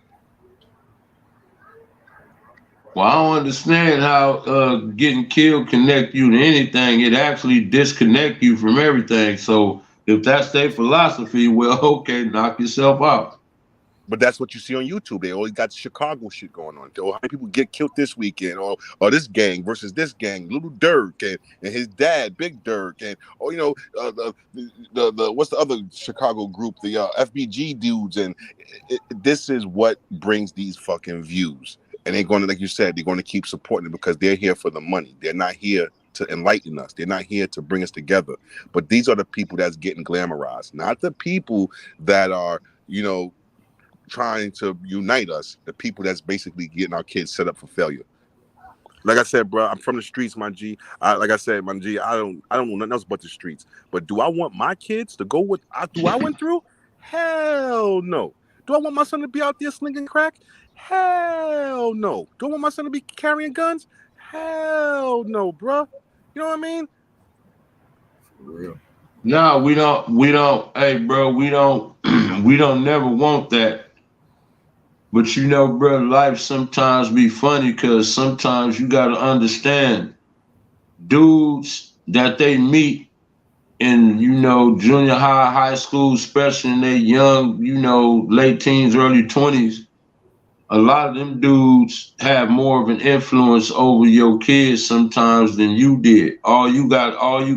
Well, I don't understand how getting killed connect you to anything. It actually disconnect you from everything. So if that's their philosophy, well, okay, knock yourself out. But that's what you see on YouTube. They always got Chicago shit going on. Or how many people get killed this weekend, or this gang versus this gang, Little Dirk and his dad, Big Dirk, and the what's the other Chicago group, the FBG dudes, and this is what brings these fucking views. And they're going to, like you said, they're going to keep supporting it because they're here for the money. They're not here to enlighten us. They're not here to bring us together. But these are the people that's getting glamorized, not the people that are, trying to unite us, the people that's basically getting our kids set up for failure. Like I said, bro, I'm from the streets, my G. Like I said, my G, I don't know nothing else but the streets. But do I want my kids to go what I went through? Hell no. Do I want my son to be out there slinging crack? Hell no. Do I want my son to be carrying guns? Hell no, bro. You know what I mean? For real. No, we don't. Hey, bro, we don't. We don't never want that. But you know, bro, life sometimes be funny because sometimes you gotta understand dudes that they meet in, you know, junior high, high school, especially in their young, you know, late teens, early 20s. A lot of them dudes have more of an influence over your kids sometimes than you did. All you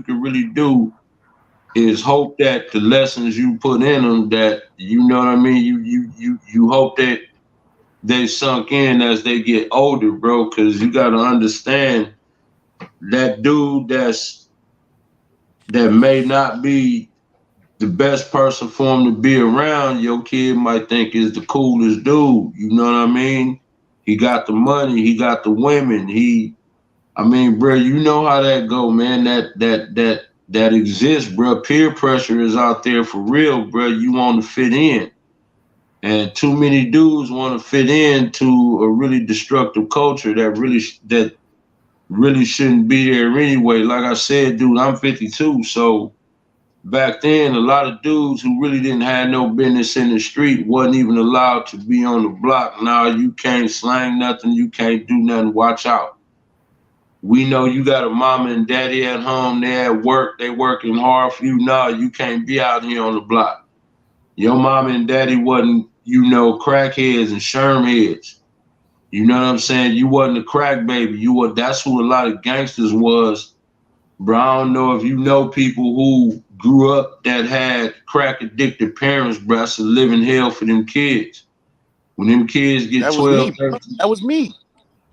can really do is hope that the lessons you put in them, that, you know what I mean, you hope that they sunk in as they get older, bro, because you got to understand that dude that may not be the best person for him to be around, your kid might think is the coolest dude. You know what I mean? He got the money, he got the women, I mean, bro, you know how that go, man. That exists, bro. Peer pressure is out there for real, bro. You want to fit in. And too many dudes want to fit into a really destructive culture that really shouldn't be there anyway. Like I said, dude, I'm 52, so back then a lot of dudes who really didn't have no business in the street wasn't even allowed to be on the block. Now you can't slang nothing, you can't do nothing, watch out. We know you got a mama and daddy at home, they at work, they working hard for you. Now you can't be out here on the block. Your mama and daddy wasn't, you know, crackheads and sherm heads. You know what I'm saying? You wasn't a crack baby. That's who a lot of gangsters was. Bro, I don't know if you know people who grew up that had crack addicted parents, bro. That's a living hell for them kids. When them kids get 12, 13. That was me.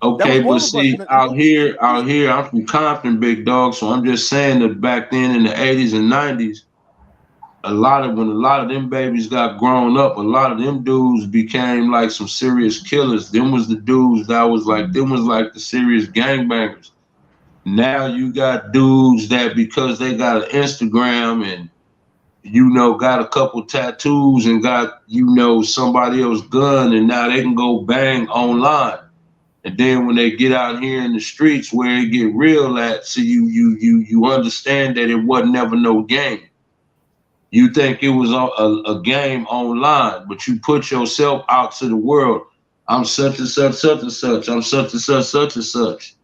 Okay, but see, out here, I'm from Compton, big dog. So I'm just saying that back then in the 80s and 90s, when a lot of them babies got grown up, a lot of them dudes became like some serious killers. Them was the dudes that was like the serious gangbangers. Now you got dudes that, because they got an Instagram and, you know, got a couple tattoos and got, you know, somebody else's gun, and now they can go bang online. And then when they get out here in the streets where it get real at, so you understand that it wasn't never no game. You think it was a game online, but you put yourself out to the world. I'm such and such, such and such. I'm such and such, such and such.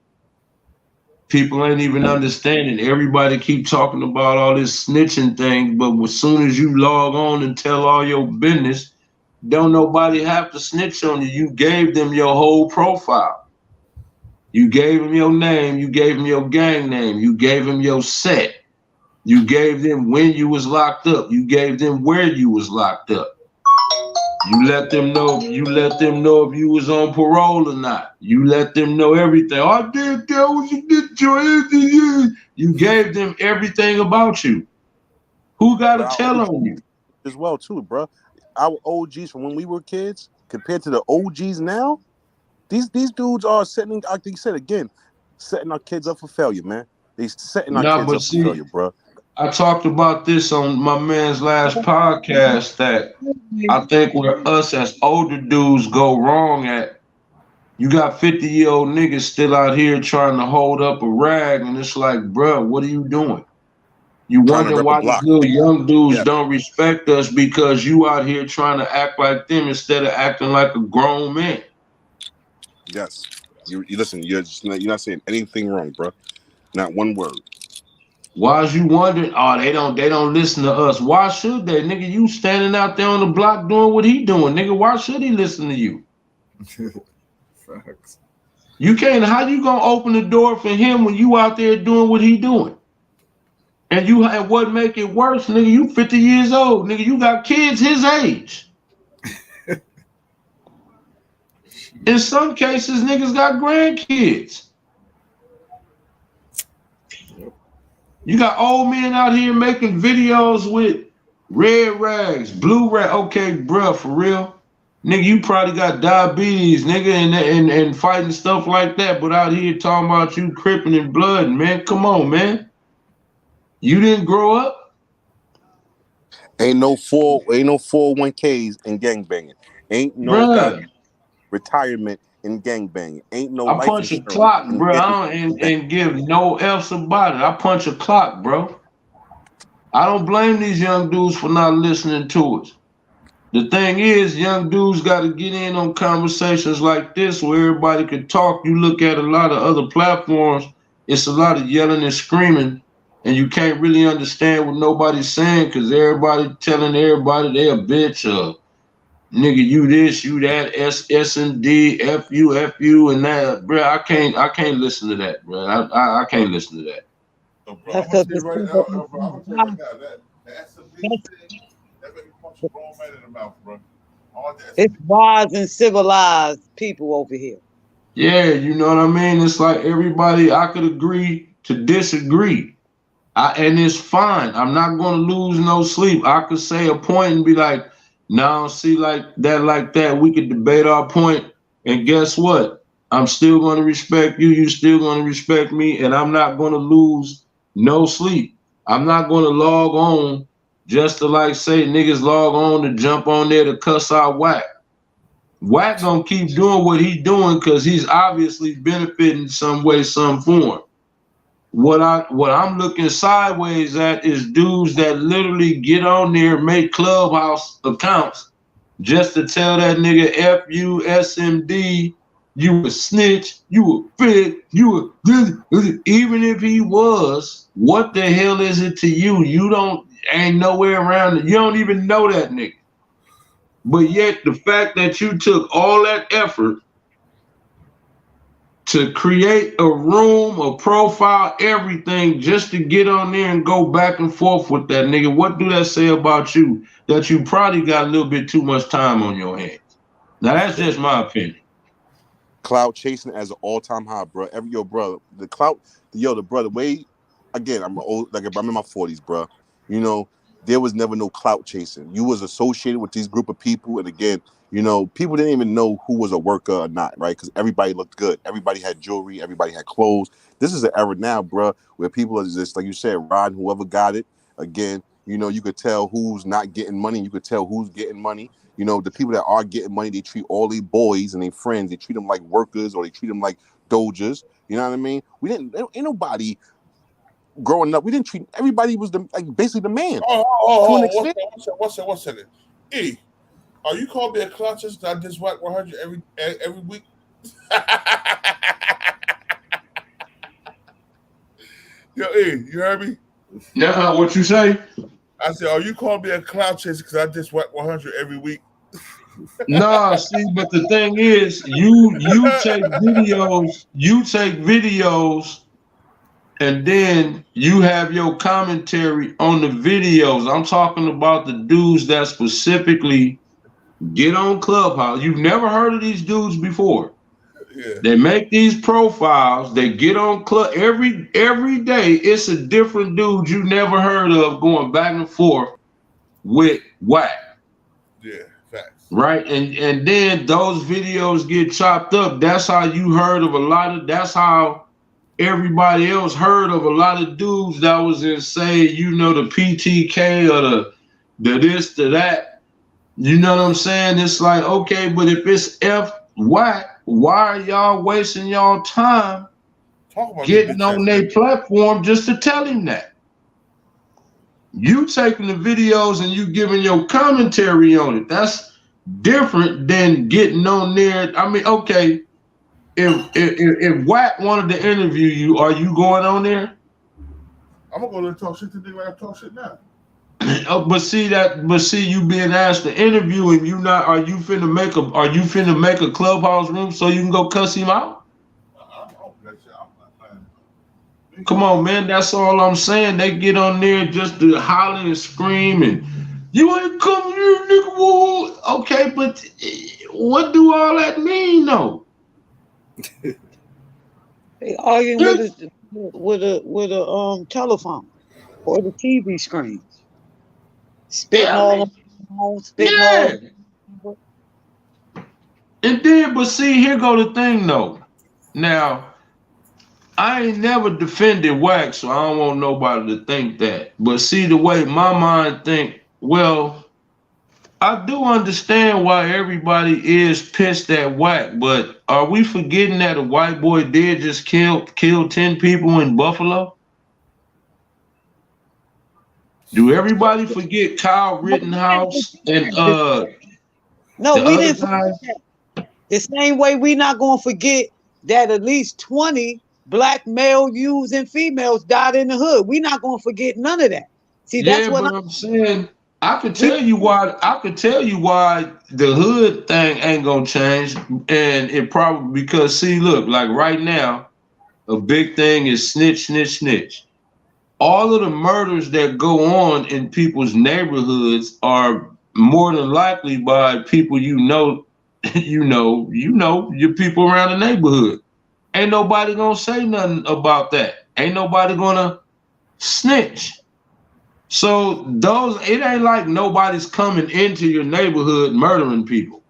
People ain't even understanding. Everybody keep talking about all this snitching thing, but as soon as you log on and tell all your business, don't nobody have to snitch on you. You gave them your whole profile. You gave them your name. You gave them your gang name. You gave them your set. You gave them when you was locked up. You gave them where you was locked up. You let them know if you was on parole or not. You let them know everything. I did that was a good joy. You gave them everything about you. Who got to tell on you? As well, too, bro. Our OGs from when we were kids compared to the OGs now, these dudes are setting, like you said again, setting our kids up for failure, man. They setting our kids up for failure, bro. I talked about this on my man's last podcast, that I think where us as older dudes go wrong at, you got 50-year-old niggas still out here trying to hold up a rag, and it's like, bro, what are you doing? You wonder why these little young dudes don't respect us, because you out here trying to act like them instead of acting like a grown man. Yes. You listen, you're not saying anything wrong, bro. Not one word. Why is you wondering? Oh, they don't listen to us. Why should they, nigga? You standing out there on the block doing what he doing, nigga. Why should he listen to you? Facts. You can't. How you gonna open the door for him when you out there doing what he doing? And what make it worse, nigga? You 50 years old, nigga. You got kids his age. In some cases, niggas got grandkids. You got old men out here making videos with red rags, blue rag. Okay, bruh, for real. Nigga, you probably got diabetes, nigga, and fighting stuff like that, but out here talking about you cripping and blood, man. Come on, man. You didn't grow up? Ain't no 401ks in gangbanging. Ain't no Bruh, retirement in gangbanging. Ain't no I life punch a insurance clock, in bro. gangbanging. I don't and give no F's about it. I punch a clock, bro. I don't blame these young dudes for not listening to us. The thing is, young dudes got to get in on conversations like this where everybody can talk. You look at a lot of other platforms, it's a lot of yelling and screaming, and you can't really understand what nobody's saying because everybody telling everybody they're a bitch or nigga, you this, you that, S and D, F you, and that, bro. I can't listen to that, bro. I can't listen to that. So, bro, I'm gonna tell you right now, bro. I'm gonna tell you right now that SMD thing, that made me punch a grown man in the mouth, bro. It's wise and civilized people over here. Yeah, you know what I mean? It's like everybody, I could agree to disagree. And it's fine. I'm not going to lose no sleep. I could say a point and be like, no, see like that. We could debate our point. And guess what? I'm still going to respect you. You still going to respect me. And I'm not going to lose no sleep. I'm not going to log on just to like say niggas log on to jump on there to cuss out Wack. Wack gonna keep doing what he's doing because he's obviously benefiting some way, some form. What I'm looking sideways at is dudes that literally get on there, make clubhouse accounts just to tell that nigga F you SMD, you a snitch, you a fit, you a even if he was, what the hell is it to you? You ain't nowhere around it. You don't even know that nigga. But yet the fact that you took all that effort to create a room, a profile, everything just to get on there and go back and forth with that nigga, what do that say about you? That you probably got a little bit too much time on your hands. Now that's just my opinion. Cloud chasing as an all-time high, bro. The brother way again. I'm old, like I'm in my 40s, bro. You know, there was never no clout chasing. You was associated with these group of people, and again, you know, people didn't even know who was a worker or not, right? Because everybody looked good. Everybody had jewelry. Everybody had clothes. This is an era now, bro, where people are just, like you said, riding whoever got it. Again, you know, you could tell who's not getting money. You could tell who's getting money. You know, the people that are getting money, they treat all these boys and their friends, they treat them like workers or they treat them like doges. You know what I mean? Ain't nobody growing up, we didn't treat, everybody was basically the man. One second. E, are you calling me a clutches that I just whack 100 every week? Yo, E, you heard me? Yeah, what you say? I said, are you calling me a cloud chaser because I just whack 100 every week? Nah, see, but the thing is, you take videos, and then you have your commentary on the videos. I'm talking about the dudes that specifically get on Clubhouse. You've never heard of these dudes before. Yeah. They make these profiles. They get on Club every day. It's a different dude you never heard of going back and forth with Wack. Yeah, facts. Right, and then those videos get chopped up. That's how you heard of a lot of. That's how everybody else heard of a lot of dudes that was in, say, you know, the PTK or the this, the that. You know what I'm saying? It's like, okay, but if it's Wack, why are y'all wasting y'all time getting on their platform just to tell him that? You taking the videos and you giving your commentary on it. That's different than getting on there. I mean, okay, if Wack wanted to interview you, are you going on there? I'm gonna go there and talk shit to nigga like I talk shit now. Oh, but see you being asked to interview and are you finna make a Clubhouse room so you can go cuss him out? Come on, man, that's all I'm saying. They get on there just to holler and scream and you ain't come here, nigga. Whoa. Okay, but what do all that mean though? They arguing with a telephone or the TV screen. Spitting all on, spitting all. And then, but see, here go the thing though. Now, I ain't never defended Wack, so I don't want nobody to think that. But see, the way my mind think, Well, I do understand why everybody is pissed at Wack, but are we forgetting that a white boy did just kill 10 people in Buffalo? Do everybody forget Kyle Rittenhouse and No, the we other didn't forget guys? that. The same way we not gonna forget that at least 20 black male youths and females died in the hood. We not gonna forget none of that. See, that's Yeah, what but I'm saying I could we tell you why. I could tell you why the hood thing ain't gonna change, and it probably because see, look, like right now, a big thing is snitch, snitch, snitch. All of the murders that go on in people's neighborhoods are more than likely by people you know, you know your people around the neighborhood. Ain't nobody gonna say nothing about that. Ain't nobody gonna snitch. So those, it ain't like nobody's coming into your neighborhood murdering people.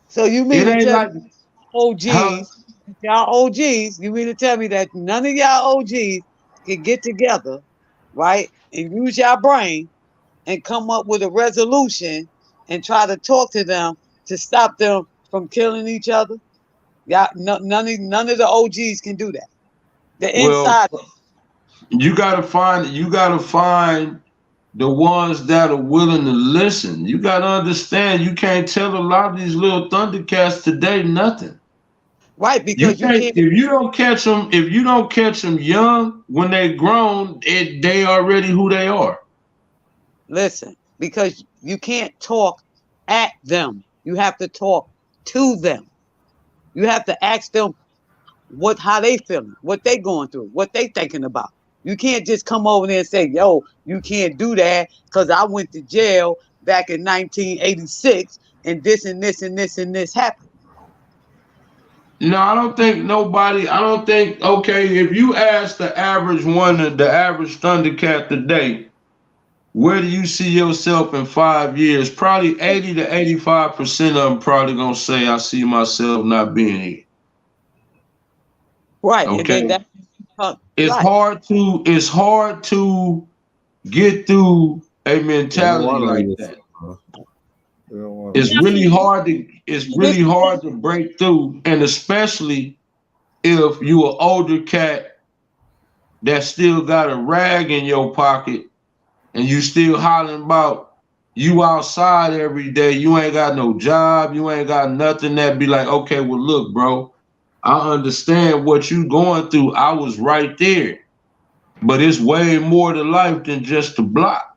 So you mean It to ain't tell like, me huh? OGs, y'all OGs, you mean to tell me that none of y'all OGs can get together, right, and use your brain and come up with a resolution and try to talk to them to stop them from killing each other? Y'all, none of the OGs can do that. The Well, insiders. you gotta find the ones that are willing to listen. You gotta understand you can't tell a lot of these little Thundercats today nothing. Right, You because you can't can't if you don't catch them young when they grown, they already who they are. listen, because you can't talk at them. You have to talk to them. You have to ask them how they feeling, what they going through, what they thinking about. You can't just come over there and say, yo, you can't do that because I went to jail back in 1986 and this and this and this and this happened. No, I don't think nobody. I don't think. Okay, if you ask the average one, the average Thundercat today, where do you see yourself in 5 years? Probably 80 to 85% of them probably gonna say, "I see myself not being here." Right. And Okay, then that right. it's hard to get through a They don't mentality want to like listen. that. They don't want to It's listen. really hard to break through, and especially if you an older cat that still got a rag in your pocket and you still hollering about you outside every day, you ain't got no job, you ain't got nothing that be like, okay, well, look, bro, I understand what you going through. I was right there. But it's way more to life than just a block.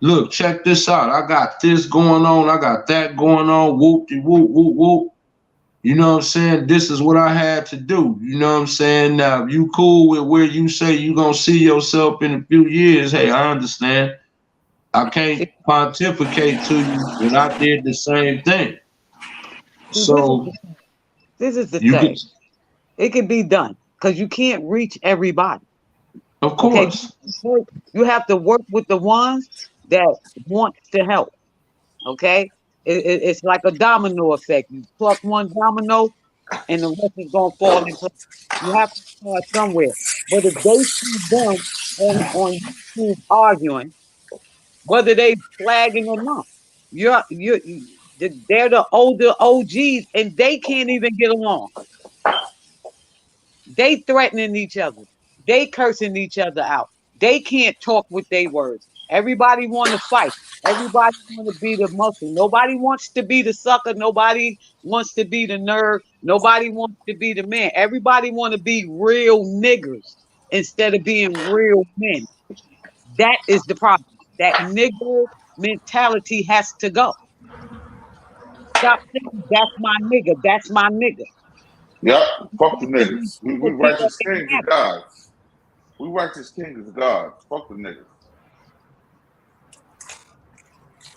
Look, check this out. I got this going on. I got that going on. Whoop-de-whoop. You know what I'm saying? This is what I had to do. You know what I'm saying? Now, if you cool with where you say you gonna see yourself in a few years, hey, I understand. I can't pontificate to you when I did the same thing. See, So this is the you thing. get, It can be done because you can't reach everybody. of Okay. course. You have to work with the ones that want to help. Okay. It's like a domino effect. You pluck one domino and the rest is gonna fall in place. You have to start somewhere. But if they see them on YouTube arguing, whether they flagging or not, they're the older OGs and they can't even get along. They threatening each other. They cursing each other out. They can't talk with their words. Everybody want to fight. Everybody want to be the muscle. Nobody wants to be the sucker. Nobody wants to be the nerd. Nobody wants to be the man. Everybody want to be real niggers instead of being real men. That is the problem. That nigger mentality has to go. Stop saying that's my nigga. That's my nigga. Yep. Fuck the Because these niggas. We niggas think that righteous they kings have of gods. We righteous kings of gods. Fuck the niggas.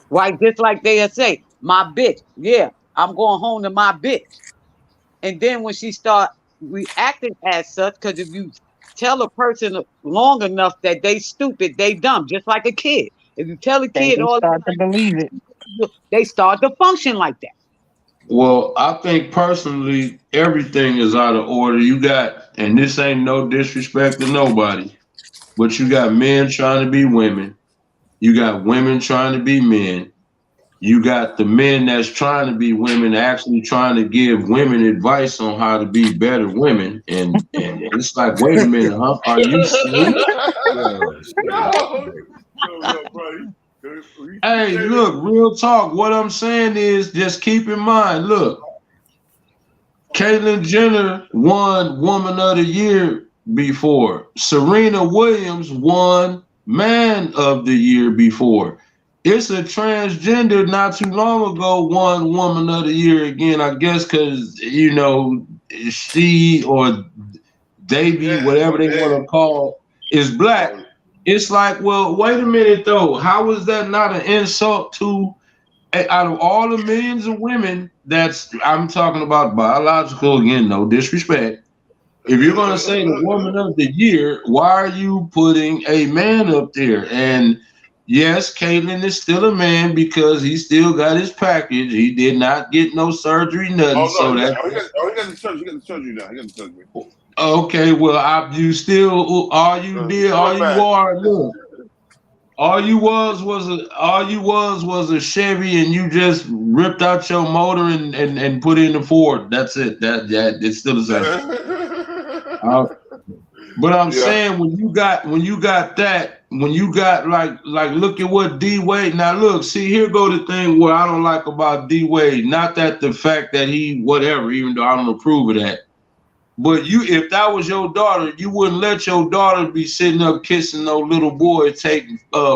right? Just like they'll say, my bitch. Yeah, I'm going home to my bitch. And then when she start reacting as such, because if you tell a person long enough that they stupid, they dumb, just like a kid. If you tell a kid They all the start to time, believe it. they start to function like that. Well, I think personally, everything is out of order. You got, and this ain't no disrespect to nobody, but you got men trying to be women. You got women trying to be men. You got the men that's trying to be women actually trying to give women advice on how to be better women. And it's like, wait a minute, huh? Are you sleep? No, bro. Hey, look, real talk. What I'm saying is just keep in mind, look, Caitlyn Jenner won Woman of the Year before. Serena Williams won Man of the Year before. It's a transgender not too long ago won Woman of the Year again, I guess, because, you know, she or Davy, whatever they want to call, is black. It's like, well, wait a minute, though. How is that not an insult to, out of all the millions of women that's, I'm talking about biological, again, no disrespect. If you're going to say the Woman of the Year, why are you putting a man up there? And yes, Caitlyn is still a man because he still got his package. He did not get no surgery, nothing. Oh, no, so he that. got the surgery. He got the surgery now. He got the surgery. Okay, well, you still, all you did, all you are, look. All you was a Chevy, and you just ripped out your motor and put in the Ford. That's it. That it's still the same. But I'm saying when you got like look at what D Wade. Now look, see, here go the thing where I don't like about D Wade. Not that the fact that he whatever, even though I don't approve of that. But if that was your daughter, you wouldn't let your daughter be sitting up kissing no little boy,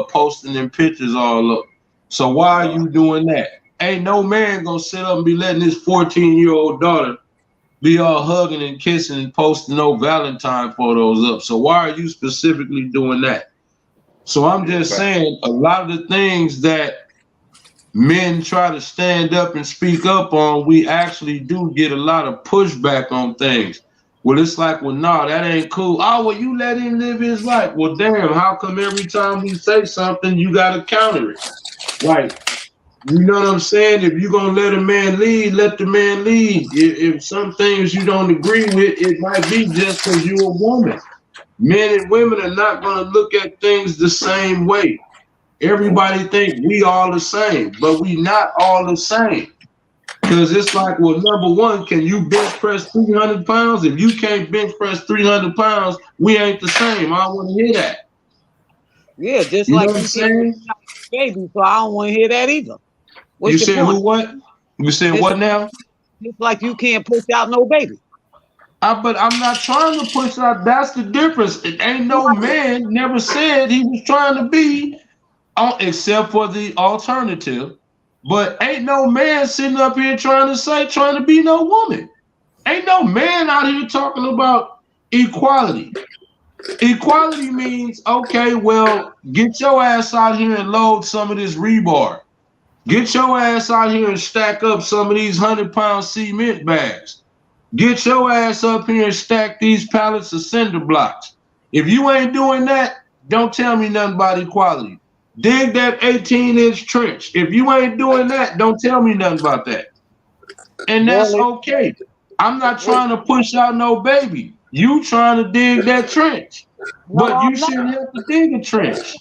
posting them pictures all up. So why are you doing that? Ain't no man gonna sit up and be letting his 14-year-old daughter be all hugging and kissing and posting no Valentine photos up. So why are you specifically doing that? So I'm just saying a lot of the things that men try to stand up and speak up on, we actually do get a lot of pushback on things. Well, it's like, well, no, that ain't cool. Oh, well, you let him live his life. Well, damn, how come every time we say something, you got to counter it? Like, you know what I'm saying? If you're going to let a man lead, let the man lead. If some things you don't agree with, it might be just because you're a woman. Men and women are not going to look at things the same way. Everybody think we all the same, but we not all the same. Because it's like, well, number one, can you bench press 300 pounds? If you can't bench press 300 pounds, we ain't the same. I don't want to hear that. Yeah, just you like know what I'm saying? Baby, so I don't want to hear that either. What's you your said point? Who what? You said what now? It's like you can't push out no baby. But I'm not trying to push out. That's the difference. It ain't no man never said he was trying to be, except for the alternative. But ain't no man sitting up here trying to be no woman. Ain't no man out here talking about equality. Equality means, okay, well, get your ass out here and load some of this rebar. Get your ass out here and stack up some of these 100-pound cement bags. Get your ass up here and stack these pallets of cinder blocks. If you ain't doing that, don't tell me nothing about equality. Dig that 18-inch trench. If you ain't doing that, don't tell me nothing about that. And that's okay. I'm not trying to push out no baby. You trying to dig that trench. But you shouldn't have to dig a trench.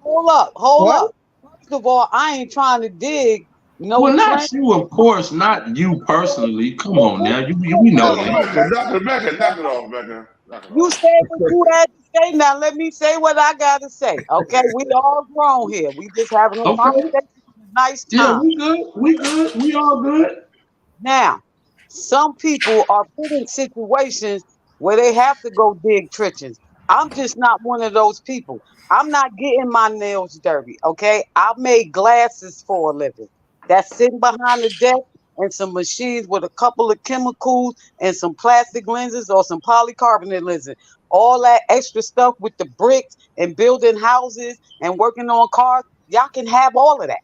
Hold up. First of all, I ain't trying to dig no trench. Not you, of course, not you personally. Come on now. We know that. Knock it off, Becca. You said what you had to say. Now let me say what I gotta say. Okay, we all grown here. We just having a conversation. Nice time. Yeah, we good. We good. We all good. Now, some people are put in situations where they have to go dig trenches. I'm just not one of those people. I'm not getting my nails dirty. Okay, I made glasses for a living. That's sitting behind the desk and some machines with a couple of chemicals and some plastic lenses or some polycarbonate lenses. All that extra stuff with the bricks and building houses and working on cars. Y'all can have all of that.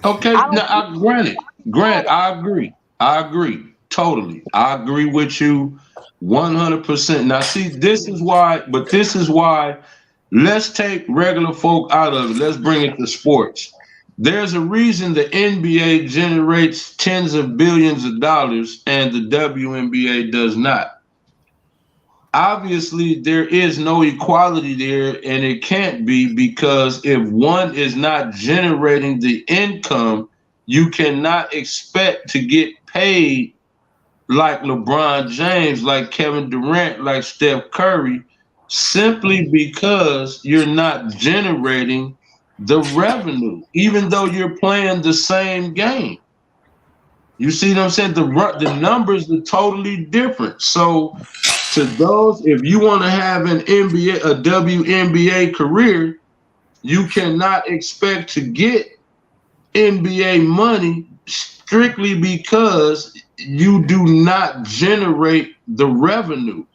Okay, now Grant, I agree totally. I agree with you 100%. Now see, this is why let's take regular folk out of it. Let's bring it to sports. There's a reason the NBA generates tens of billions of dollars and the WNBA does not. obviously there is no equality there, and it can't be, because if one is not generating the income, you cannot expect to get paid like LeBron James, like Kevin Durant, like Steph Curry, simply because you're not generating the revenue, even though you're playing the same game. You see what I'm saying? The numbers are totally different. So to those, if you want to have an NBA, a WNBA career, you cannot expect to get NBA money strictly because you do not generate the revenue.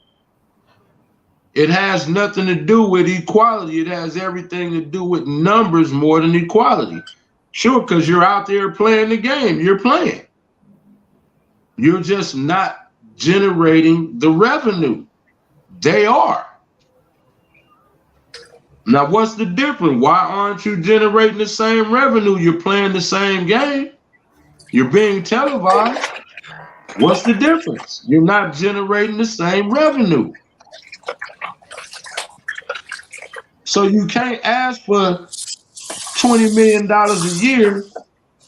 It has nothing to do with equality. It has everything to do with numbers more than equality. Sure, because you're out there playing the game. You're playing. You're just not generating the revenue. They are. Now, what's the difference? Why aren't you generating the same revenue? You're playing the same game. You're being televised. What's the difference? You're not generating the same revenue. So you can't ask for $20 million a year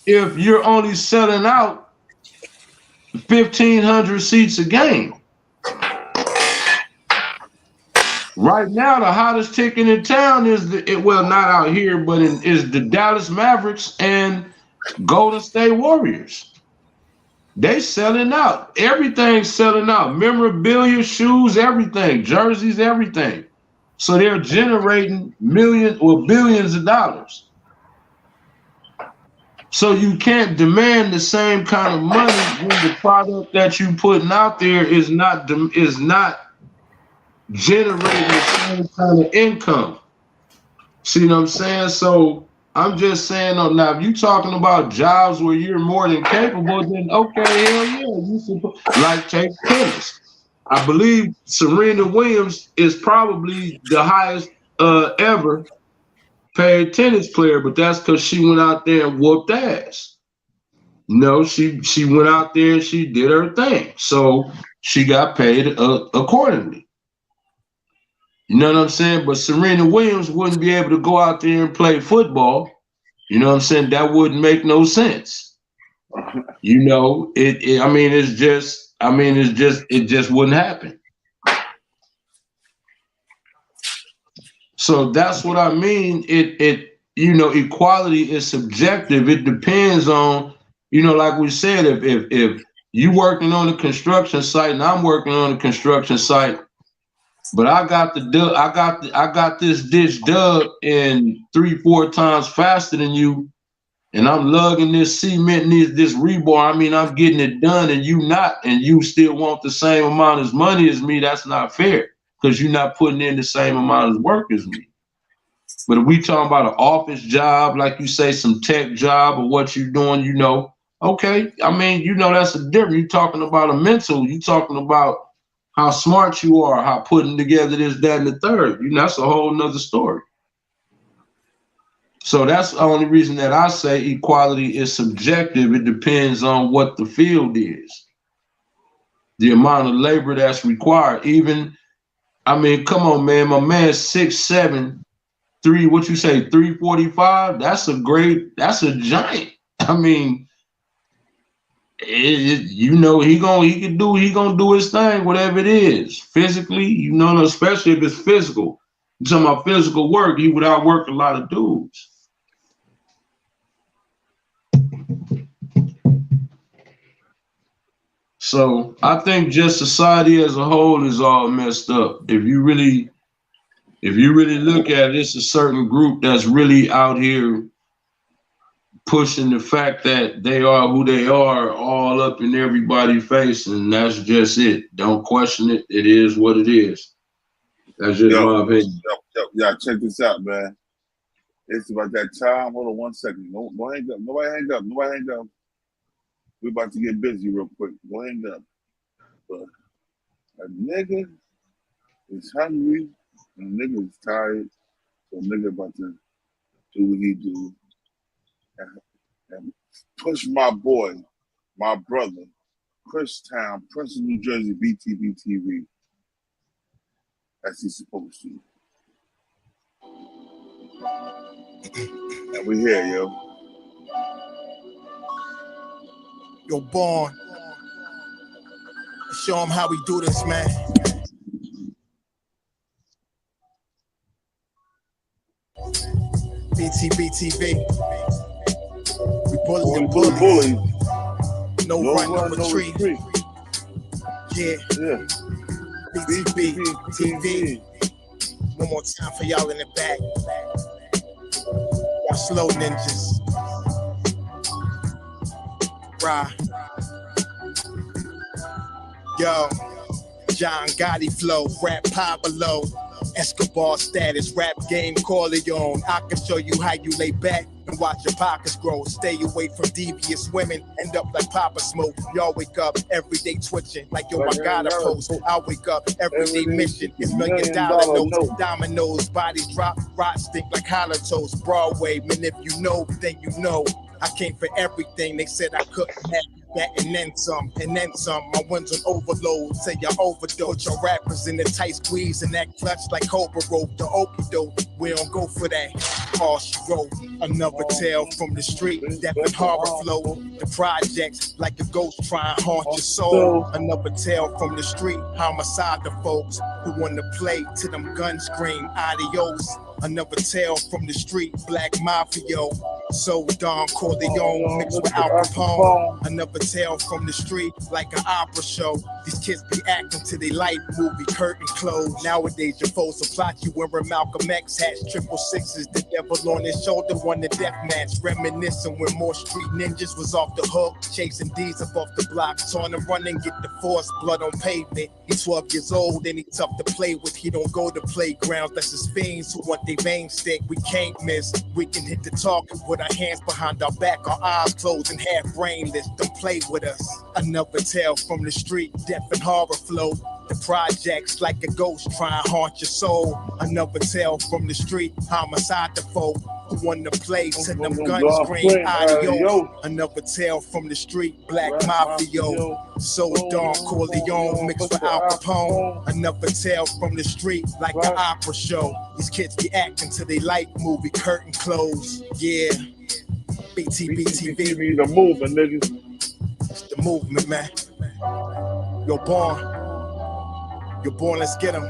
if you're only selling out 1,500 seats a game. Right now, the hottest ticket in town is well, not out here, but is the Dallas Mavericks and Golden State Warriors. They selling out. Everything's selling out. Memorabilia, shoes, everything, jerseys, everything. So they're generating millions or billions of dollars. So you can't demand the same kind of money when the product that you putting out there is not generating the same kind of income. See what I'm saying? So I'm just saying, now if you talking about jobs where you're more than capable, then okay, hell yeah, you supposed, like take tennis. I believe Serena Williams is probably the highest ever paid tennis player, but that's because she went out there and whooped ass. No, she went out there and she did her thing, so she got paid accordingly. You know what I'm saying? But Serena Williams wouldn't be able to go out there and play football. You know what I'm saying? That wouldn't make no sense. You know, it just wouldn't happen. So that's what I mean. Equality is subjective. It depends on, like we said, if you working on a construction site and I'm working on a construction site, but I got this ditch dug in 3-4 times faster than you, and I'm lugging this cement and this rebar. I mean, I'm getting it done, and you not, and you still want the same amount of money as me. That's not fair, because you're not putting in the same amount of work as me. But if we talking about an office job, like you say, some tech job or what you're doing, okay. I mean, that's a different. You're talking about a mental. You're talking about how smart you are, how putting together this, that, and the third. That's a whole nother story. So that's the only reason that I say equality is subjective. It depends on what the field is, the amount of labor that's required. Come on, man, my man's 6'7", 345. That's a giant. I mean, he gonna do his thing, whatever it is, physically, especially if it's physical. You're talking about physical work, he would outwork a lot of dudes. So I think just society as a whole is all messed up. If you really look at it, it's a certain group that's really out here pushing the fact that they are who they are all up in everybody's face, and that's just it. Don't question it. It is what it is. That's just my opinion. Yeah, check this out, man. It's about that time. Hold on 1 second. Don't hang up. Nobody hang up. Nobody hang up. We're about to get busy real quick. Don't hang up. But a nigga is hungry and a nigga is tired. So a nigga about to do what he do. And push my boy, my brother, Chris Town, Princeton, New Jersey, Btbtv. as he's supposed to. And we here, yo. Yo, Born. Show him how we do this, man. Btbtv. We bully and bullies. No run, no retreat. Yeah. Btbtv. One more time for y'all in the back. Y'all slow ninjas. Rah. Yo. John Gotti flow, rap Pablo. Escobar status, rap game Corleone. I can show you how you lay back and watch your pockets grow. Stay away from devious women, end up like Papa Smoke. Y'all wake up every day twitching like yo, I gotta post. I wake up everyday mission is $1 million notes. Dominoes, bodies drop, rot stink like hollow toast. Broadway, man, if you know, then you know. I came for everything. They said I couldn't have that and then some, and then some. My ones on overload, say y'all overdose. Your rappers in the tight squeeze and that clutch like Cobra rope. The okie-doke, we don't go for that. All she wrote, another tale from the street, death and horror flow. The projects like a ghost trying to haunt your soul. Another tale from the street, homicide the folks who want to play till them guns scream adios. Another tale from the street, black mafia. So Don Corleone mixed with Al Capone. Another tale from the street, like an opera show. These kids be acting till they light movie curtain closed. Nowadays your foes will plot you wearing Malcolm X hats, 666s. The devil on his shoulder won the death match. Reminiscing when more street ninjas was off the hook, chasing D's up off the block, trying to run and get the force, blood on pavement. He's 12 years old and he's tough to play with. He don't go to playgrounds, that's his fiends who want they veins stick. We can't miss, we can hit the target with our hands behind our back, our eyes closed and half brainless. Don't play with us. Another tale from the street, death and horror flow. The projects like a ghost trying to haunt your soul. Another tale from the street, homicide the folk who want to play till them guns scream adios. Another tale from the street, black mafia. So Don Corleone mixed with Al Capone. Another tale from the street, like an opera show. These kids be acting till they light movie curtain close. Yeah. Btbtv. The movement, niggas. It's the movement, man. Yo, Born. Yo, Born, let's get him.